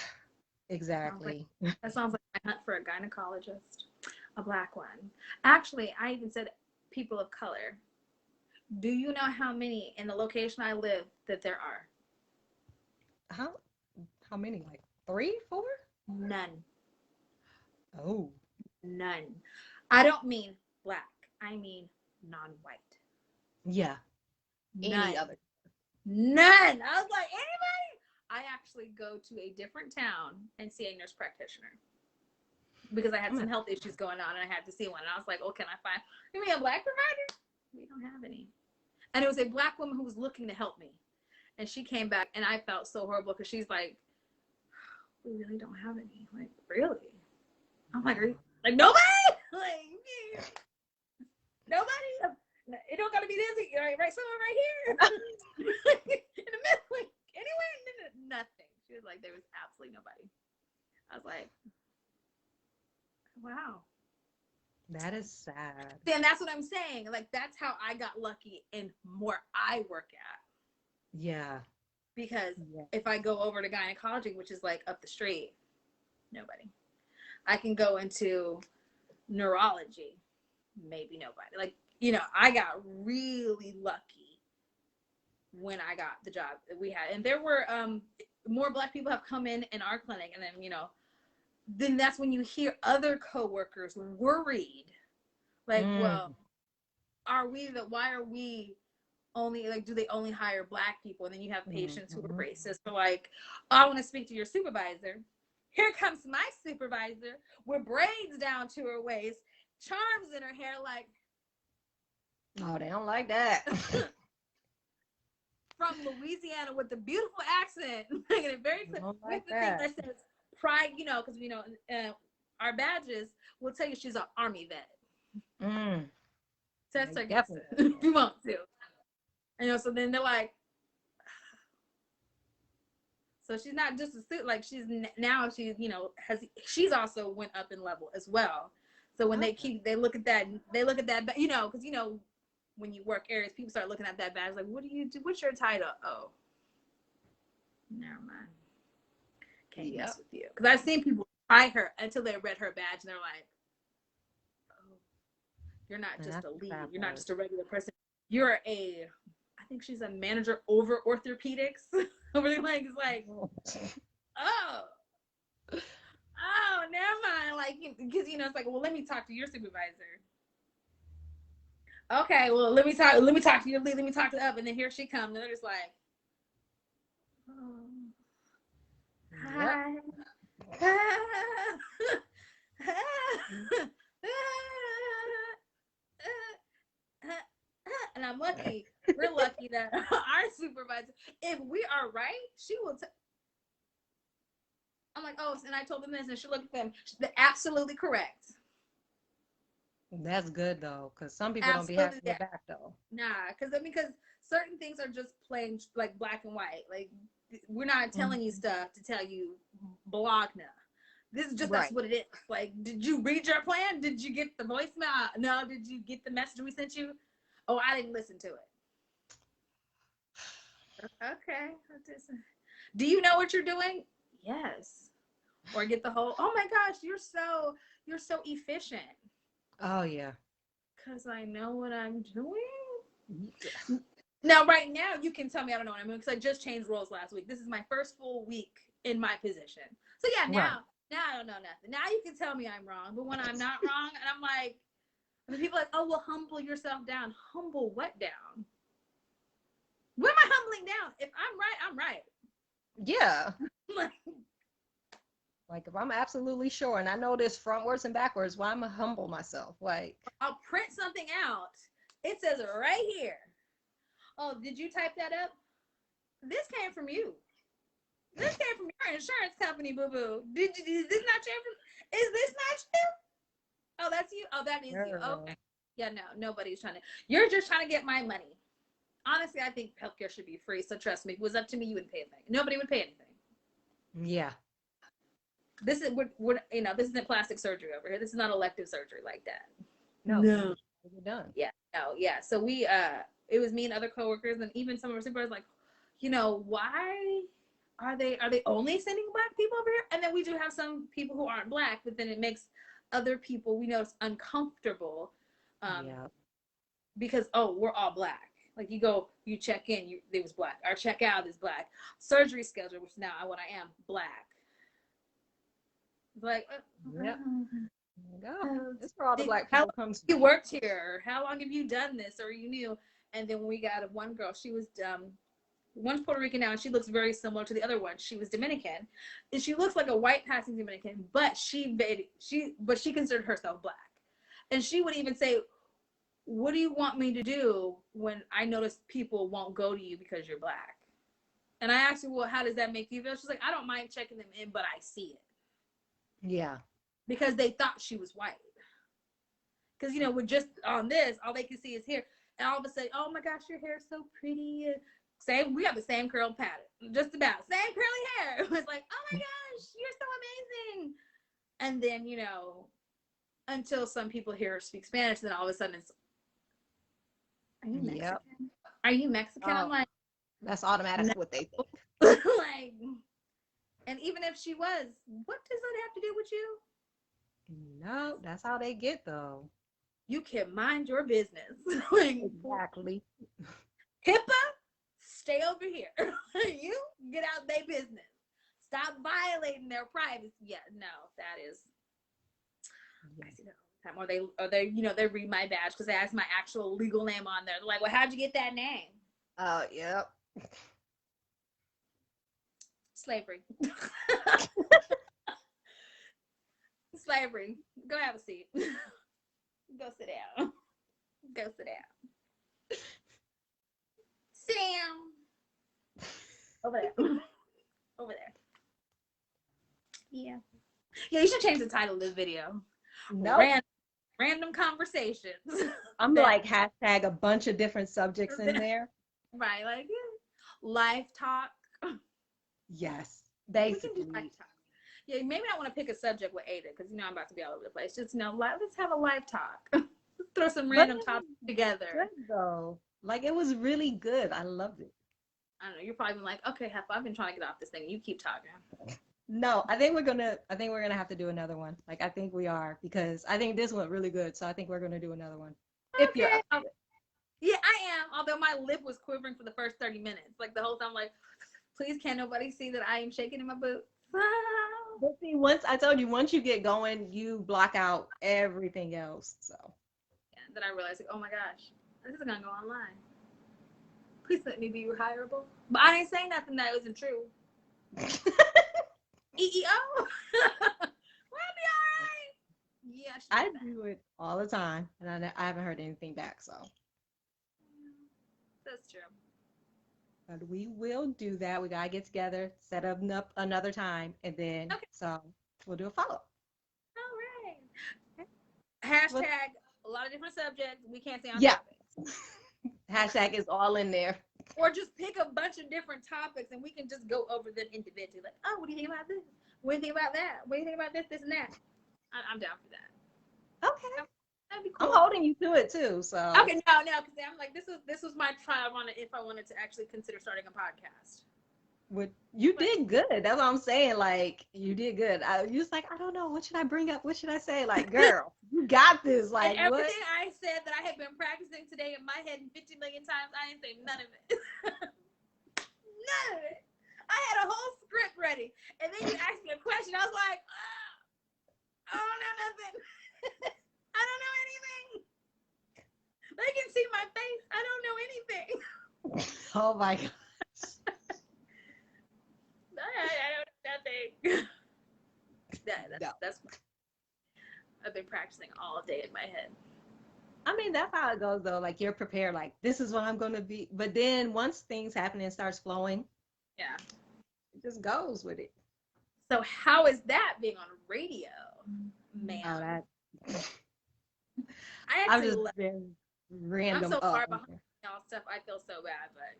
like exactly. that sounds like my hunt for a gynecologist, a black one. Actually, I even said people of color. Do you know how many in the location I live that there are? How how many? Like three, four? None. Oh, None. I don't mean black. I mean non-white. yeah. Any None. other? None. I was like, anybody? I actually go to a different town and see a nurse practitioner because I had I'm some gonna, health issues going on and I had to see one. And I was like, oh, can I find give me a black provider? We don't have any. And it was a black woman who was looking to help me. And she came back and I felt so horrible because she's like, we really don't have any. Like, really? I'm like, are you like nobody? Like, nobody? It don't gotta be this, right somewhere right here. In the middle, like anywhere, nothing. She was like, there was absolutely nobody. I was like, wow. that is sad. Then that's what I'm saying. Like that's how I got lucky in where I work at. Yeah. Because Yeah. if I go over to gynecology, which is like up the street, nobody. I can go into neurology, maybe nobody. Like, I got really lucky when I got the job that we had. And there were more black people have come in our clinic. And then that's when you hear other coworkers worried. Like, well, Mm. why are we only like, do they only hire black people? And then you have patients who are Mhm. racist. So like, oh, I want to speak to your supervisor. Here comes my supervisor with braids down to her waist, charms in her hair, like, Oh, they don't like that. from Louisiana with the beautiful accent, making it very They clear don't with like the thing that. that says pride, because our badges will tell you she's an army vet. Mm. Test They her guesses definitely don't if like you want to. So then they're like, so she's not just a suit, like she's now she's also went up in level as well. So when that. they look at that, because when you work areas, people start looking at that badge like, what do you do? What's your title? Oh, never mind. Can't Yep. mess with you. Because I've seen people try her until they read her badge and they're like, oh, you're not And just that's a the lead. sad You're not part. just a regular person. You're I think she's a manager over orthopedics. Over the legs, like, oh, never mind. Like, because it's like, well, let me talk to your supervisor. Okay, well, let me talk to your lead. Let me talk to up, and then here she comes, and they're just like, oh, Yep. hi. And I'm lucky. We're lucky that our supervisor, if we are right, she will. I'm like, oh, and I told them this, and she looked at them. They're absolutely correct. That's good though, because some people don't be Absolutely, having your yeah. back though. Nah, because certain things are just plain like black and white. Like we're not telling you Mhm. stuff to tell you blogna. This is just that's Right. what it is. Like, did you read your plan? Did you get the voicemail? No. Did you get the message we sent you? Oh, I didn't listen to it. Okay. Do you know what you're doing? Yes. or get the whole, oh my gosh, you're so efficient. Oh yeah. Because I know what I'm doing. Now, right now, you can tell me I don't know what I'm doing because I just changed roles last week. This is my first full week in my position. So yeah, now I don't know nothing. Now you can tell me I'm wrong, but when I'm not wrong, and I'm like, I mean, people are like, oh, well, humble yourself down. Humble what down? What am I humbling down? If I'm right, I'm right. Yeah. Like if I'm absolutely sure and I know this frontwards and backwards, why am I humble myself? Like I'll print something out. It says right here. Oh, did you type that up? This came from you. This came from your insurance company, boo boo. Is this not your? Is this not you? Oh, that's you. Oh, that is you. Okay. Yeah, no, nobody's trying to. You're just trying to get my money. Honestly, I think healthcare should be free. So trust me, if it was up to me, you wouldn't pay anything. Nobody would pay anything. yeah. This is we're this isn't plastic surgery over here. This is not elective surgery like that. No. You're done. Yeah, no, yeah. So we it was me and other coworkers and even some of our supervisors like, why are they only sending black people over here? And then we do have some people who aren't black, but then it makes other people we notice uncomfortable because we're all black. Like you check in, it was black. Our check out is black. Surgery schedule, which now what I am, black. Like, yep. This for all the black people comes. You worked here. How long have you done this? Or you knew? And then we got one girl. She was one's Puerto Rican now, and she looks very similar to the other one. She was Dominican, and she looks like a white passing Dominican, but she considered herself black. And she would even say, "What do you want me to do when I notice people won't go to you because you're black?" And I asked her, "Well, how does that make you feel?" She's like, "I don't mind checking them in, but I see it." Yeah. Because they thought she was white. Because, we're just on this, all they can see is here. And all of a sudden, oh my gosh, your hair is so pretty. We have the same curl pattern, just about. Same curly hair. It was like, oh my gosh, you're so amazing. And then, until some people here speak Spanish, then all of a sudden it's, are you Mexican? Yep. Are you Mexican? I'm like, that's automatic no. What they think. Like, and even if she was, what does that have to do with you? No, that's how they get though. You can mind your business. Like, exactly. HIPAA, stay over here. You get out their business. Stop violating their privacy. Yeah, no, that is. I see that all the time. Or they read my badge because they ask my actual legal name on there. They're like, well, how'd you get that name? Oh, yep. Slavery. Slavery. Go have a seat. Go sit down. Go sit down. Sit down. Over there. Over there. Yeah. Yeah, you should change the title of this video. No. Random conversations. I'm like hashtag a bunch of different subjects in there. Right, like life talk. Yes, basically. Life talk. Yeah, maybe I want to pick a subject with Aida because I'm about to be all over the place. Just let's have a life talk. Let's throw some random topics together. Good though. Like it was really good. I loved it. I don't know. You're probably like, okay, Hef, I've been trying to get off this thing. You keep talking. No, I think we're gonna have to do another one. Like I think we are because I think this went really good. So I think we're gonna do another one. Okay. If you're up to it. Yeah, I am. Although my lip was quivering for the first 30 minutes. Like the whole time, like, please can't nobody see that I am shaking in my boots. But see, once you get going, you block out everything else. So. Yeah, then I realized, like, oh my gosh, this is gonna go online. Please let me be hireable. But I didn't say nothing that wasn't true. EEO. We'll be all right. Yeah, I do it all the time, and I haven't heard anything back. So. That's true. But we will do that. We gotta get together, set up another time, and then so we'll do a follow-up. All right. Hashtag a lot of different subjects. We can't say on topics. Hashtag is all in there. Or just pick a bunch of different topics and we can just go over them individually. Like, oh, what do you think about this? What do you think about that? What do you think about this, this, and that? I'm down for that. Okay. That'd be cool. I'm holding you to it too. So okay, no, because I'm like this was my try. If I wanted to actually consider starting a podcast. You did good. That's what I'm saying. Like, you did good. You was like, I don't know. What should I bring up? What should I say? Like, girl, you got this. And Like, what? everything I said that I had been practicing today in my head 50 million times, I didn't say none of it. None of it. I had a whole script ready. And then you asked me a question. I was like, I don't know nothing. I don't know anything. They can see my face. I don't know anything. Oh my gosh. I don't know nothing. That's I've been practicing all day in my head. I mean, that's how it goes though. Like, you're prepared, like, this is what I'm gonna be. But then once things happen and starts flowing, Yeah. it just goes with it. So how is that being on radio, man? Oh, that I I'm actually just being random. I'm so up. far behind y'all stuff. I feel so bad, but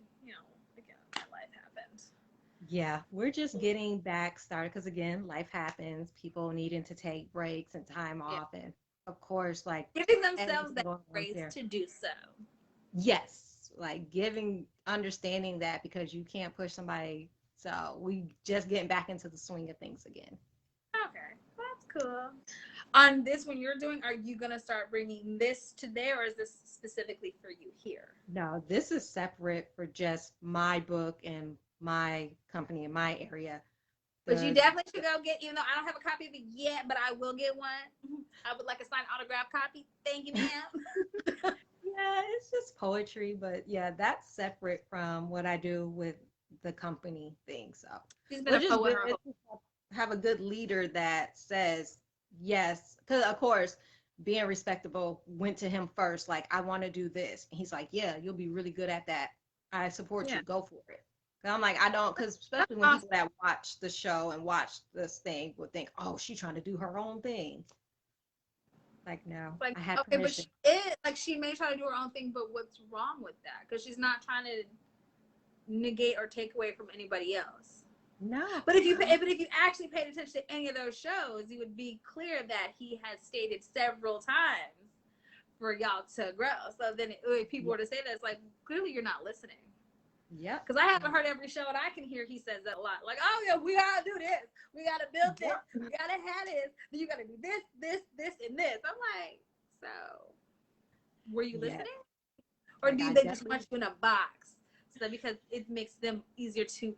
again, my life happened. Yeah, we're just getting back started because again, life happens. People needing to take breaks and time Yeah. off, and of course, like Giving themselves everything that going on grace there. to do so. Yes, like giving, understanding that because you can't push somebody. So we just getting back into the swing of things again. Okay, that's cool. On this one you're doing, are you gonna start bringing this to there, or is this specifically for you here? No, this is separate for just my book and my company in my area. But you definitely should go get, even though I don't have a copy of it yet, but I will get one. I would like a signed autograph copy. Thank you, ma'am. Yeah, it's just poetry, but yeah, that's separate from what I do with the company thing. So She's been a poet her whole have a good leader that says yes, because of course, being respectable went to him first. Like, I want to do this, and he's like, "Yeah, you'll be really good at that. I support you. Go for it." And I'm like, I don't, because especially when people that watch the show and watch this thing would think, "Oh, she's trying to do her own thing." Like, no, like, I had okay, permission. but she may try to do her own thing, but what's wrong with that? Because she's not trying to negate or take away from anybody else. No. But if you actually paid attention to any of those shows, you would be clear that he has stated several times for y'all to grow. So then if people were to say that, it's like, clearly you're not listening. Yeah. Because I haven't heard every show, and I can hear he says that a lot. Like, oh yeah, we gotta do this. We gotta build this. We gotta have this. Then you gotta do this, and this. I'm like, so were you listening? Or like, do they just want you in a box? So because it makes them easier to,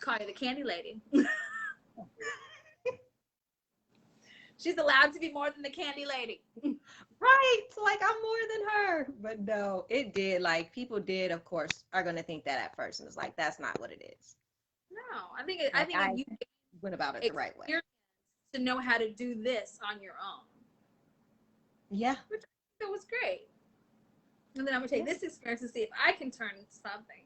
call you the candy lady. She's allowed to be more than the candy lady. Right. Like, I'm more than her. But no, it did. Like, people did, of course, are going to think that at first. And it's like, that's not what it is. No, I think you went about it the right way. To know how to do this on your own. Yeah. Which I think was great. And then I'm going to take this experience and see if I can turn something,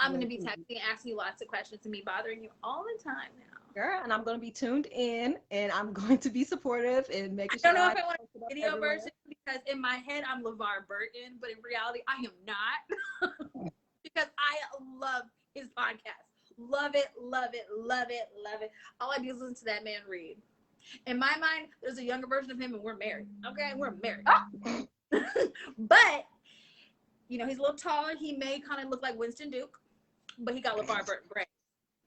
I'm going to be texting, asking you lots of questions, and me bothering you all the time now. Girl, and I'm going to be tuned in, and I'm going to be supportive and making sure. I don't know if I want a video version, because in my head I'm LeVar Burton, but in reality I am not. Because I love his podcast. Love it, love it, love it, love it. All I do is listen to that man read. In my mind, there's a younger version of him, and we're married. Okay, we're married. But he's a little taller. He may kind of look like Winston Duke, but he got LeVar Burton brains.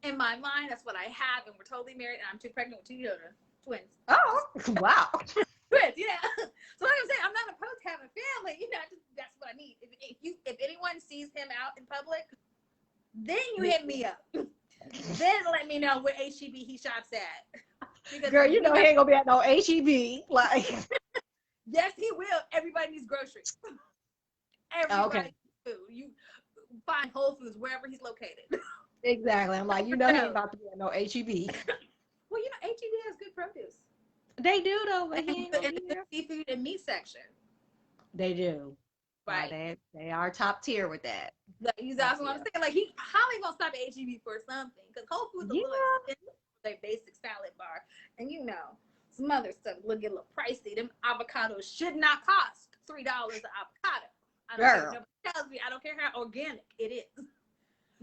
In my mind, that's what I have, and we're totally married, and I'm pregnant with 2 children, twins. Oh, wow. Twins, yeah. So like I'm saying, I'm not opposed to having a family. That's what I need. If anyone sees him out in public, then you hit me up. Then let me know what HEB he shops at. Because girl, he ain't gonna be at no HEB. Like, yes, he will. Everybody needs groceries. Everybody needs food. You find Whole Foods wherever he's located. Exactly. I'm like, he ain't about to be at no HEB. Well, HEB has good produce. They do though, but he ain't in the seafood and meat section. They do. Right. They are top tier with that. He's also what I'm saying. Like, how are gonna stop at HEB for something? Because Whole Foods is a little expensive for their basic salad bar, and some other stuff look a little pricey. Them avocados should not cost $3 an avocado. I don't care. Nobody tells me. I don't care how organic it is.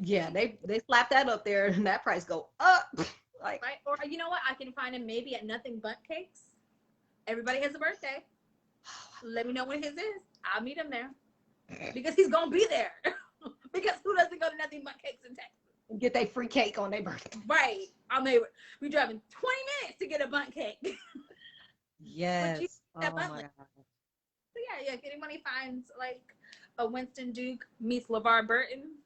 Yeah, they slap that up there, and that price go up. Like, right? Or you know what? I can find him maybe at Nothing But Cakes. Everybody has a birthday. Let me know when his is. I'll meet him there. Because he's gonna be there. Because who doesn't go to nothing but cakes in Texas? And get their free cake on their birthday. Right. We driving 20 minutes to get a bundt cake. Yes. Oh my Bundt. God. So yeah, if anybody finds like a Winston Duke meets LeVar Burton.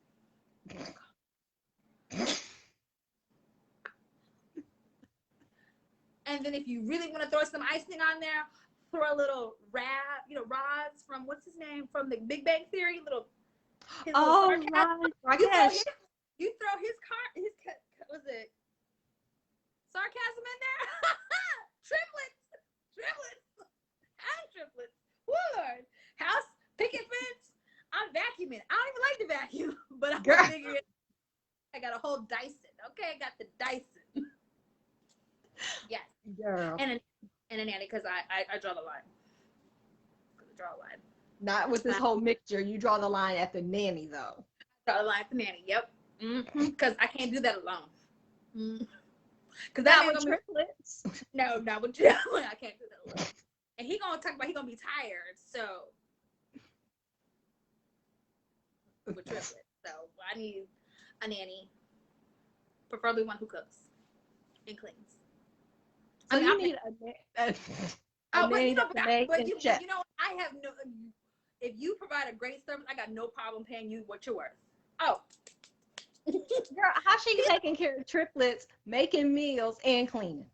And then if you really want to throw some icing on there, throw a little Roz from what's his name from the Big Bang Theory, his little sarcasm. Right. You throw his was it sarcasm in there? triplets, and triplets. Lord, house picket fence. I'm vacuuming. I don't even like to vacuum, but I'm figuring I got a whole Dyson. Okay, I got the Dyson. Yes. Girl. And a nanny, because I draw the line. Not with this whole mixture. You draw the line at the nanny, though. Draw the line at the nanny. Yep. Because I can't do that alone. Because that with triplets. No, not with triplets. I can't do that alone. And he gonna talk about he gonna be tired. So with triplets. So I need a nanny, preferably one who cooks and cleans. So you need a nanny to make and chef. You know, I have no. If you provide a great service, I got no problem paying you what you're worth. Oh, girl, how she taking care of triplets, making meals, and cleaning?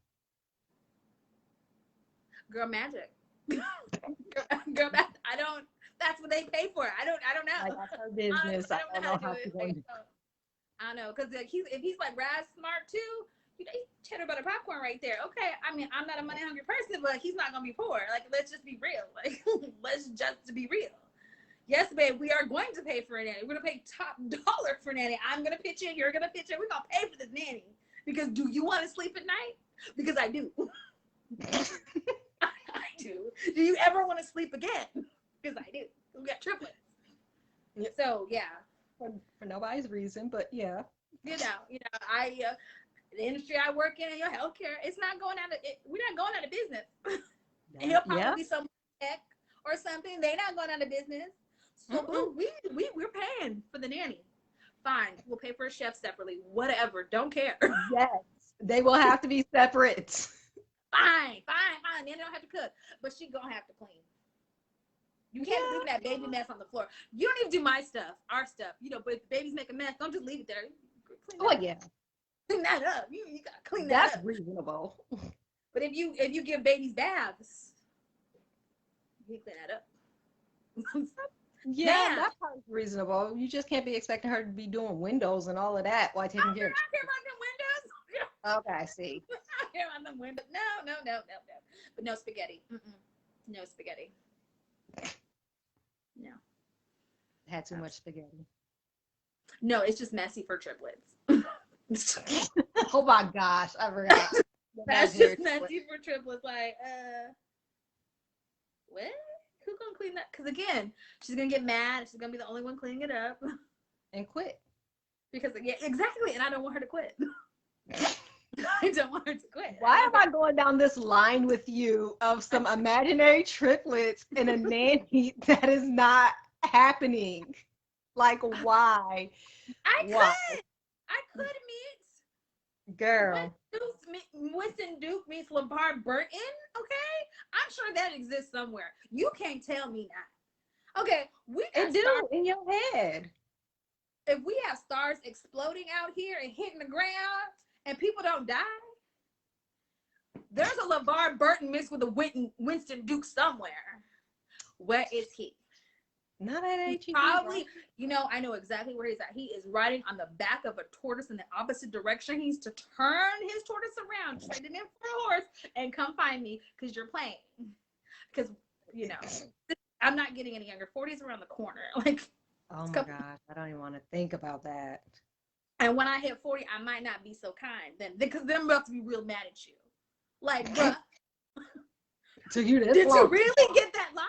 Girl, magic. girl, I don't. That's what they pay for. I don't know. Like, that's her business. I don't know how to do it. I don't know, because like, if he's like Raz smart too, you know, he's cheddar butter popcorn right there. Okay, I mean, I'm not a money hungry person, but he's not gonna be poor. Like, let's just be real. Like, let's just be real. Yes, babe, we are going to pay for a nanny. We're gonna pay top dollar for a nanny. I'm gonna pitch in. You're gonna pitch in. We're gonna pay for this nanny. Because do you want to sleep at night? Because I do. I do. Do you ever want to sleep again? Because I do. We got triplets. Yep. So yeah. For nobody's reason, but yeah. You know, I the industry I work in your healthcare, it's not going out of it. We're not going out of business. And he'll probably be some tech or something. They're not going out of business. So we're paying for the nanny. Fine, we'll pay for a chef separately. Whatever, don't care. Yes, they will have to be separate. Fine. Nanny don't have to cook, but she gonna have to clean. You can't leave that baby mess on the floor. You don't even do my stuff, our stuff. You know, but if the babies make a mess, don't just leave it there. Clean that up. You gotta clean that up. That's reasonable. But if you give babies baths, you clean that up. Yeah, that part's reasonable. You just can't be expecting her to be doing windows and all of that while taking care of. I care about them windows. Okay, I see. I care about them windows. No. But no spaghetti. No spaghetti. No. Had too much spaghetti. No, it's just messy for triplets. Oh my gosh, I forgot. That's just messy for triplets. Like, what? Who's gonna clean that? Because again, she's gonna get mad. She's gonna be the only one cleaning it up and quit. Because exactly, and I don't want her to quit. I don't want her to quit. Why am I going down this line with you of some imaginary triplets and a nanny that is not happening? Like, why? I could meet girl. Winston Duke meets LeVar Burton. Okay, I'm sure that exists somewhere. You can't tell me that. Okay, it do in your head. If we have stars exploding out here and hitting the ground and people don't die, there's a LeVar Burton mixed with a Winston Duke somewhere. Where is he? Not at HEB. Probably, I know exactly where he's at. He is riding on the back of a tortoise in the opposite direction. He needs to turn his tortoise around, trade it in for a horse, and come find me because you're playing. Because, I'm not getting any younger. 40 is around the corner. Like, oh my gosh, I don't even want to think about that. And when I hit 40, I might not be so kind then, because then I'm about to be real mad at you. Like, bruh, so you did you really get that lost?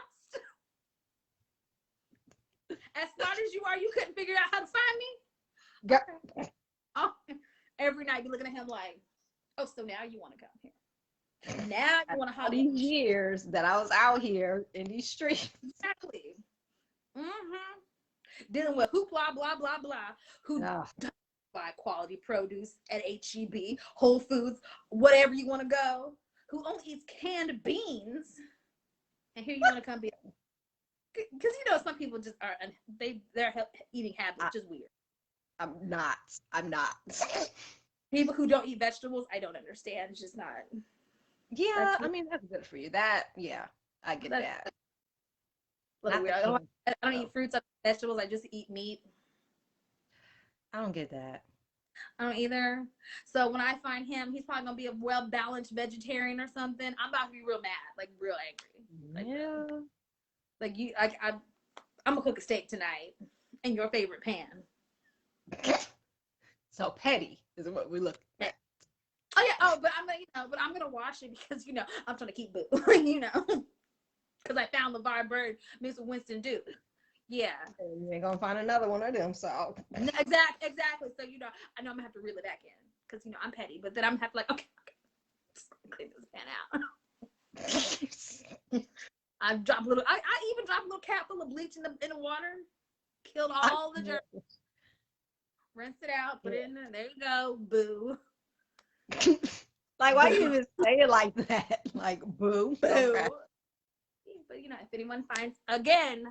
As smart as you are, you couldn't figure out how to find me? Oh, every night be looking at him like, oh, so now you want to come here. Now you want to all these years that I was out here in these streets. Exactly. dealing with who blah blah blah blah, who Ugh. buy quality produce at HEB, Whole Foods, whatever you want to go, who only eats canned beans, and here you want to come be, because you know some people just are their eating habits I, just weird. I'm not. I'm not. People who don't eat vegetables, I don't understand. It's just not. Yeah, I mean that's good for you. That yeah, I get That's that. a little Not the weird. can. I don't eat fruits, I don't eat vegetables. I just eat meat. I don't get that. I don't either. So when I find him, he's probably gonna be a well balanced vegetarian or something. I'm about to be real mad, like real angry. Yeah. Like you, I'm gonna cook a steak tonight in your favorite pan. So petty is what we look at. Oh yeah. Oh, but I'm gonna, but I'm gonna wash it because I'm trying to keep boo. Because I found LeVar Burton mixed with Winston Duke. Yeah. And you ain't gonna find another one of them. So Exactly. So I know I'm gonna have to reel it back in because I'm petty, but then I'm gonna have to like, okay, just clean this pan out. I even dropped a little cap full of bleach in the water, killed all the germs, rinse it out, put it in there. There you go, boo. like why you even say it like that? Like boo. Boo. Okay. But if anyone finds again,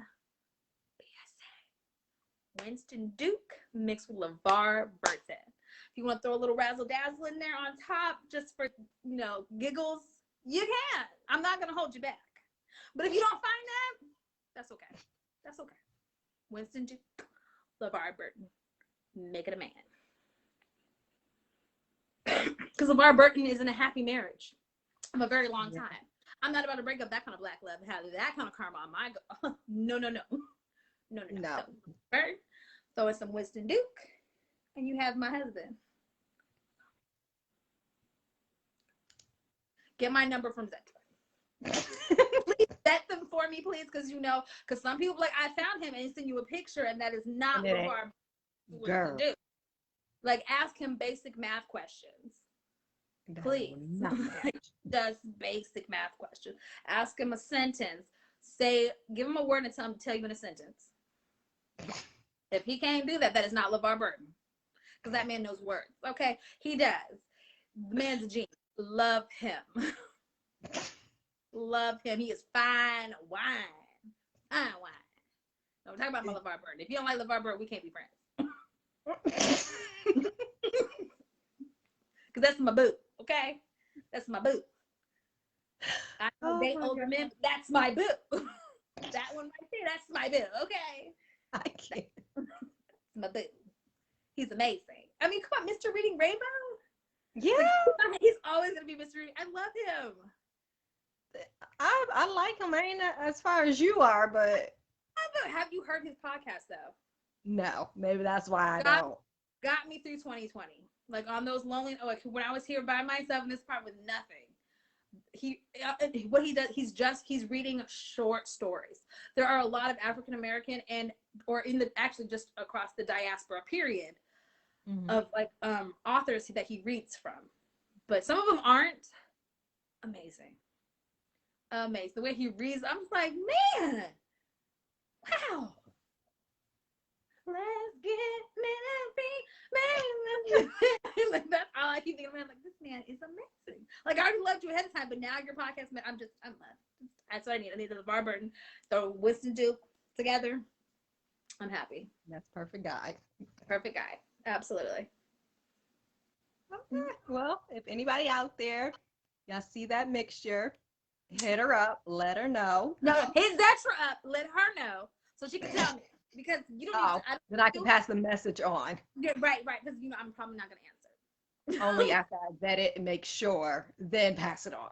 Winston Duke mixed with LeVar Burton. If you want to throw a little razzle dazzle in there on top, just for giggles, you can. I'm not gonna hold you back. But if you don't find that, that's okay. That's okay. Winston Duke, LeVar Burton, make it a man. Because LeVar Burton is in a happy marriage of a very long time. I'm not about to break up that kind of black love and have that kind of karma on my no. So, throw in some Winston Duke, and you have my husband. Get my number from Zeta. Please vet them for me, please, because some people like I found him and send you a picture, and that is not LeVar Winston Duke. Like, ask him basic math questions. Please. Just basic math questions. Ask him a sentence. Give him a word and tell you in a sentence. If he can't do that, that is not LeVar Burton. Because that man knows words. Okay? He does. The man's a genius. Love him. Love him. He is fine wine. Fine wine. No, we're talking about my LeVar Burton. If you don't like LeVar Burton, we can't be friends. Because that's my boo. Okay? That's my boo. I don't date older men, but that's my boo. That one right there, that's my boo. Okay? I can't. My boo. He's amazing. I mean, come on, Mr. Reading Rainbow? Yeah. Like, he's always going to be Mr. Reading. I love him. I like him. I ain't as far as you are, but. Have you heard his podcast, though? No. Maybe that's why I don't. Got me through 2020. Like, on those lonely, when I was here by myself in this part with nothing. What he does, he's reading short stories. There are a lot of African American actually just across the diaspora period of authors that he reads from, but some of them aren't amazing. The way he reads, I'm just like, man, wow. Let's get me like that's all I keep thinking about. Like, this man is amazing. Like, I already loved you ahead of time, but now your podcast, man, I'm loved. That's what I need. I need the LeVar Burton, throw Winston Duke together. I'm happy. That's perfect guy. Perfect guy. Absolutely. Okay. Well, if anybody out there, y'all see that mixture, hit her up. Let her know. No, hit Zetra up. Let her know so she can tell me. Because you don't need to, then I can pass the message on. Yeah, right. Because I'm probably not going to answer. Only after I vet it and make sure, then pass it on.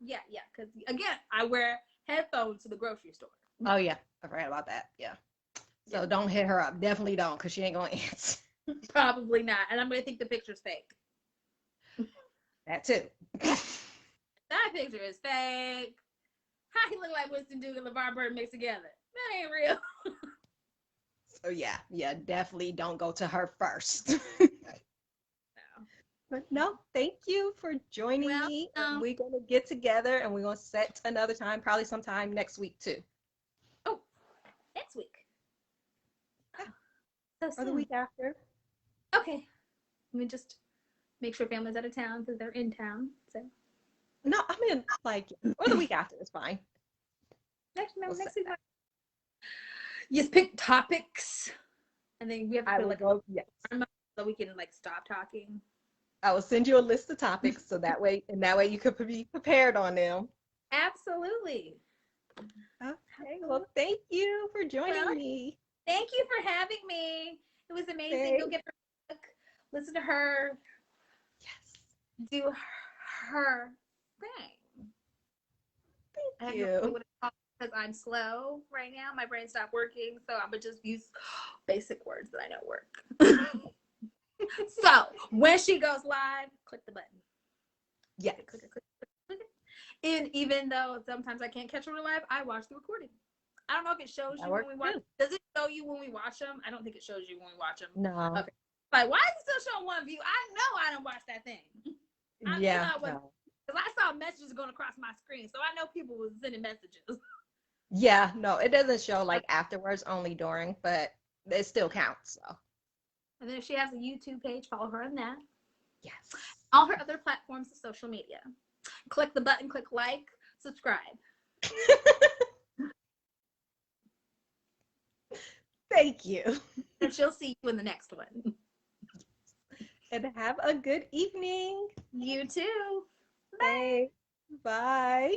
Yeah. Because again, I wear headphones to the grocery store. Oh yeah, I forgot about that. Yeah. So don't hit her up. Definitely don't, because she ain't gonna answer. Probably not, and I'm gonna think the picture's fake. That too. That picture is fake. How he look like Winston Duke and LeVar Burton mixed together? That ain't real. So yeah, definitely don't go to her first. No. But no, thank you for joining me. We're gonna get together and we're gonna set another time, probably sometime next week too. Oh, next week. So or the soon. week after. Okay. Let me just make sure family's out of town because they're in town. So No, I mean like, or the week after is fine. We'll next set week. that. Just pick topics, and then we have to I put will like go. Yes, so we can like stop talking. I will send you a list of topics so that way you could be prepared on them. Absolutely. Okay. Well, thank you for joining Well, me. thank you for having me. It was amazing. Go Thank get her book, listen to her, Yes. do her thing. I Thank have no idea you. what it's called because I'm slow right now. My brain stopped working, so I'm gonna just use basic words that I know work. So when she goes live, click the button. Yes. Click it, click it, click it. And even though sometimes I can't catch her live, I watch the recording. I don't know if it shows That you when works we watch. too. Does it show you when we watch them? I don't think it shows you when we watch them. No. Okay. Like, why is it still showing one view? I know I didn't watch that thing. Yeah. Because I saw messages going across my screen, so I know people was sending messages. Yeah. No, it doesn't show like afterwards, only during, but it still counts. So. And then if she has a YouTube page, follow her on that. Yes. All her other platforms of social media. Click the button, click like, subscribe. Thank you. And she'll see you in the next one. And have a good evening. You too. Bye. Bye.